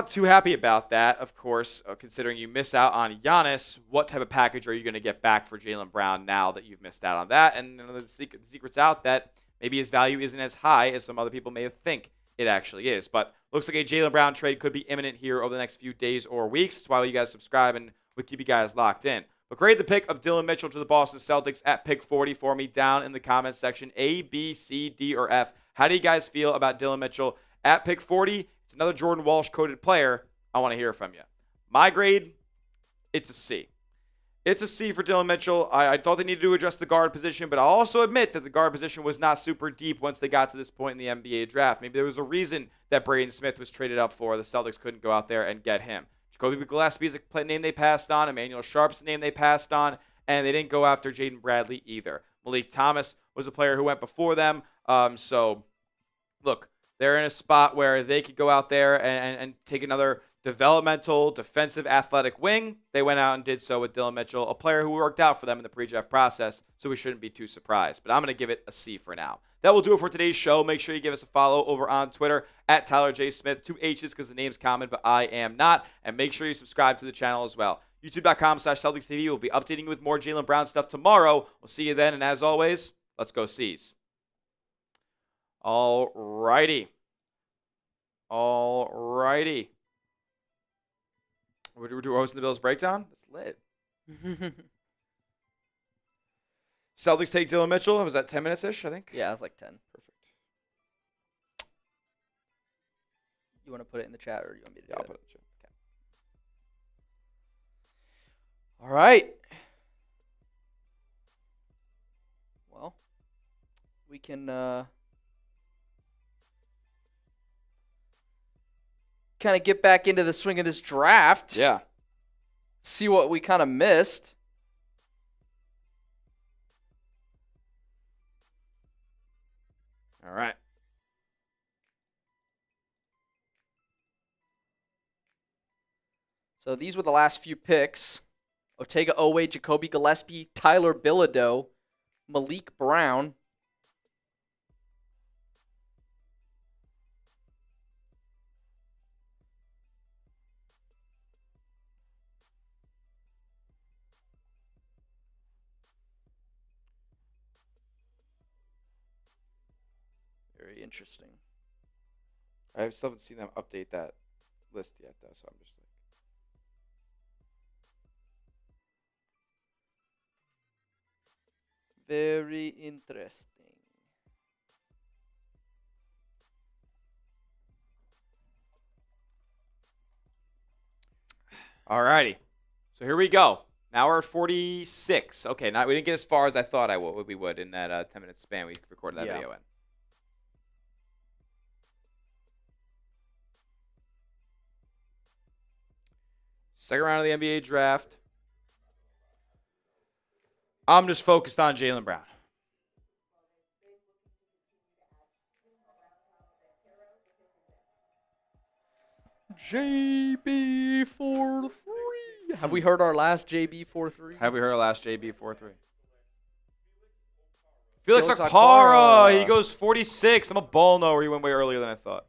too happy about that, of course, considering you miss out on Giannis. What type of package are you going to get back for Jaylen Brown now that you've missed out on that? And the secret's out that maybe his value isn't as high as some other people may think it actually is. But looks like a Jaylen Brown trade could be imminent here over the next few days or weeks. That's why you guys subscribe, and we'll keep you guys locked in. But grade the pick of Dylan Mitchell to the Boston Celtics at pick 40 for me down in the comments section. A, B, C, D, or F. How do you guys feel about Dylan Mitchell at pick 40? It's another Jordan Walsh-coded player. I want to hear from you. My grade, it's a C. It's a C for Dylan Mitchell. I thought they needed to address the guard position, but I'll also admit that the guard position was not super deep once they got to this point in the NBA draft. Maybe there was a reason that Braden Smith was traded up for. The Celtics couldn't go out there and get him. Jacoby Gillespie's a name they passed on. Emmanuel Sharp's a name they passed on. And they didn't go after Jaden Bradley either. Malik Thomas was a player who went before them. So, look, they're in a spot where they could go out there and take another developmental, defensive, athletic wing. They went out and did so with Dylan Mitchell, a player who worked out for them in the pre-draft process, so we shouldn't be too surprised. But I'm going to give it a C for now. That will do it for today's show. Make sure you give us a follow over on Twitter at Tyler J. Smith. 2 H's because the name's common, but I am not. And make sure you subscribe to the channel as well. YouTube.com/CelticsTV. We'll be updating you with more Jaylen Brown stuff tomorrow. We'll see you then. And as always, let's go C's. All righty. We're hosting the Bills breakdown? That's lit. Celtics take Dylan Mitchell. Was that 10 minutes-ish, I think? Yeah, it was like 10. Perfect. You want to put it in the chat, or do you want me to do I'll it? put it in the chat. Okay. All right. we can kind of get back into the swing of this draft. Yeah. See what we kind of missed. All right. So these were the last few picks. Otega Owe, Jacoby Gillespie, Tyler Bilodeau, Malik Brown. Very interesting. I still haven't seen them update that list yet, though, so I'm just like. Very interesting. All righty. So here we go. Now we're at 46. Okay, we didn't get as far as I thought we would in that 10-minute span we recorded that video in. Second round of the NBA draft. I'm just focused on Jaylen Brown. JB43. Have we heard our last JB43? Have we heard our last JB43? Felix Felix Okpara. He goes 46. I'm a ball knower. He went way earlier than I thought.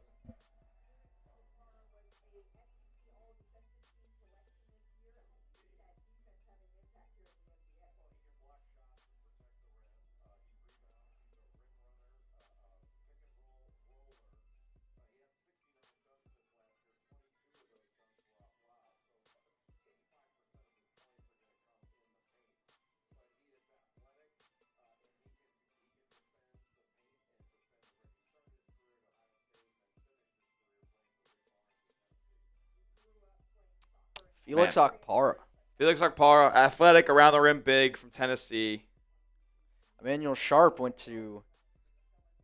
Felix Okpara. Felix Okpara, athletic, around the rim, big, from Tennessee. Emmanuel Sharp went to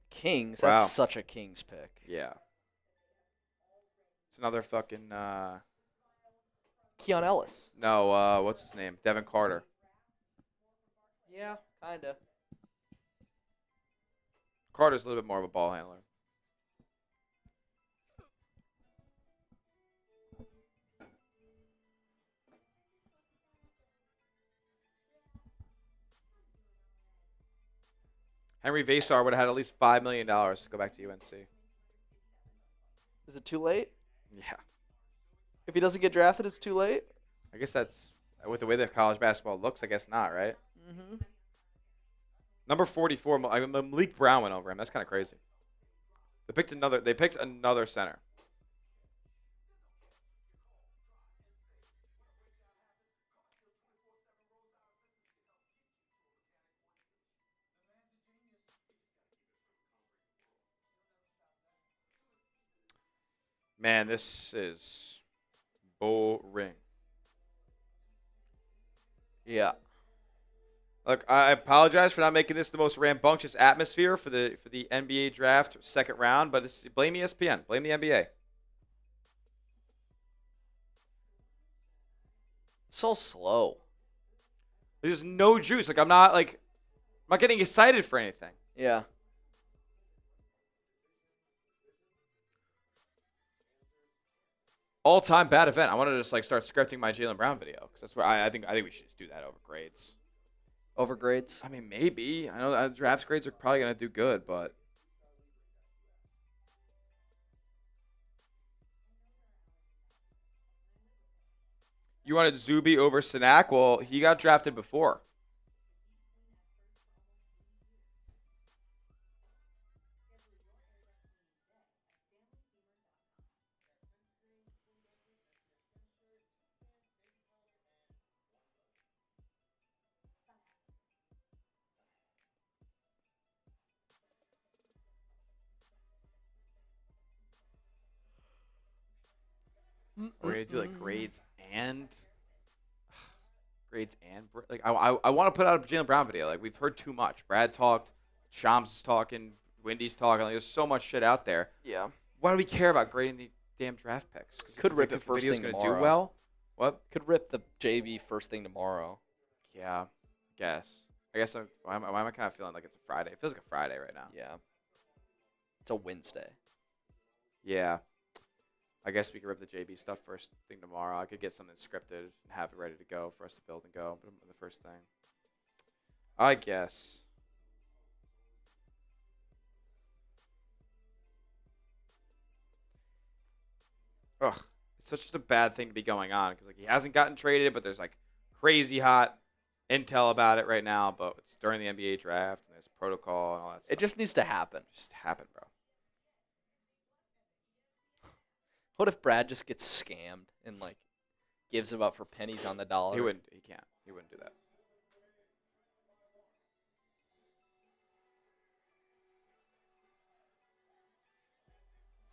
Kings. Wow. That's such a Kings pick. Yeah. It's another fucking, Keon Ellis. no, what's his name? Devin Carter. Yeah, kind of. Carter's a little bit more of a ball handler. Henry Vasar would have had at least $5 million to go back to UNC. Is it too late? Yeah. If he doesn't get drafted, it's too late? I guess that's, with the way that college basketball looks, I guess not, right? Mm-hmm. Number 44, Malik Brown went over him. That's kind of crazy. They picked another center. Man, this is boring. Yeah. Look, I apologize for not making this the most rambunctious atmosphere for the NBA draft second round, but blame ESPN, blame the NBA. It's so slow. There's no juice. Like I'm not getting excited for anything. Yeah. All-time bad event. I want to just start scripting my Jaylen Brown video because that's where I think we should just do that over grades. Over grades? I mean, maybe. I know that draft grades are probably gonna do good, but you wanted Zuby over Cenac. Well, he got drafted before. We're gonna do grades and I want to put out a Jaylen Brown video. We've heard too much. Brad talked Shams is talking. Wendy's talking. Like, there's so much shit out there. Yeah. Why do we care about grading the damn draft picks? Could rip it first thing gonna tomorrow. do well. What? Could rip the JV first thing tomorrow. Yeah, I guess why am I kind of feeling like it's a Friday? It feels like a Friday right now. Yeah. It's a Wednesday. Yeah. I guess we could rip the JV stuff first thing tomorrow. I could get something scripted and have it ready to go for us to build and go. But the first thing, I guess. Ugh, it's such a bad thing to be going on because like he hasn't gotten traded, but there's like crazy hot intel about it right now. But it's during the NBA draft and there's protocol and all that stuff. It just needs to happen. Just happen, bro. What if Brad just gets scammed and like gives him up for pennies on the dollar? He wouldn't. He can't. He wouldn't do that.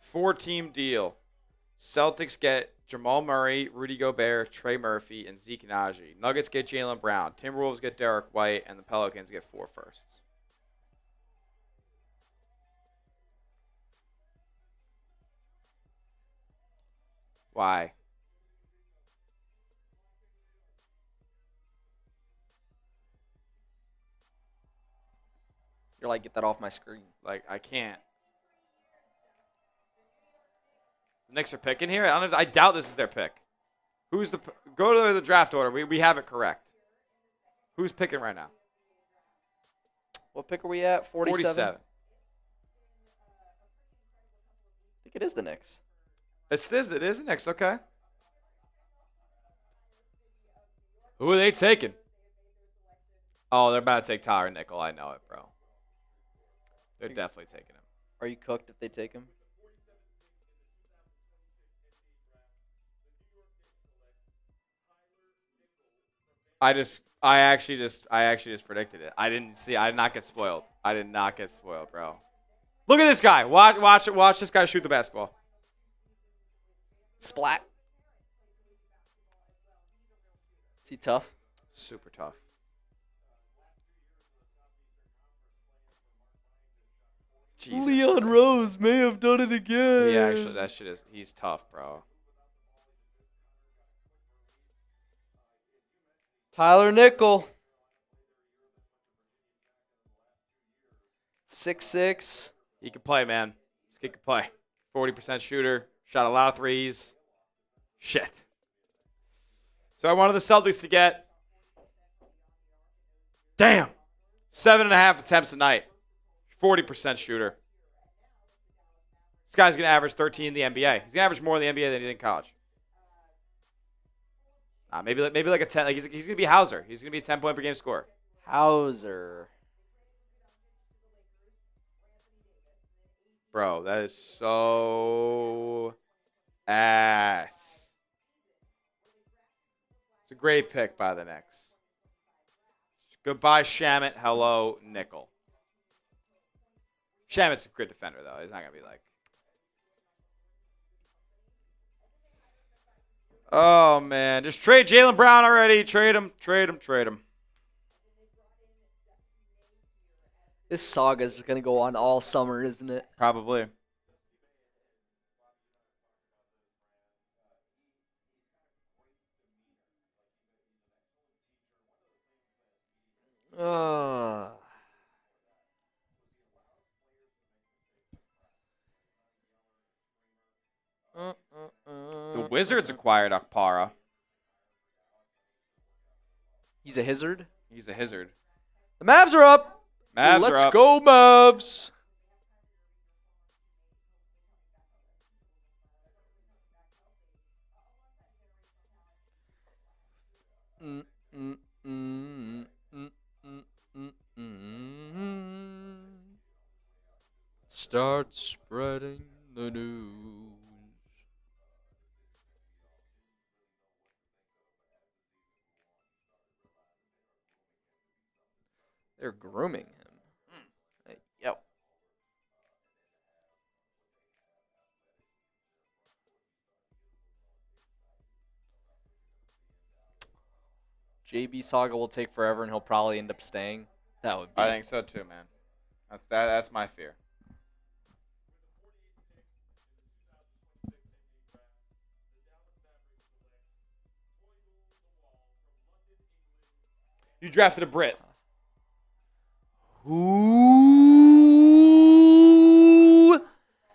Four-team deal. Celtics get Jamal Murray, Rudy Gobert, Trey Murphy, and Zeke Naji. Nuggets get Jaylen Brown. Timberwolves get Derek White, and the Pelicans get 4 firsts. Why? You're like, get that off my screen. Like, I can't. The Knicks are picking here? I doubt this is their pick. Who's the go to the draft order. We have it correct. Who's picking right now? What pick are we at? 47? 47. I think it is the Knicks. It is the Knicks, okay. Who are they taking? Oh, they're about to take Tyler Nickel. I know it, bro. They're definitely taking him. Are you cooked if they take him? I actually just predicted it. I did not get spoiled. I did not get spoiled, bro. Look at this guy. Watch this guy shoot the basketball. Splat. Is he tough? Super tough. Jesus Leon Christ. Rose may have done it again. Yeah, actually, he's tough, bro. Tyler Nickel. 6'6". He can play, man. This kid can play. 40% shooter. Shot a lot of threes. Shit. So I wanted the Celtics to get, damn, 7.5 attempts a night. 40% shooter. This guy's going to average 13 in the NBA. He's going to average more in the NBA than he did in college. Maybe like a 10. Like he's going to be Hauser. He's going to be a 10-point per game scorer. Hauser. Bro, that is so ass. It's a great pick by the Knicks. Goodbye, Shamit. Hello, Nickel. Shamit's a good defender, though. He's not going to be like... Oh, man. Just trade Jaylen Brown already. Trade him. This saga is going to go on all summer, isn't it? Probably. The Wizards acquired Akpara. He's a hazard. He's a hazard. The Mavs are up. Mavs Let's are up. go, Mavs. Start spreading the news. They're grooming him. Hey, yep. JB Saga will take forever, and he'll probably end up staying. That would be. I think so too, man. That's my fear. You drafted a Brit. Who?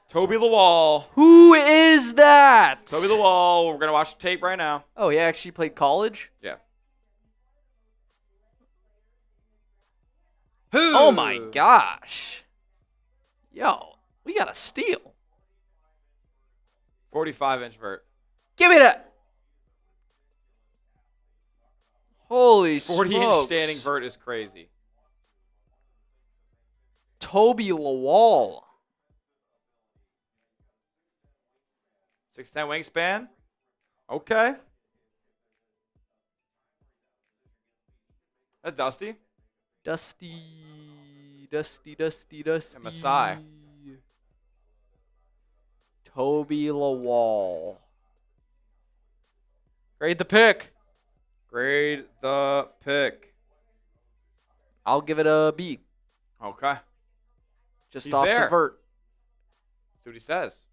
Toby Lawal. Who is that? Toby Lawal. We're going to watch the tape right now. Oh, he actually played college? Yeah. Oh, my gosh. Yo, we got a steal. 45-inch vert. Give me that. Holy 40-inch smokes. standing vert is crazy. Toby Lawal. 6'10" wingspan. Okay. That's Dusty. Dusty. And Masai. Toby Lawal. Grade the pick. Grade the pick. I'll give it a B. Okay. Just He's off there. the vert. See what he says.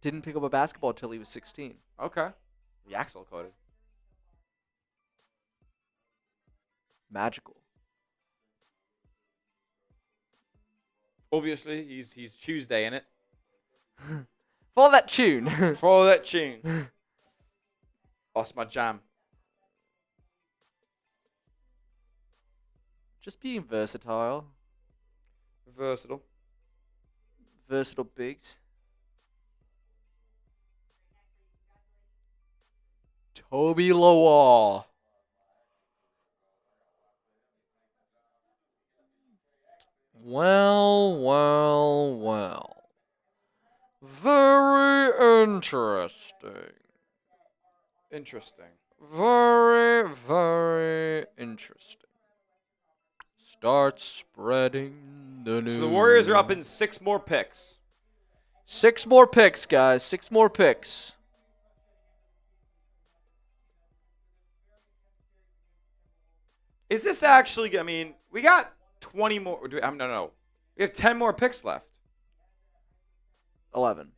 Didn't pick up a basketball until he was 16. Okay. Yaxel coded. Magical. Obviously, he's Tuesday in it. Follow that tune. Follow that tune. Lost my jam. Just being versatile. Versatile. Versatile bigs. Toby Lawal. Well. Very interesting. Very interesting. Start spreading the news. So the Warriors are up in 6 more picks. 6 more picks, guys. 6 more picks. Is this actually, I mean, we got 20 more. No. We have 10 more picks left. 11.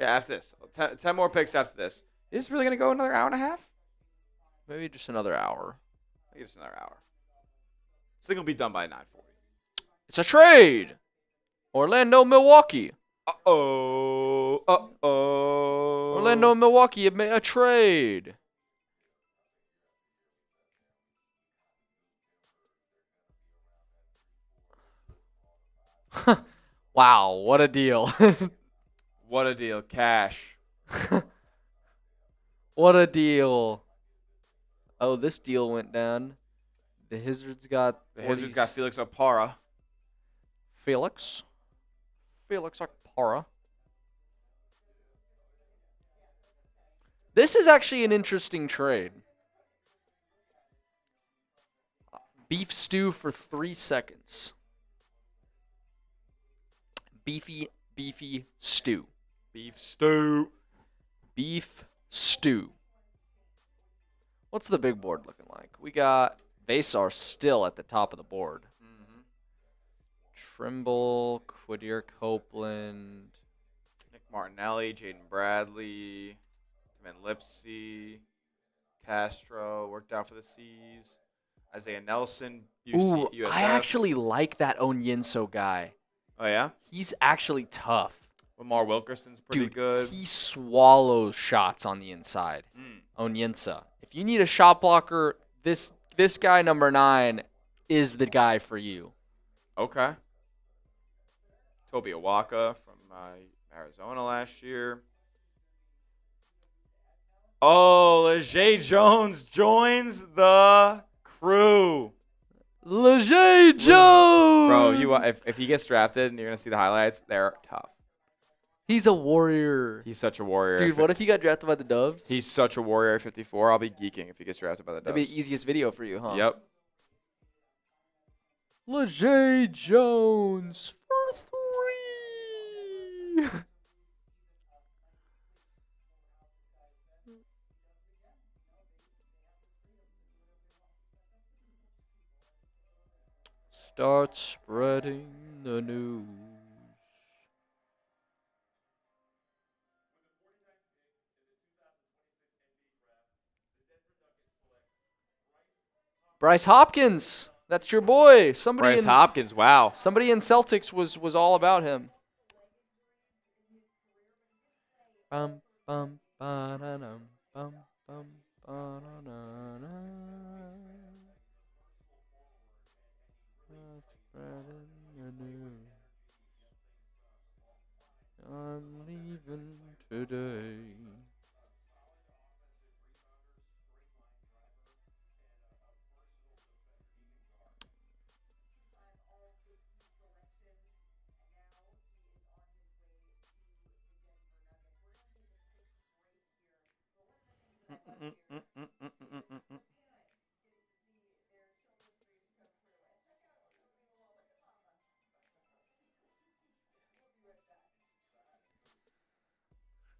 Yeah, after this. 10 more picks after this. Is this really going to go another hour and a half? Maybe just another hour. I think it's another hour. This thing will be done by 9:40. It's a trade. Orlando, Milwaukee. Uh-oh. Orlando, Milwaukee have made a trade. Wow, what a deal. What a deal. Cash. What a deal. Oh, this deal went down. The Wizards got Felix Opara. Felix Okpara. This is actually an interesting trade. Beef stew for 3 seconds. Beefy stew. Beef stew. Beef stew. What's the big board looking like? We got Vasar still at the top of the board. Mm-hmm. Trimble, Quadir Copeland. Nick Martinelli, Jaden Bradley, Van Lipsey, Castro, worked out for the C's. Isaiah Nelson, Ooh, USF. I actually like that Onyinso guy. Oh, yeah? He's actually tough. Lamar Wilkerson's pretty Dude, good. he swallows shots on the inside. Mm. Onyinsa. If you need a shot blocker, this guy, number 9, is the guy for you. Okay. Toby Awaka from Arizona last year. Oh, Leger Jones joins the crew. Leger Jones! Bro, if he gets drafted and you're going to see the highlights, they're tough. He's a warrior. He's such a warrior. Dude, what if he got drafted by the Doves? He's such a warrior at 54. I'll be geeking if he gets drafted by the Doves. That'd be the easiest video for you, huh? Yep. Leger Jones for 3. Start spreading the news. Bryce Hopkins, that's your boy. Bryce Hopkins, wow. Somebody in Celtics was all about him. Bum bum ba-da-dum, bum bum ba-da-da-da. Start spreading the news. I'm leaving today.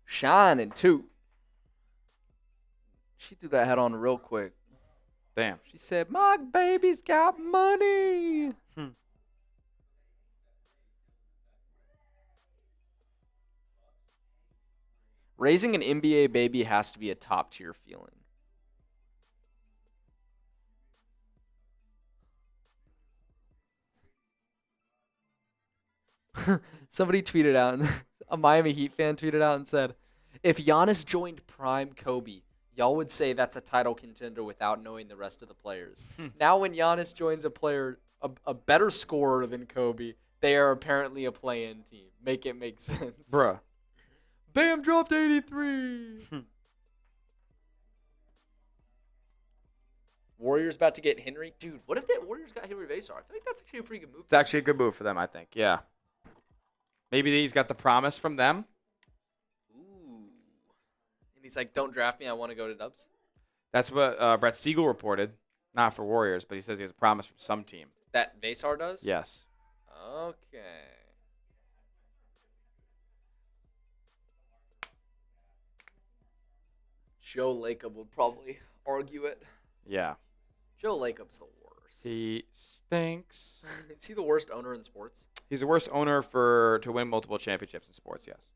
Shining too. She threw that head on real quick. Damn. She said, "My baby's got money." Raising an NBA baby has to be a top tier feeling. Somebody tweeted out, a Miami Heat fan tweeted out and said, "If Giannis joined Prime Kobe, y'all would say that's a title contender without knowing the rest of the players. Now when Giannis joins a player, a better scorer than Kobe, they are apparently a play-in team. Make it make sense." Bruh. Bam dropped 83. Warriors about to get Henry. Dude, what if the Warriors got Henry Vassar? I feel like that's actually a pretty good move. It's actually a good move for them, I think. Yeah. Maybe he's got the promise from them. Ooh. And he's like, "Don't draft me. I want to go to Dubs." That's what Brett Siegel reported. Not for Warriors, but he says he has a promise from some team. That Vassar does? Yes. Okay. Joe Lacob would probably argue it. Yeah. Joe Lacob's the worst. He stinks. Is he the worst owner in sports? He's the worst owner to win multiple championships in sports, yes.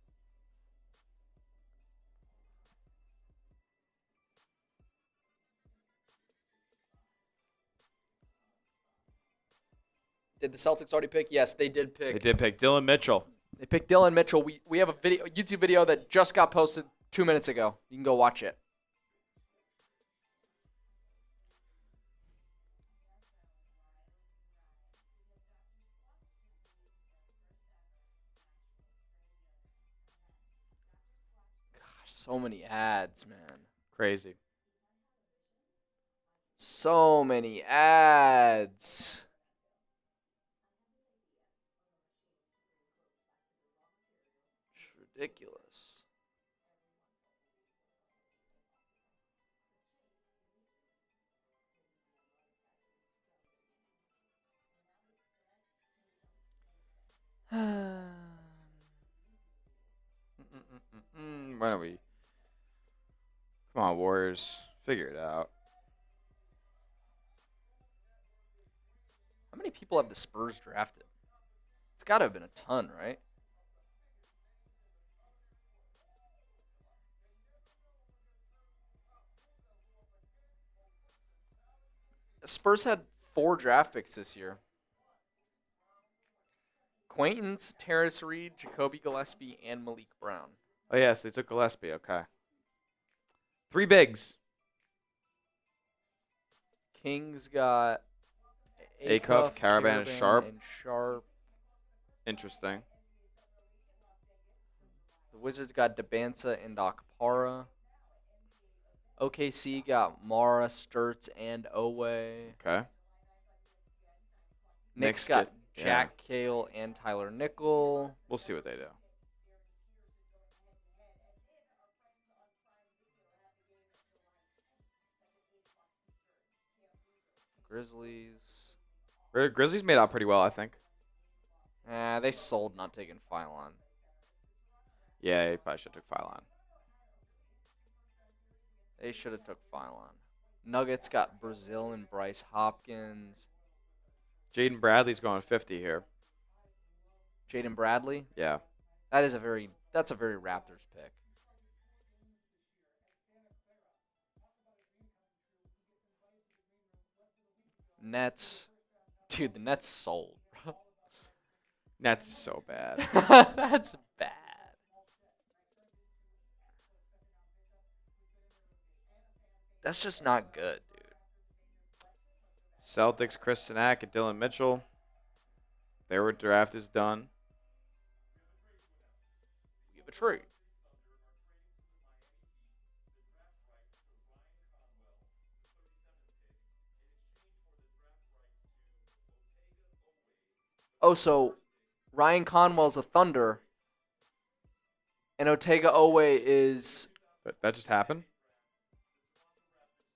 Did the Celtics already pick? Yes, they did pick. They did pick Dylan Mitchell. They picked Dylan Mitchell. We have a YouTube video that just got posted 2 minutes ago. You can go watch it. Gosh, so many ads, man. Crazy. So many ads. It's ridiculous. Why don't we? Come on, Warriors. Figure it out. How many people have the Spurs drafted? It's got to have been a ton, right? The Spurs had 4 draft picks this year. Quaintance, Tarris Reed, Jacoby Gillespie, and Malik Brown. Oh, yes, they took Gillespie. Okay. 3 bigs. Kings got Acuff, Karaban, and Sharp. Sharp. Interesting. The Wizards got Dybantsa and Okpara. OKC got Mara, Stirtz, and Owe. Okay. Knicks got Jack Cale and Tyler Nickel. We'll see what they do. Grizzlies made out pretty well, I think. They sold not taking Philon. Yeah, he probably should have took Philon. They should have took Philon. Nuggets got Brazil and Bryce Hopkins. Jaden Bradley's going 50 here. Jaden Bradley. Yeah. That's a very Raptors pick. Nets. Dude, the Nets sold. Nets is so bad. That's bad. That's just not good, dude. Celtics, Chris Cenac and Dylan Mitchell. Their draft is done. We have a trade. Oh, so Ryan Conwell's a Thunder, and Otega Owe is... That just happened?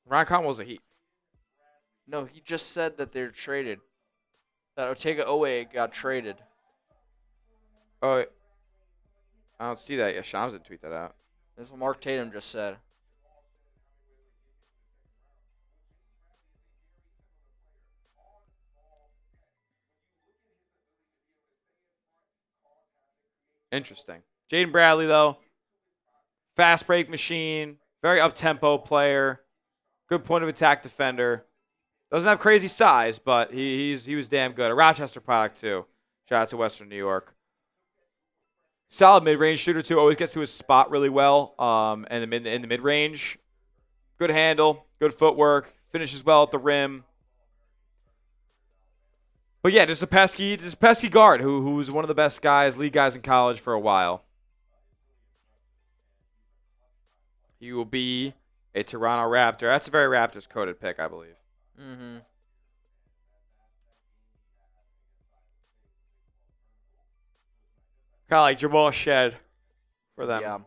Ryan Conwell's a Heat. No, he just said that they're traded. That Otega Owe got traded. Oh, I don't see that yet. Shams didn't tweet that out. That's what Mark Tatum just said. Interesting. Jaden Bradley, though, fast break machine, very up-tempo player, good point of attack defender. Doesn't have crazy size, but he was damn good. A Rochester product, too. Shout out to Western New York. Solid mid-range shooter, too. Always gets to his spot really well in the mid-range. Good handle, good footwork, finishes well at the rim. But yeah, just a pesky guard who's one of the best lead guys in college for a while. He will be a Toronto Raptor. That's a very Raptors-coded pick, I believe. Mm-hmm. Kind of like Jamal Shed for them. Yeah.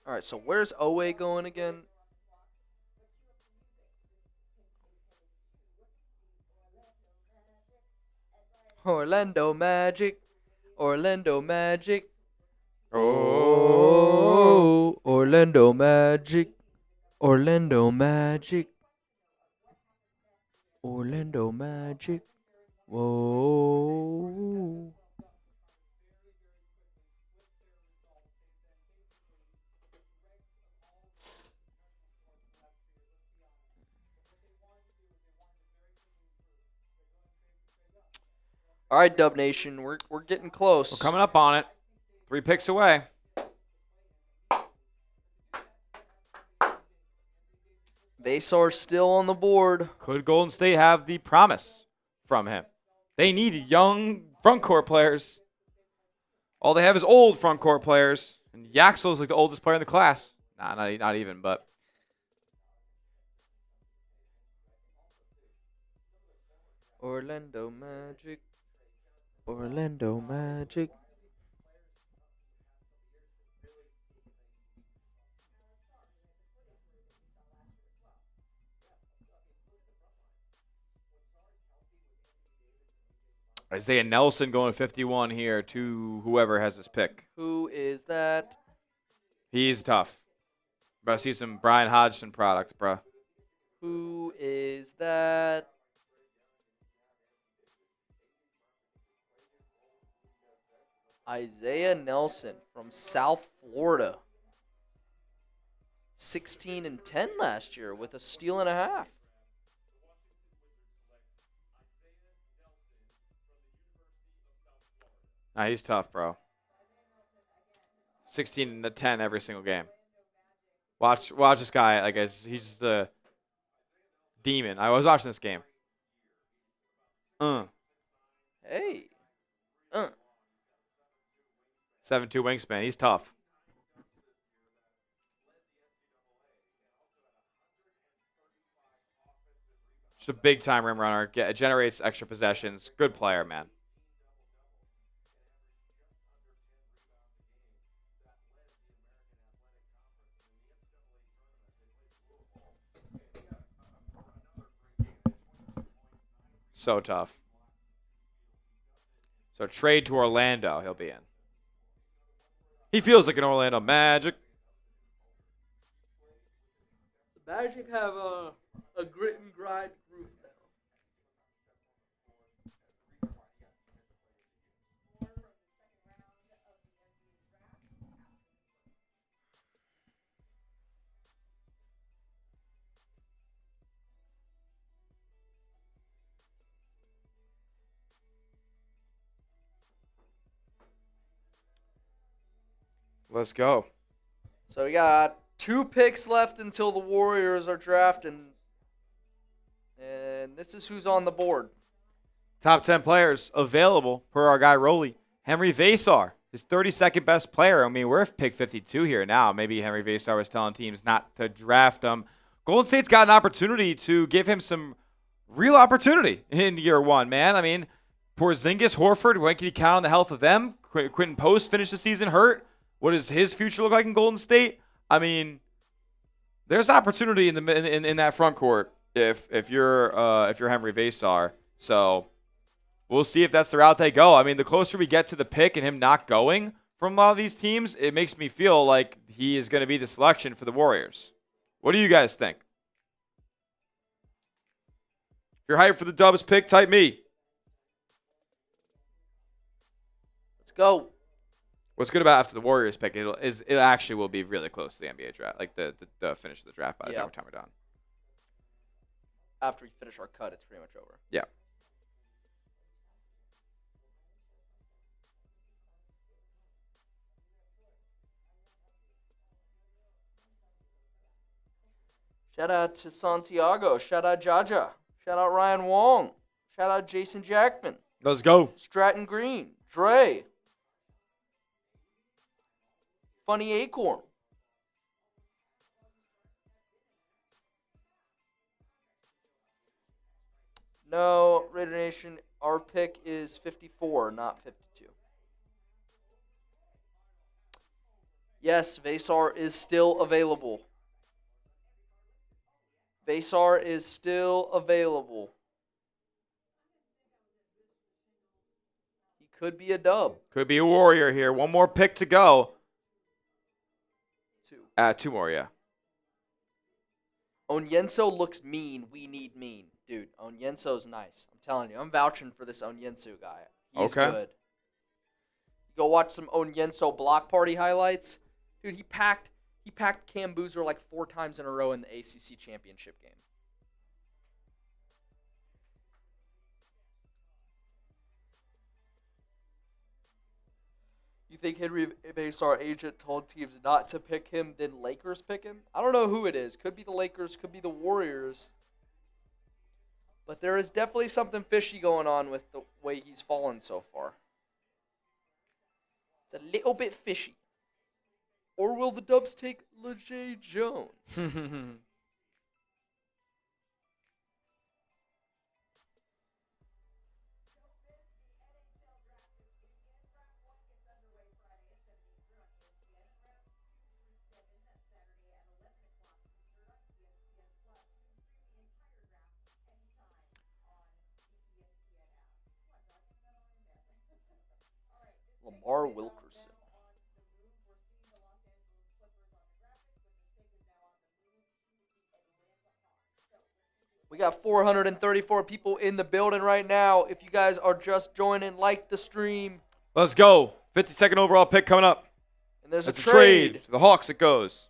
All right, so where's Owe going again? Orlando Magic. Orlando Magic. Oh, Orlando Magic. Orlando Magic. Orlando Magic. Whoa. All right, Dub Nation, we're getting close. We're coming up on it. 3 picks away. Vasar still on the board. Could Golden State have the promise from him? They need young front court players. All they have is old front court players. And Yaxel is like the oldest player in the class. Nah, not even, but. Orlando Magic. Orlando Magic. Isaiah Nelson going 51 here to whoever has this pick. Who is that? He's tough. But I see some Brian Hodgson products, bro. Who is that? Isaiah Nelson from South Florida. 16 and 10 last year with a steal and a half. Nah, he's tough, bro. 16 to 10 every single game. Watch this guy. Like he's the demon. I was watching this game. Hey. 7'2" wingspan. He's tough. Just a big time rim runner. Generates extra possessions. Good player, man. So tough. So trade to Orlando, he'll be in. He feels like an Orlando Magic. The Magic have a grit and grind group now. Let's go. So we got 2 picks left until the Warriors are drafting. And this is who's on the board. Top 10 players available per our guy Rolly. Henry Vasar, his 32nd best player. I mean, we're at pick 52 here now. Maybe Henry Vasar was telling teams not to draft him. Golden State's got an opportunity to give him some real opportunity in year 1, man. I mean, Porzingis, Horford, when can you count on the health of them? Quentin Post finished the season hurt. What does his future look like in Golden State? I mean, there's opportunity in that front court if you're Henry Vasar. So we'll see if that's the route they go. I mean, the closer we get to the pick and him not going from a lot of these teams, it makes me feel like he is going to be the selection for the Warriors. What do you guys think? If you're hyped for the Dubs pick, type me. Let's go. What's good about after the Warriors pick, it actually will be really close to the NBA draft, like the finish of the draft by the time we're done. After we finish our cut, it's pretty much over. Yeah. Shout out to Santiago. Shout out Jaja. Shout out Ryan Wong. Shout out Jason Jackman. Let's go. Stratton Green. Dre. Funny Acorn. No, Raider Nation, our pick is 54, not 52. Yes, Vasar is still available. Vasar is still available. He could be a dub. Could be a Warrior here. One more pick to go. 2. 2 more, yeah. Onyenso looks mean. We need mean. Dude, Onyenso's nice. I'm telling you. I'm vouching for this Onyenso guy. He's good. Go watch some Onyenso block party highlights. Dude, he packed Cam Boozer like 4 times in a row in the ACC championship game. You think Henry Vasar agent told teams not to pick him, then Lakers pick him? I don't know who it is. Could be the Lakers, could be the Warriors. But there is definitely something fishy going on with the way he's fallen so far. It's a little bit fishy. Or will the Dubs take LeJay Jones? Lamar Wilkerson. We got 434 people in the building right now. If you guys are just joining, like the stream. Let's go. 52nd overall pick coming up. And there's That's a trade. To the Hawks it goes.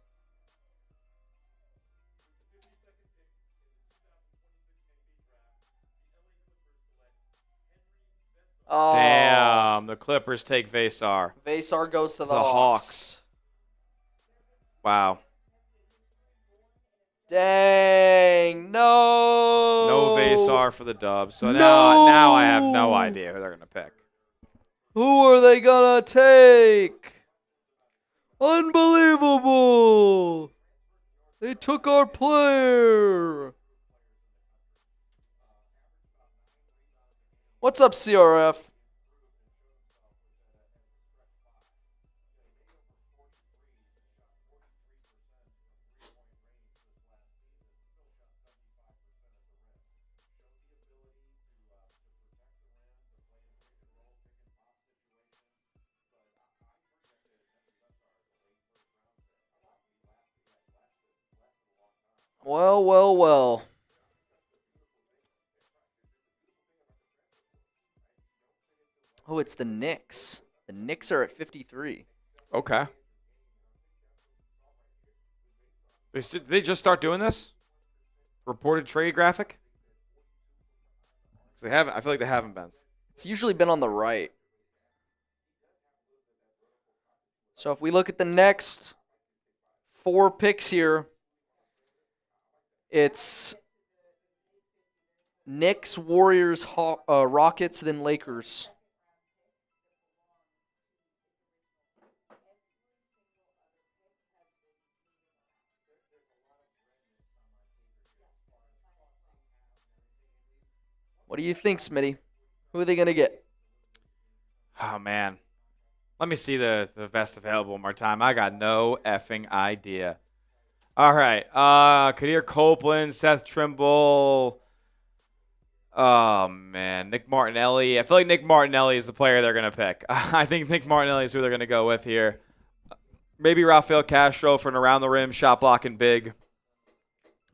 Oh, Damn, the Clippers take Vasar. Vasar goes to the Hawks. Wow. Dang, no. No Vasar for the Dubs. So now I have no idea who they're going to pick. Who are they going to take? Unbelievable. They took our player. What's up, CRF? Well, well, well. Oh, it's the Knicks. The Knicks are at 53. Okay. Did they just start doing this? Reported trade graphic? 'Cause they haven't. I feel like they haven't been. It's usually been on the right. So if we look at the next 4 picks here, it's Knicks, Warriors, Rockets, then Lakers. What do you think, Smitty? Who are they going to get? Oh, man. Let me see the best available one more time. I got no effing idea. All right. Kadir Copeland, Seth Trimble. Oh, man. Nick Martinelli. I feel like Nick Martinelli is the player they're going to pick. I think Nick Martinelli is who they're going to go with here. Maybe Rafael Castro for an around-the-rim shot blocking big.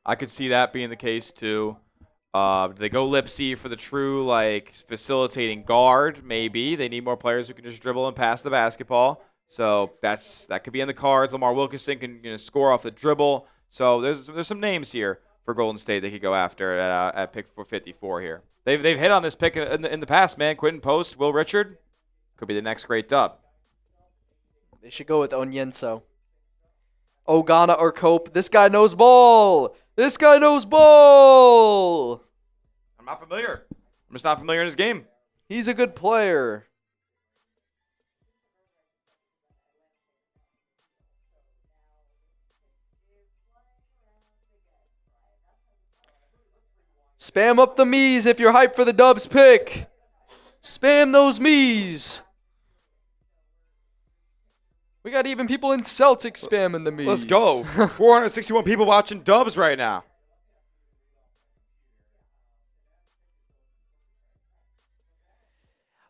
I could see that being the case, too. Do they go Lipsy for the true, facilitating guard? Maybe. They need more players who can just dribble and pass the basketball. So that could be in the cards. Lamar Wilkinson can score off the dribble. So there's some names here for Golden State they could go after at pick 454 here. They've hit on this pick in the past, man. Quentin Post, Will Richard. Could be the next great dub. They should go with Onyenso. Ogana or Cope. This guy knows ball. This guy knows ball. I'm not familiar. I'm just not familiar in his game. He's a good player. Spam up the me's if you're hyped for the Dubs pick. Spam those me's. We got even people in Celtics spamming the me's. Let's go. 461 people watching Dubs right now.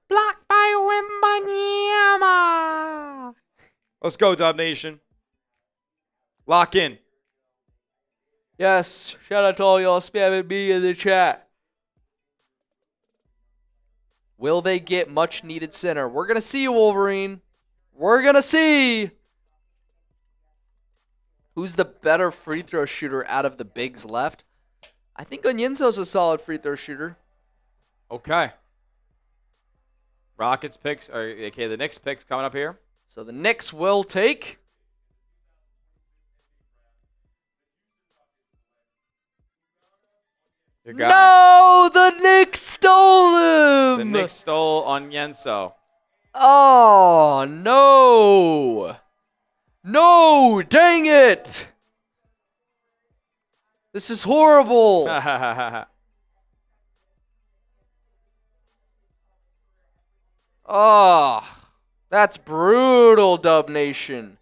Blocked by Wembanyama. Let's go, Dub Nation. Lock in. Yes, shout out to all y'all spamming me in the chat. Will they get much needed center? We're going to see, Wolverine. We're going to see. Who's the better free throw shooter out of the bigs left? I think Onyenso's a solid free throw shooter. Okay. Rockets picks, the Knicks picks coming up here. So the Knicks will take. No, the Knicks stole him. The Knicks stole Onyenso. Oh, no. No, dang it. This is horrible. Oh, that's brutal, Dub Nation.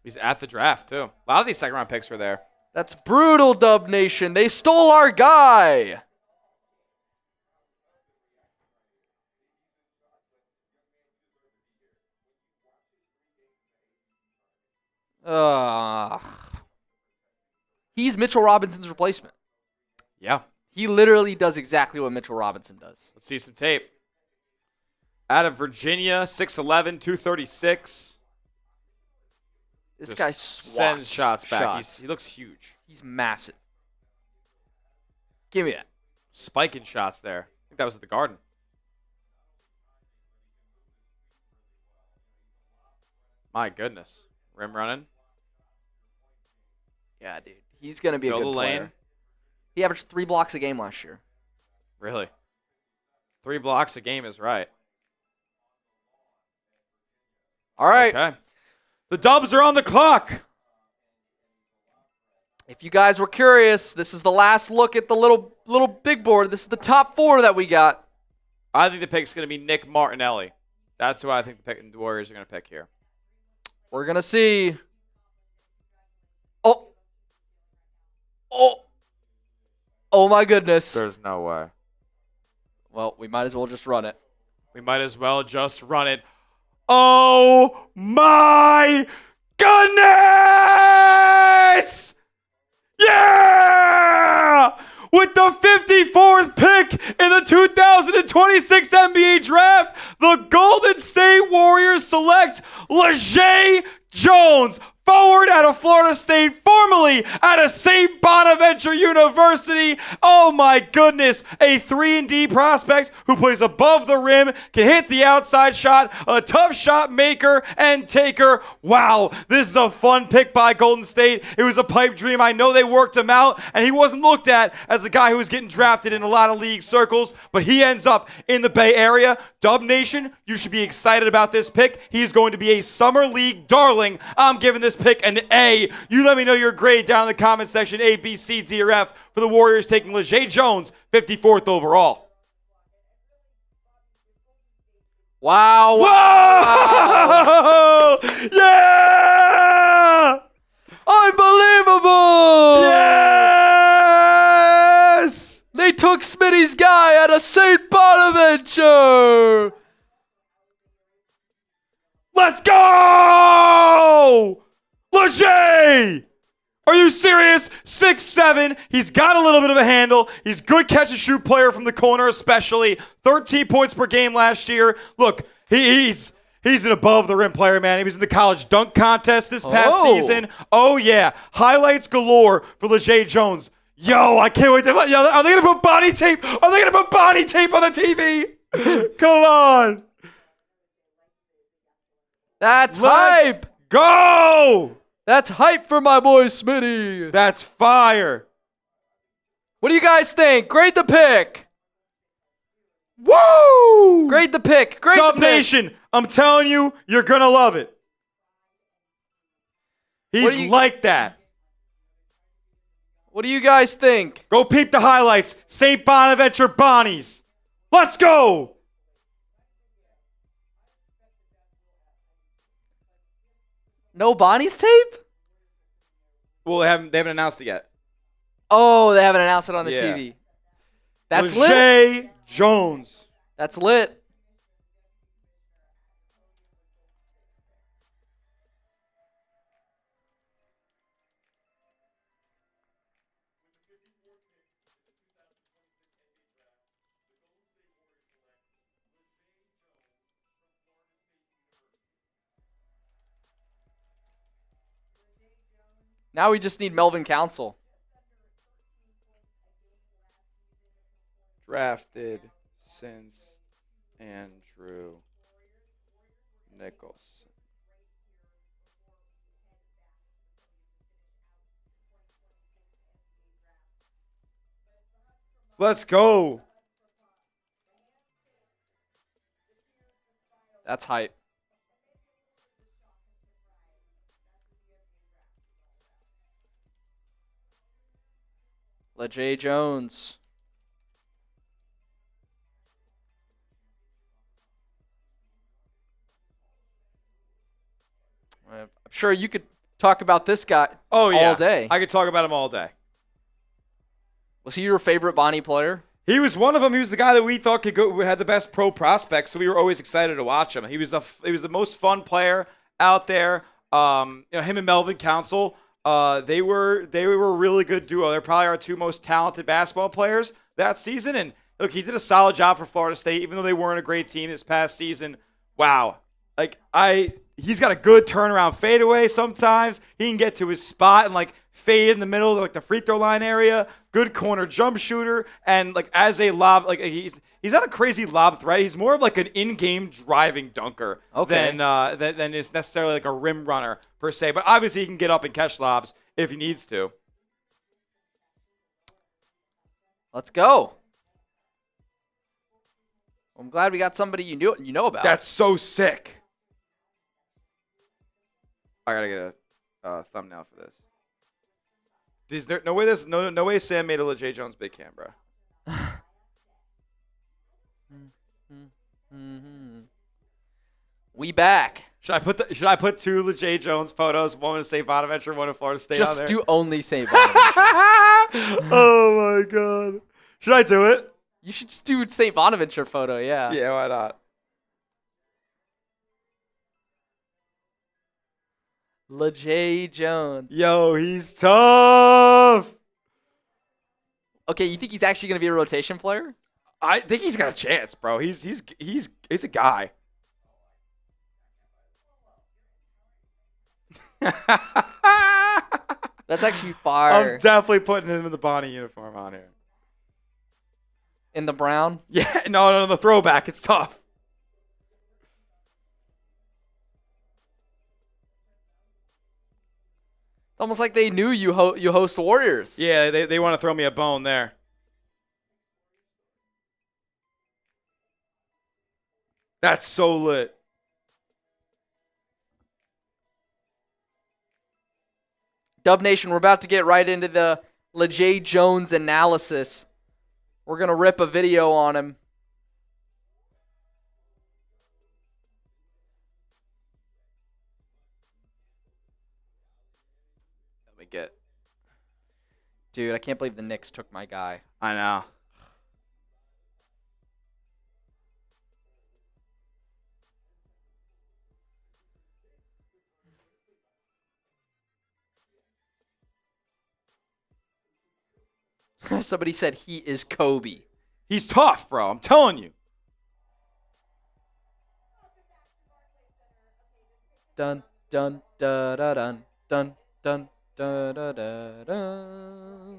He's at the draft, too. A lot of these second-round picks were there. That's brutal, Dub Nation. They stole our guy. He's Mitchell Robinson's replacement. Yeah. He literally does exactly what Mitchell Robinson does. Let's see some tape. Out of Virginia, 6'11", 236. This guy swats sends shots back. He looks huge. He's massive. Give me that. Spiking shots there. I think that was at the Garden. My goodness. Rim running. Yeah, dude. He's going to be a good player. Lane. He averaged 3 blocks a game last year. Really? 3 blocks a game is right. All right. Okay. The Dubs are on the clock. If you guys were curious, this is the last look at the little big board. This is the top 4 that we got. I think the pick's going to be Nick Martinelli. That's who I think the Warriors are going to pick here. We're going to see. Oh my goodness. There's no way. Well, we might as well just run it. We might as well just run it. Oh my goodness! Yeah! With the 54th pick in the 2026 NBA Draft, the Golden State Warriors select Lejay Jones, forward out of Florida State, formerly out of St. Bonaventure University. Oh my goodness, a 3-and-D prospect who plays above the rim, can hit the outside shot, a tough shot maker and taker. Wow, this is a fun pick by Golden State. It was a pipe dream. I know they worked him out, and he wasn't looked at as a guy who was getting drafted in a lot of league circles, but he ends up in the Bay Area. Dub Nation, you should be excited about this pick. He's going to be a summer league darling. I'm giving this pick an A. You let me know your grade down in the comment section, A, B, C, D, or F, for the Warriors taking Lejay Jones, 54th overall. Wow. Whoa! Yeah! Unbelievable! Yes! They took Smitty's guy out of St. Bonaventure. Let's go! Lejay! Are you serious? 6'7". He's got a little bit of a handle. He's good catch-and-shoot player from the corner especially. 13 points per game last year. Look, he's an above-the-rim player, man. He was in the college dunk contest this past season. Oh, yeah. Highlights galore for Lejay Jones. Yo, I can't wait to... Yo, are they going to put body tape? Are they going to put body tape on the TV? Come on. That's Let's hype. Go! That's hype for my boy Smitty. That's fire. What do you guys think? Grade the pick. Woo! Grade the pick. Grade Dub the pick. Nation, I'm telling you, you're going to love it. He's like that. What do you guys think? Go peep the highlights. St. Bonaventure Bonnies. Let's go! No Bonnie's tape? Well, they haven't announced it yet. Oh, they haven't announced it on the TV. That's lit. Lejay Jones. That's lit. Now we just need Melvin Council. Drafted since Andrew Nicholson. Let's go. That's hype. Lejay Jones. I'm sure you could talk about this guy all day. I could talk about him all day. Was he your favorite Bonnie player? He was one of them. He was the guy that we thought had the best pro prospects, so we were always excited to watch him. He was the most fun player out there. Him and Melvin Council. They were a really good duo. They're probably our two most talented basketball players that season. And look, he did a solid job for Florida State, even though they weren't a great team this past season. Wow. He's got a good turnaround fadeaway sometimes. He can get to his spot and fade in the middle of the free throw line area. Good corner jump shooter. And as a lob, he's not a crazy lob threat. He's more of an in-game driving dunker than is necessarily a rim runner per se. But obviously he can get up and catch lobs if he needs to. Let's go. I'm glad we got somebody you know about. That's so sick. I gotta get a thumbnail for this. Is there no way Sam made a Lejay Jones big cam, bro? We back. Should I put two Lejay Jones photos, one in St. Bonaventure, one in Florida State? Just on there? do only St. Bonaventure. Oh my god. Should I do it? You should just do St. Bonaventure photo, yeah. Yeah, why not? Lejay Jones. Yo, he's tough. Okay, you think he's actually going to be a rotation player? I think he's got a chance, bro. He's a guy. That's actually fire. I'm definitely putting him in the Bonnie uniform on here. In the brown? Yeah, no, the throwback. It's tough. It's almost like they knew you host the Warriors. Yeah, they want to throw me a bone there. That's so lit. Dub Nation, we're about to get right into the LeJay Jones analysis. We're going to rip a video on him. Let me get. Dude, I can't believe the Knicks took my guy. I know. Somebody said he is Kobe. He's tough, bro. I'm telling you. Dun dun da da dun dun dun da da da dun.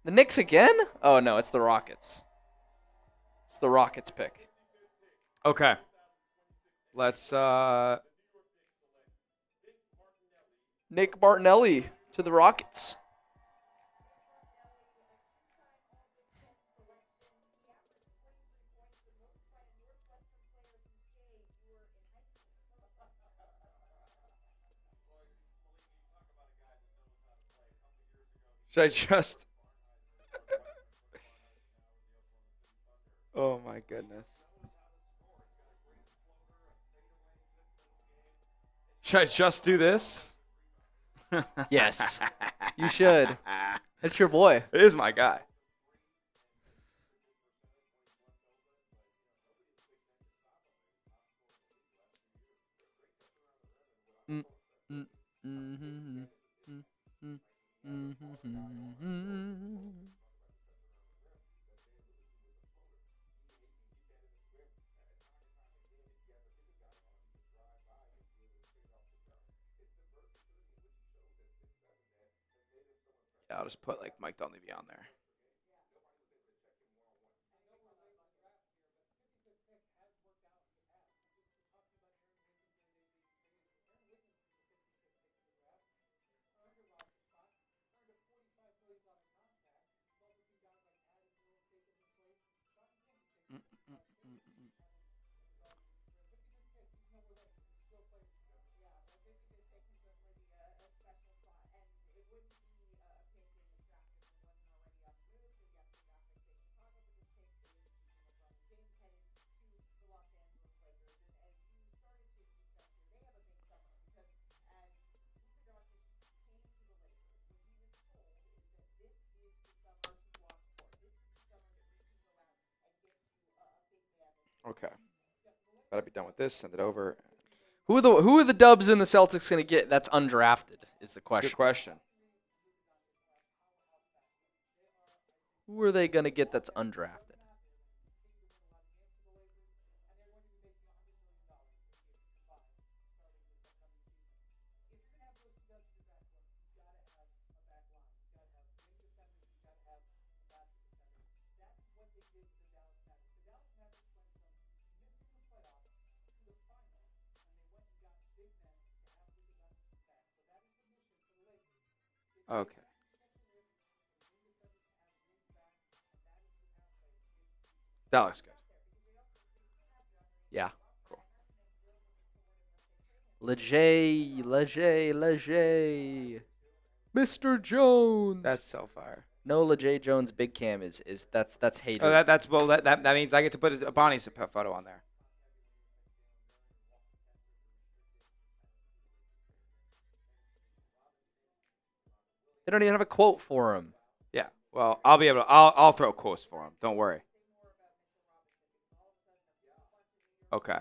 The Knicks again? Oh no, it's the Rockets. It's the Rockets pick. Okay. Let's Nick Martinelli to the Rockets. Should I just Oh my goodness. Should I just do this? Yes. You should. That's your boy. It is my guy. Yeah, I'll just put like Mike Dunleavy on there. Okay. Gotta be done with this. Send it over. Who are the Dubs in the Celtics going to get that's undrafted is the question. Good question. Who are they going to get that's undrafted? Okay. That looks good. Yeah. Cool. LeJay. Mr. Jones. That's so fire. No, LeJay Jones Big Cam is that's hater. Oh, that means I get to put a Bonnie's photo on there. They don't even have a quote for him. Yeah. Well, I'll be able to. I'll throw quotes for him. Don't worry. Okay.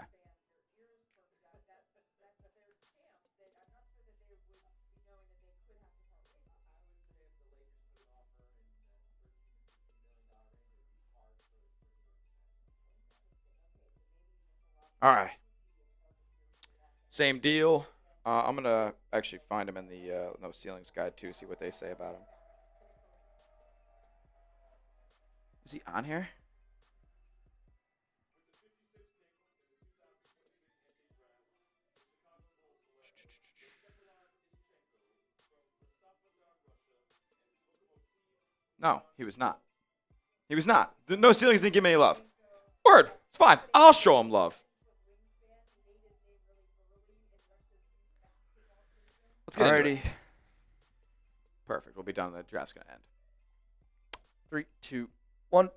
All right. Same deal. I'm going to actually find him in the No Ceilings Guide, too, see what they say about him. Is he on here? No, he was not. He was not. The No Ceilings didn't give him any love. Word. It's fine. I'll show him love. Let's get into it. Perfect. We'll be done. The draft's going to end. 3, 2, 1.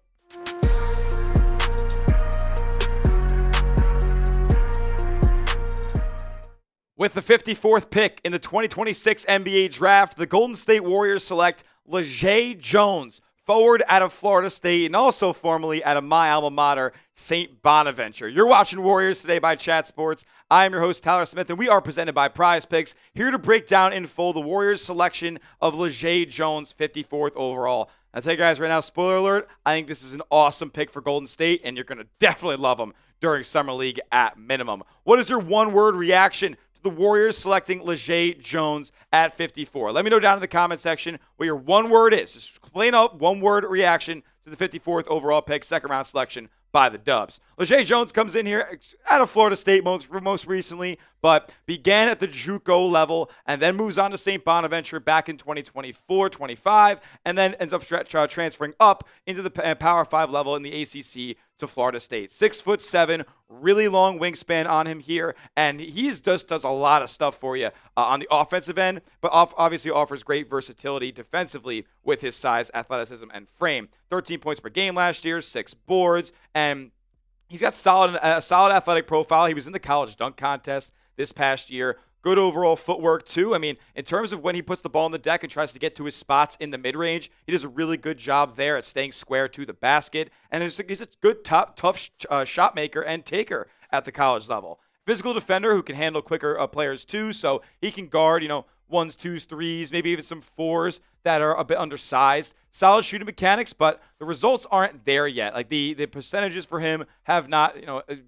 With the 54th pick in the 2026 NBA Draft, the Golden State Warriors select Lejay Jones, forward out of Florida State and also formerly out of my alma mater, St. Bonaventure. You're watching Warriors Today by Chat Sports. I am your host, Tyler Smith, and we are presented by Prize Picks, here to break down in full the Warriors' selection of Lejay Jones, 54th overall. I'll tell you guys right now, spoiler alert, I think this is an awesome pick for Golden State, and you're going to definitely love him during Summer League at minimum. What is your one-word reaction to the Warriors selecting Lejay Jones at 54? Let me know down in the comment section what your one word is. Just plain up one-word reaction to the 54th overall pick, second-round selection by the Dubs. Lejay Jones comes in here out of Florida State most recently, but began at the JUCO level and then moves on to St. Bonaventure back in 2024-25, and then ends up transferring up into the Power 5 level in the ACC to Florida State. 6'7", really long wingspan on him here, and he just does a lot of stuff for you on the offensive end, but obviously offers great versatility defensively with his size, athleticism, and frame. 13 points per game last year, 6 boards, and he's got a solid athletic profile. He was in the college dunk contest this past year. Good overall footwork, too. I mean, in terms of when he puts the ball on the deck and tries to get to his spots in the mid-range, he does a really good job there at staying square to the basket. And he's a good, tough shot maker and taker at the college level. Physical defender who can handle quicker players, too, so he can guard, ones, twos, threes, maybe even some fours that are a bit undersized. Solid shooting mechanics, but the results aren't there yet. Like the percentages for him have not,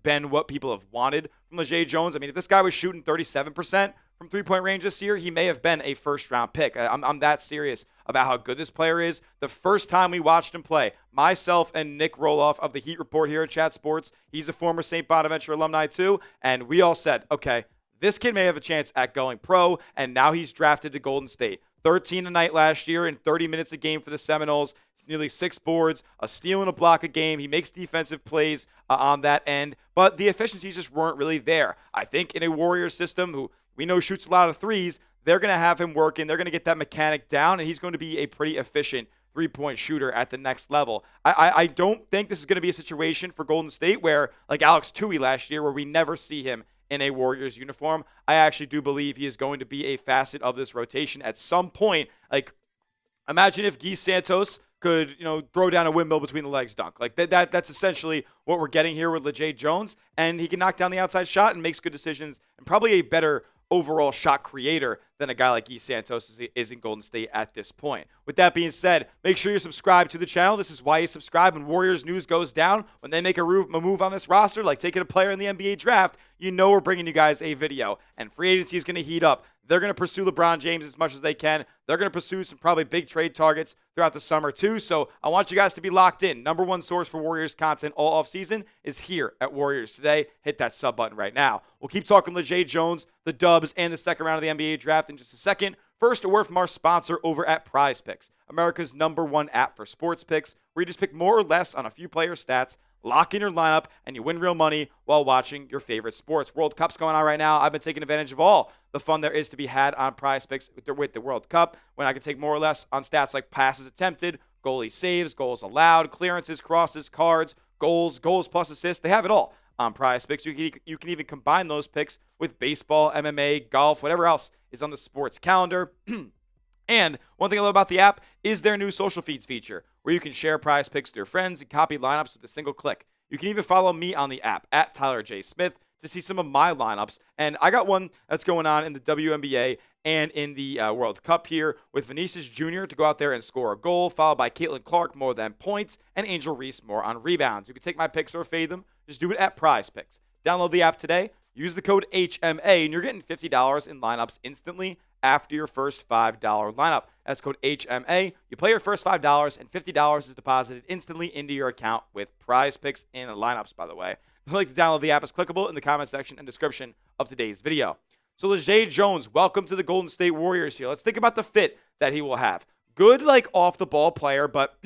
been what people have wanted from Lejay Jones. I mean, if this guy was shooting 37% from three-point range this year, he may have been a first-round pick. I'm that serious about how good this player is. The first time we watched him play, myself and Nick Roloff of the Heat Report here at Chat Sports, he's a former St. Bonaventure alumni too, and we all said, okay, this kid may have a chance at going pro, and now he's drafted to Golden State. 13 a night last year and 30 minutes a game for the Seminoles. Nearly 6 boards, a steal and a block a game. He makes defensive plays on that end, but the efficiencies just weren't really there. I think in a Warriors system who we know shoots a lot of threes, they're going to have him working. They're going to get that mechanic down, and he's going to be a pretty efficient three-point shooter at the next level. I don't think this is going to be a situation for Golden State where, like Alex Tui last year, where we never see him in a Warriors uniform. I actually do believe he is going to be a facet of this rotation at some point. Like, imagine if Guy Santos could, throw down a windmill between the legs dunk. Like that's essentially what we're getting here with Lejay Jones, and he can knock down the outside shot and makes good decisions and probably a better overall shot creator than a guy like Guy Santos is in Golden State at this point. With that being said, make sure you subscribe to the channel. This is why you subscribe. When Warriors news goes down, when they make a move on this roster, like taking a player in the NBA draft, we're bringing you guys a video. And free agency is going to heat up. They're going to pursue LeBron James as much as they can. They're going to pursue some probably big trade targets throughout the summer too. So I want you guys to be locked in. Number one source for Warriors content all offseason is here at Warriors Today. Hit that sub button right now. We'll keep talking Lejay Jones, the Dubs, and the second round of the NBA draft in just a second. First, a word from our sponsor over at Prize Picks, America's #1 app for sports picks, where you just pick more or less on a few player stats, lock in your lineup, and you win real money while watching your favorite sports. World Cup's going on right now. I've been taking advantage of all the fun there is to be had on Prize Picks with the World Cup, when I can take more or less on stats like passes attempted, goalie saves, goals allowed, clearances, crosses, cards, goals plus assists. They have it all on Prize Picks. You can even combine those picks with baseball, MMA, golf, whatever else is on the sports calendar. And one thing I love about the app is their new social feeds feature, where you can share Prize Picks with your friends and copy lineups with a single click. You can even follow me on the app at Tyler J. Smith to see some of my lineups. And I got one that's going on in the WNBA and in the World Cup here with Vinicius Jr. to go out there and score a goal, followed by Caitlin Clark more than points, and Angel Reese more on rebounds. You can take my picks or fade them. Just do it at Prize Picks. Download the app today. Use the code HMA, and you're getting $50 in lineups instantly after your first $5 lineup. That's code HMA. You play your first $5, and $50 is deposited instantly into your account with prize picks in lineups, by the way. The link to download the app is clickable in the comment section and description of today's video. So Lejay Jones, welcome to the Golden State Warriors here. Let's think about the fit that he will have. Good, off-the-ball player, but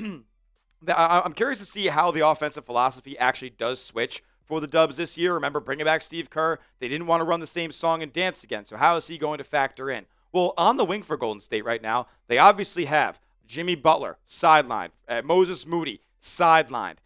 I'm curious to see how the offensive philosophy actually does switch for the Dubs this year. Remember, bringing back Steve Kerr, they didn't want to run the same song and dance again. So how is he going to factor in? Well, on the wing for Golden State right now, they obviously have Jimmy Butler, sidelined, Moses Moody, sidelined,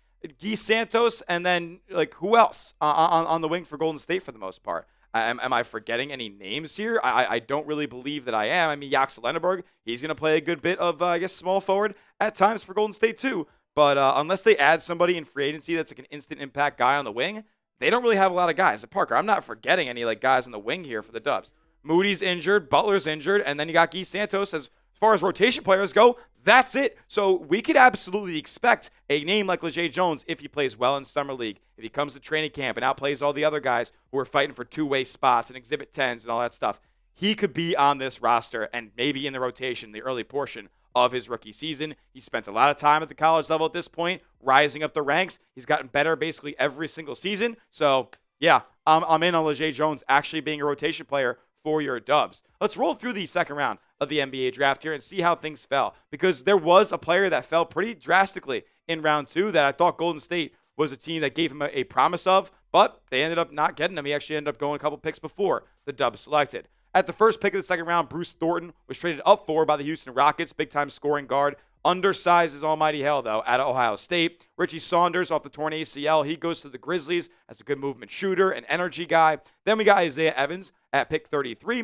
Guy Santos, and then, who else on the wing for Golden State for the most part? Am I forgetting any names here? I don't really believe that I am. I mean, Yaxel Lendeborg, he's going to play a good bit of, small forward at times for Golden State too. But unless they add somebody in free agency that's an instant impact guy on the wing, they don't really have a lot of guys. Parker, I'm not forgetting any guys on the wing here for the Dubs. Moody's injured, Butler's injured, and then you got Guy Santos. As far as rotation players go, that's it. So we could absolutely expect a name like Lejay Jones if he plays well in Summer League, if he comes to training camp and outplays all the other guys who are fighting for two-way spots and Exhibit 10s and all that stuff. He could be on this roster and maybe in the rotation, the early portion of his rookie season. He spent a lot of time at the college level at this point, rising up the ranks. He's gotten better basically every single season. So, yeah, I'm in on Lejay Jones actually being a rotation player for your Dubs. Let's roll through the second round of the NBA draft here and see how things fell, because there was a player that fell pretty drastically in round 2 that I thought Golden State was a team that gave him a promise of, but they ended up not getting him. He actually ended up going a couple picks before the Dubs selected. At the first pick of the second round, Bruce Thornton was traded up for by the Houston Rockets, big-time scoring guard. Undersized as almighty hell, though, out of Ohio State. Richie Saunders off the torn ACL. He goes to the Grizzlies as a good movement shooter, an energy guy. Then we got Isaiah Evans at pick 33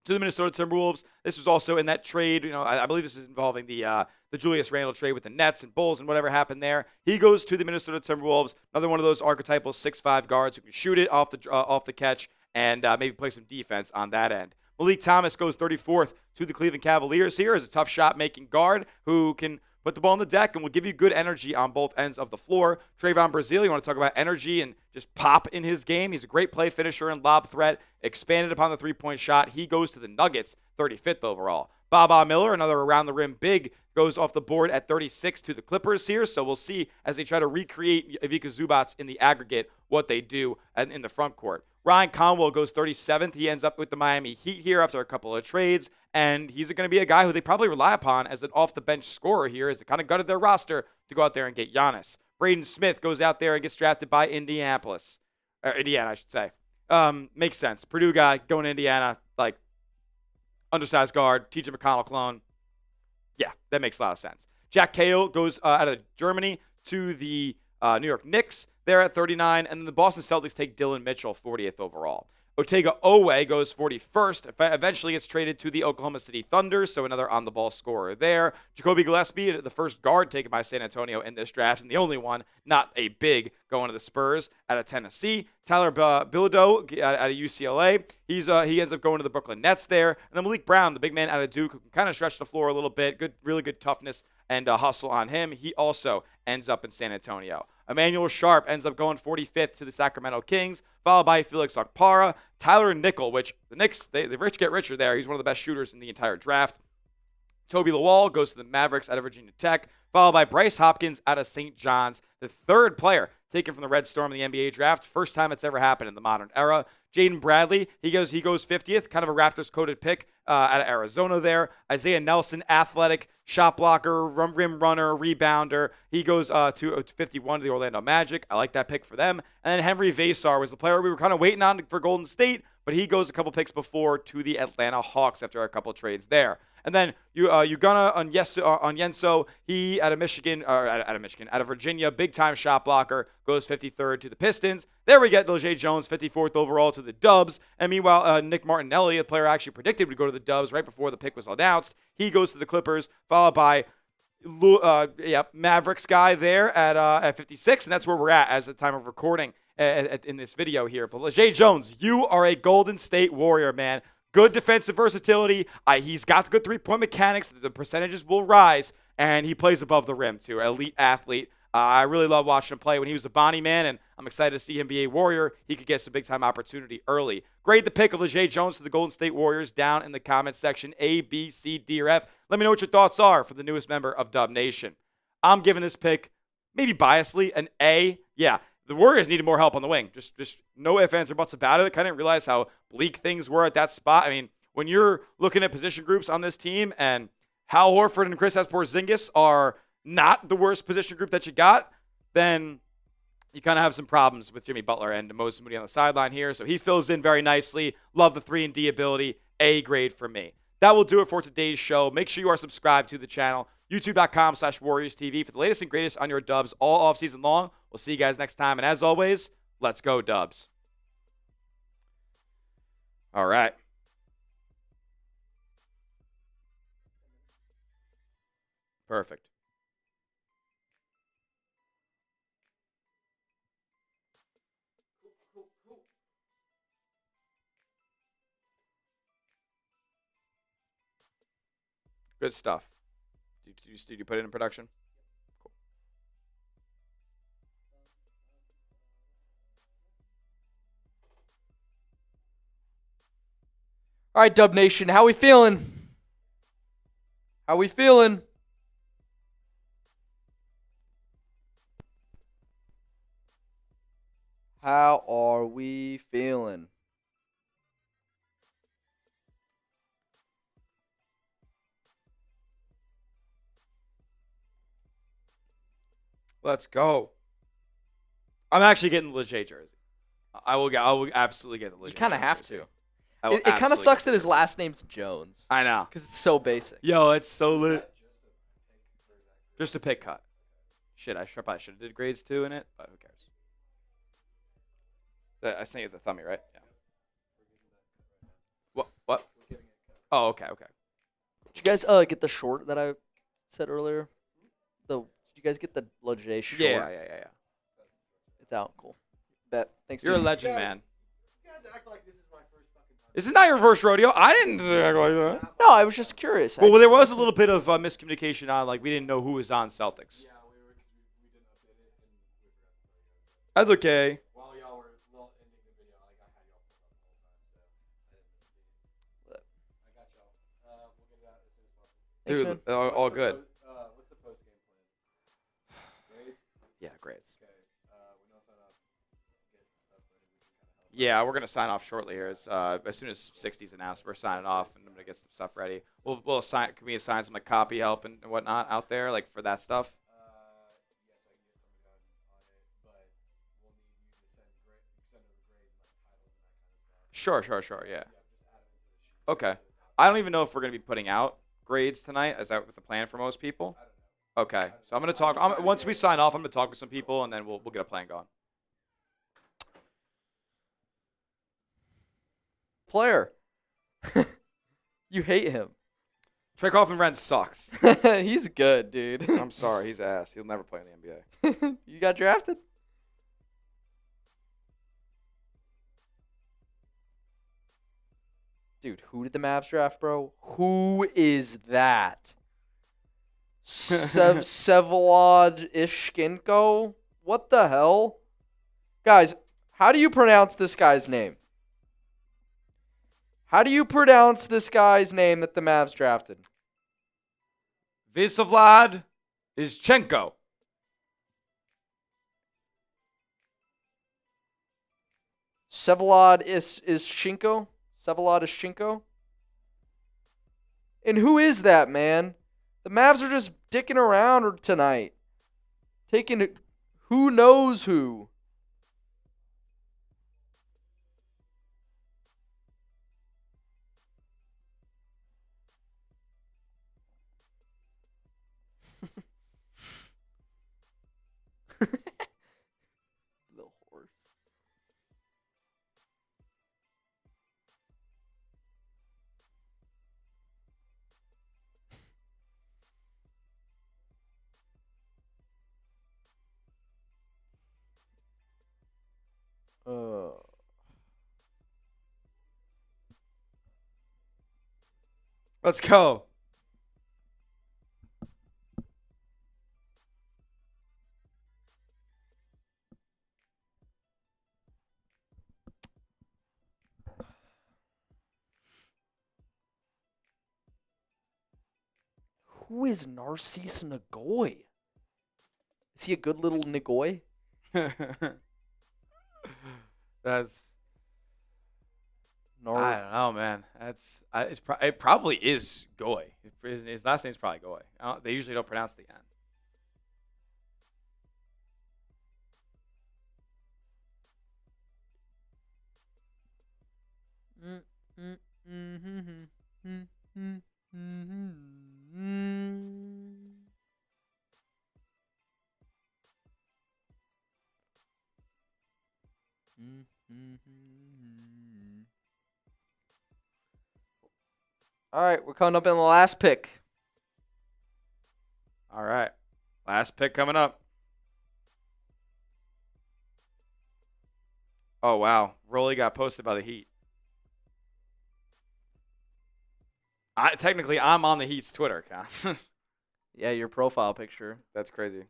to the Minnesota Timberwolves. This was also in that trade. I believe this is involving the Julius Randle trade with the Nets and Bulls and whatever happened there. He goes to the Minnesota Timberwolves. Another one of those archetypal 6'5" guards who can shoot it off the catch and maybe play some defense on that end. Malik Thomas goes 34th to the Cleveland Cavaliers here as a tough shot-making guard who can put the ball on the deck and will give you good energy on both ends of the floor. Trayvon Brazile, you want to talk about energy and just pop in his game. He's a great play finisher and lob threat, expanded upon the three-point shot. He goes to the Nuggets, 35th overall. Baba Miller, another around-the-rim big, goes off the board at 36 to the Clippers here. So we'll see as they try to recreate Ivica Zubac in the aggregate what they do in the front court. Ryan Conwell goes 37th. He ends up with the Miami Heat here after a couple of trades, and he's going to be a guy who they probably rely upon as an off-the-bench scorer here as they kind of gutted their roster to go out there and get Giannis. Braden Smith goes out there and gets drafted by Indiana, I should say. Makes sense. Purdue guy going to Indiana, undersized guard, TJ McConnell clone. Yeah, that makes a lot of sense. Jack Cahill goes out of Germany to the New York Knicks. They're at 39, and then the Boston Celtics take Dylan Mitchell, 40th overall. Otega Owe goes 41st, eventually gets traded to the Oklahoma City Thunder, so another on-the-ball scorer there. Jacoby Gillespie, the first guard taken by San Antonio in this draft, and the only one, not a big, going to the Spurs out of Tennessee. Tyler Bilodeau out of UCLA, he ends up going to the Brooklyn Nets there. And then Malik Brown, the big man out of Duke, who can kind of stretch the floor a little bit, really good toughness and hustle on him. He also ends up in San Antonio. Emmanuel Sharp ends up going 45th to the Sacramento Kings, followed by Felix Okpara. Tyler Nickel, which the Knicks, the rich get richer there. He's one of the best shooters in the entire draft. Toby Lawal goes to the Mavericks out of Virginia Tech, followed by Bryce Hopkins out of St. John's, the third player taken from the Red Storm in the NBA draft. First time it's ever happened in the modern era. Jaden Bradley, he goes 50th, kind of a Raptors-coded pick out of Arizona there. Isaiah Nelson, athletic, shot blocker, rim runner, rebounder. He goes to 51 to the Orlando Magic. I like that pick for them. And then Henry Vasar was the player we were kind of waiting on for Golden State, but he goes a couple picks before to the Atlanta Hawks after a couple trades there. And then Ugonna Onyenso, he out of Virginia, big-time shot blocker, goes 53rd to the Pistons. There we get Lejay Jones, 54th overall to the Dubs. And meanwhile, Nick Martinelli, a player I actually predicted would go to the Dubs right before the pick was announced, he goes to the Clippers, followed by Mavericks guy there at 56, and that's where we're at as the time of recording in this video here. But Lejay Jones, you are a Golden State Warrior, man. Good defensive versatility. He's got good three-point mechanics. The percentages will rise, and he plays above the rim, too. Elite athlete. I really love watching him play when he was a Bonnie man, and I'm excited to see him be a Warrior. He could get some big-time opportunity early. Grade the pick of Leger Jones to the Golden State Warriors down in the comments section, A, B, C, D, or F. Let me know what your thoughts are for the newest member of Dub Nation. I'm giving this pick, maybe biasly, an A. Yeah, the Warriors needed more help on the wing. Just no ifs, ands, or buts about it. I kind of didn't realize how bleak things were at that spot. I mean, when you're looking at position groups on this team and Hal Horford and Kristaps Porzingis are not the worst position group that you got, then you kind of have some problems with Jimmy Butler and Moses Moody on the sideline here. So he fills in very nicely. Love the 3-and-D ability. A grade for me. That will do it for today's show. Make sure you are subscribed to the channel, youtube.com/WarriorsTV for the latest and greatest on your Dubs all offseason long. We'll see you guys next time. And as always, let's go Dubs. All right. Perfect. Good stuff. Did you put it in production? Cool. All right, Dub Nation, how we feeling? How we feeling? How are we feeling? Let's go. I'm actually getting the Leger jersey. I will absolutely get the Leger. You kind of have jersey. to. It kind of sucks that his last name's Jones. I know. Because it's so basic. Yo, it's so lit. Just a pick cut. Shit, I probably should have did grades too in it, but who cares? I sent you the thummy, right? Yeah. What? Oh, okay. Did you guys get the short that I said earlier? Did you guys get the Leger short? Yeah. It's out. Cool. Bet. Thanks. You're a dude. legend, man. You guys act like this is my first fucking time. This is not your first rodeo. I didn't act like that. No, I was just curious. Well, there was a little bit of miscommunication on, like, we didn't know who was on Celtics. Yeah, we didn't update it, and we forgot to tell you guys. That's okay. While y'all were ending the video, like I had y'all pulled up the whole time, so I didn't miss a beat. I got y'all. We'll get it out as soon as possible. Thanks, Dude, man. all good. What's the post game plan? Grades? Yeah, grades. Okay. We know sign off. Get stuff ready. We can kind of help. Yeah, we're gonna sign off shortly here. As soon as 60's announced, we're signing off, and I'm gonna get some stuff ready. We'll assign. Can we assign some like copy help and whatnot out there, like for that stuff? Yes, I can get somebody on it, but we'll need you to send over grades, like titles and that kind of stuff. Sure. Yeah. Yeah, just add them into the sheet. Okay. I don't even know if we're gonna be putting out grades tonight. Is that the plan for most people? I don't know. Okay. So I'm gonna talk. Once we sign off, I'm gonna talk with some people, and then we'll get a plan going. Player. You hate him. Trey Kaufman-Renz sucks. He's good, dude. I'm sorry, he's ass. He'll never play in the NBA. You got drafted? Dude, who did the Mavs draft, bro? Who is that? Vsevolod Ishchenko? What the hell? Guys, how do you pronounce this guy's name? How do you pronounce this guy's name that the Mavs drafted? Vsevolod Ishchenko. Vsevolod Ishchenko? Vsevolod Ishchenko? And who is that, man? The Mavs are just dicking around tonight. Taking who knows who. Little horse. Let's go. Who is Narcisse Nagoy? Is he a good little Nagoy? That's. Nar- I don't know, man. It probably is Goy. His last name's probably Goy. They usually don't pronounce the N. All right, we're coming up in the last pick. All right. Last pick coming up. Oh, wow. Rolly got posted by the Heat. Technically, I'm on the Heat's Twitter account. Yeah, your profile picture. That's crazy.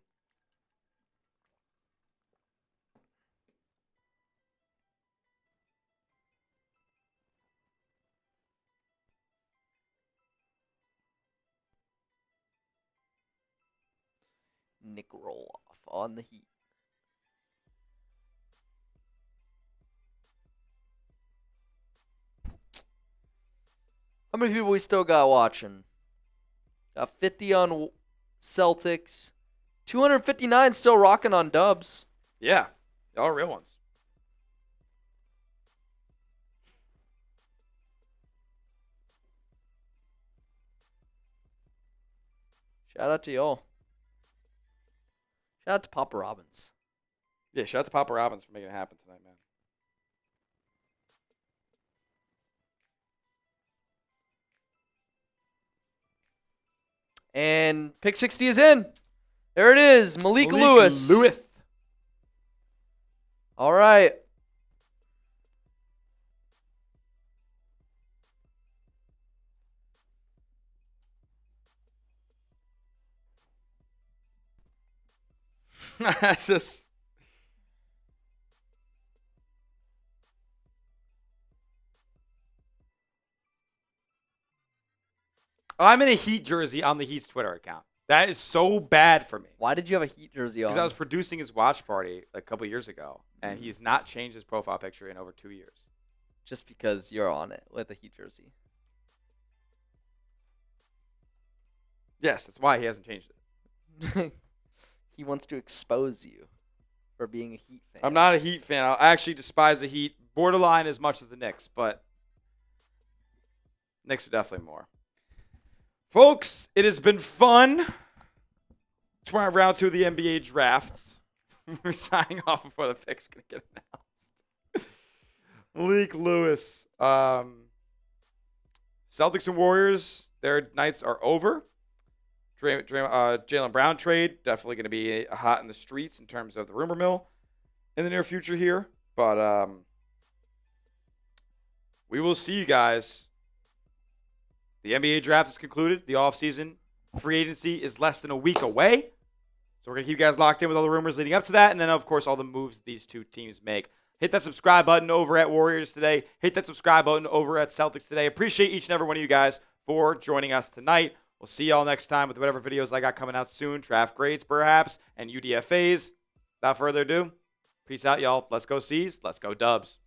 Nick Roloff on the Heat. How many people we still got watching? Got 50 on Celtics. 259 still rocking on Dubs. Yeah. All real ones. Shout out to y'all. Shout out to Papa Robbins. Yeah, shout out to Papa Robbins for making it happen tonight, man. And pick 60 is in. There it is. Malik Lewis. All right. That's just. I'm in a Heat jersey on the Heat's Twitter account. That is so bad for me. Why did you have a Heat jersey on? Because I was producing his watch party a couple years ago, and he has not changed his profile picture in over 2 years. Just because you're on it with a Heat jersey. Yes, that's why he hasn't changed it. He wants to expose you for being a Heat fan. I'm not a Heat fan. I actually despise the Heat, borderline as much as the Knicks, but Knicks are definitely more. Folks, it has been fun. It's round 2 of the NBA draft. We're signing off before the pick's going to get announced. Malik Lewis. Celtics and Warriors, their nights are over. Jaylen Brown trade, definitely going to be hot in the streets in terms of the rumor mill in the near future here. But we will see you guys. The NBA draft is concluded. The offseason free agency is less than a week away. So we're going to keep you guys locked in with all the rumors leading up to that. And then, of course, all the moves these two teams make. Hit that subscribe button over at Warriors today. Hit that subscribe button over at Celtics today. Appreciate each and every one of you guys for joining us tonight. We'll see y'all next time with whatever videos I got coming out soon. Draft grades, perhaps, and UDFAs. Without further ado, peace out, y'all. Let's go C's. Let's go Dubs.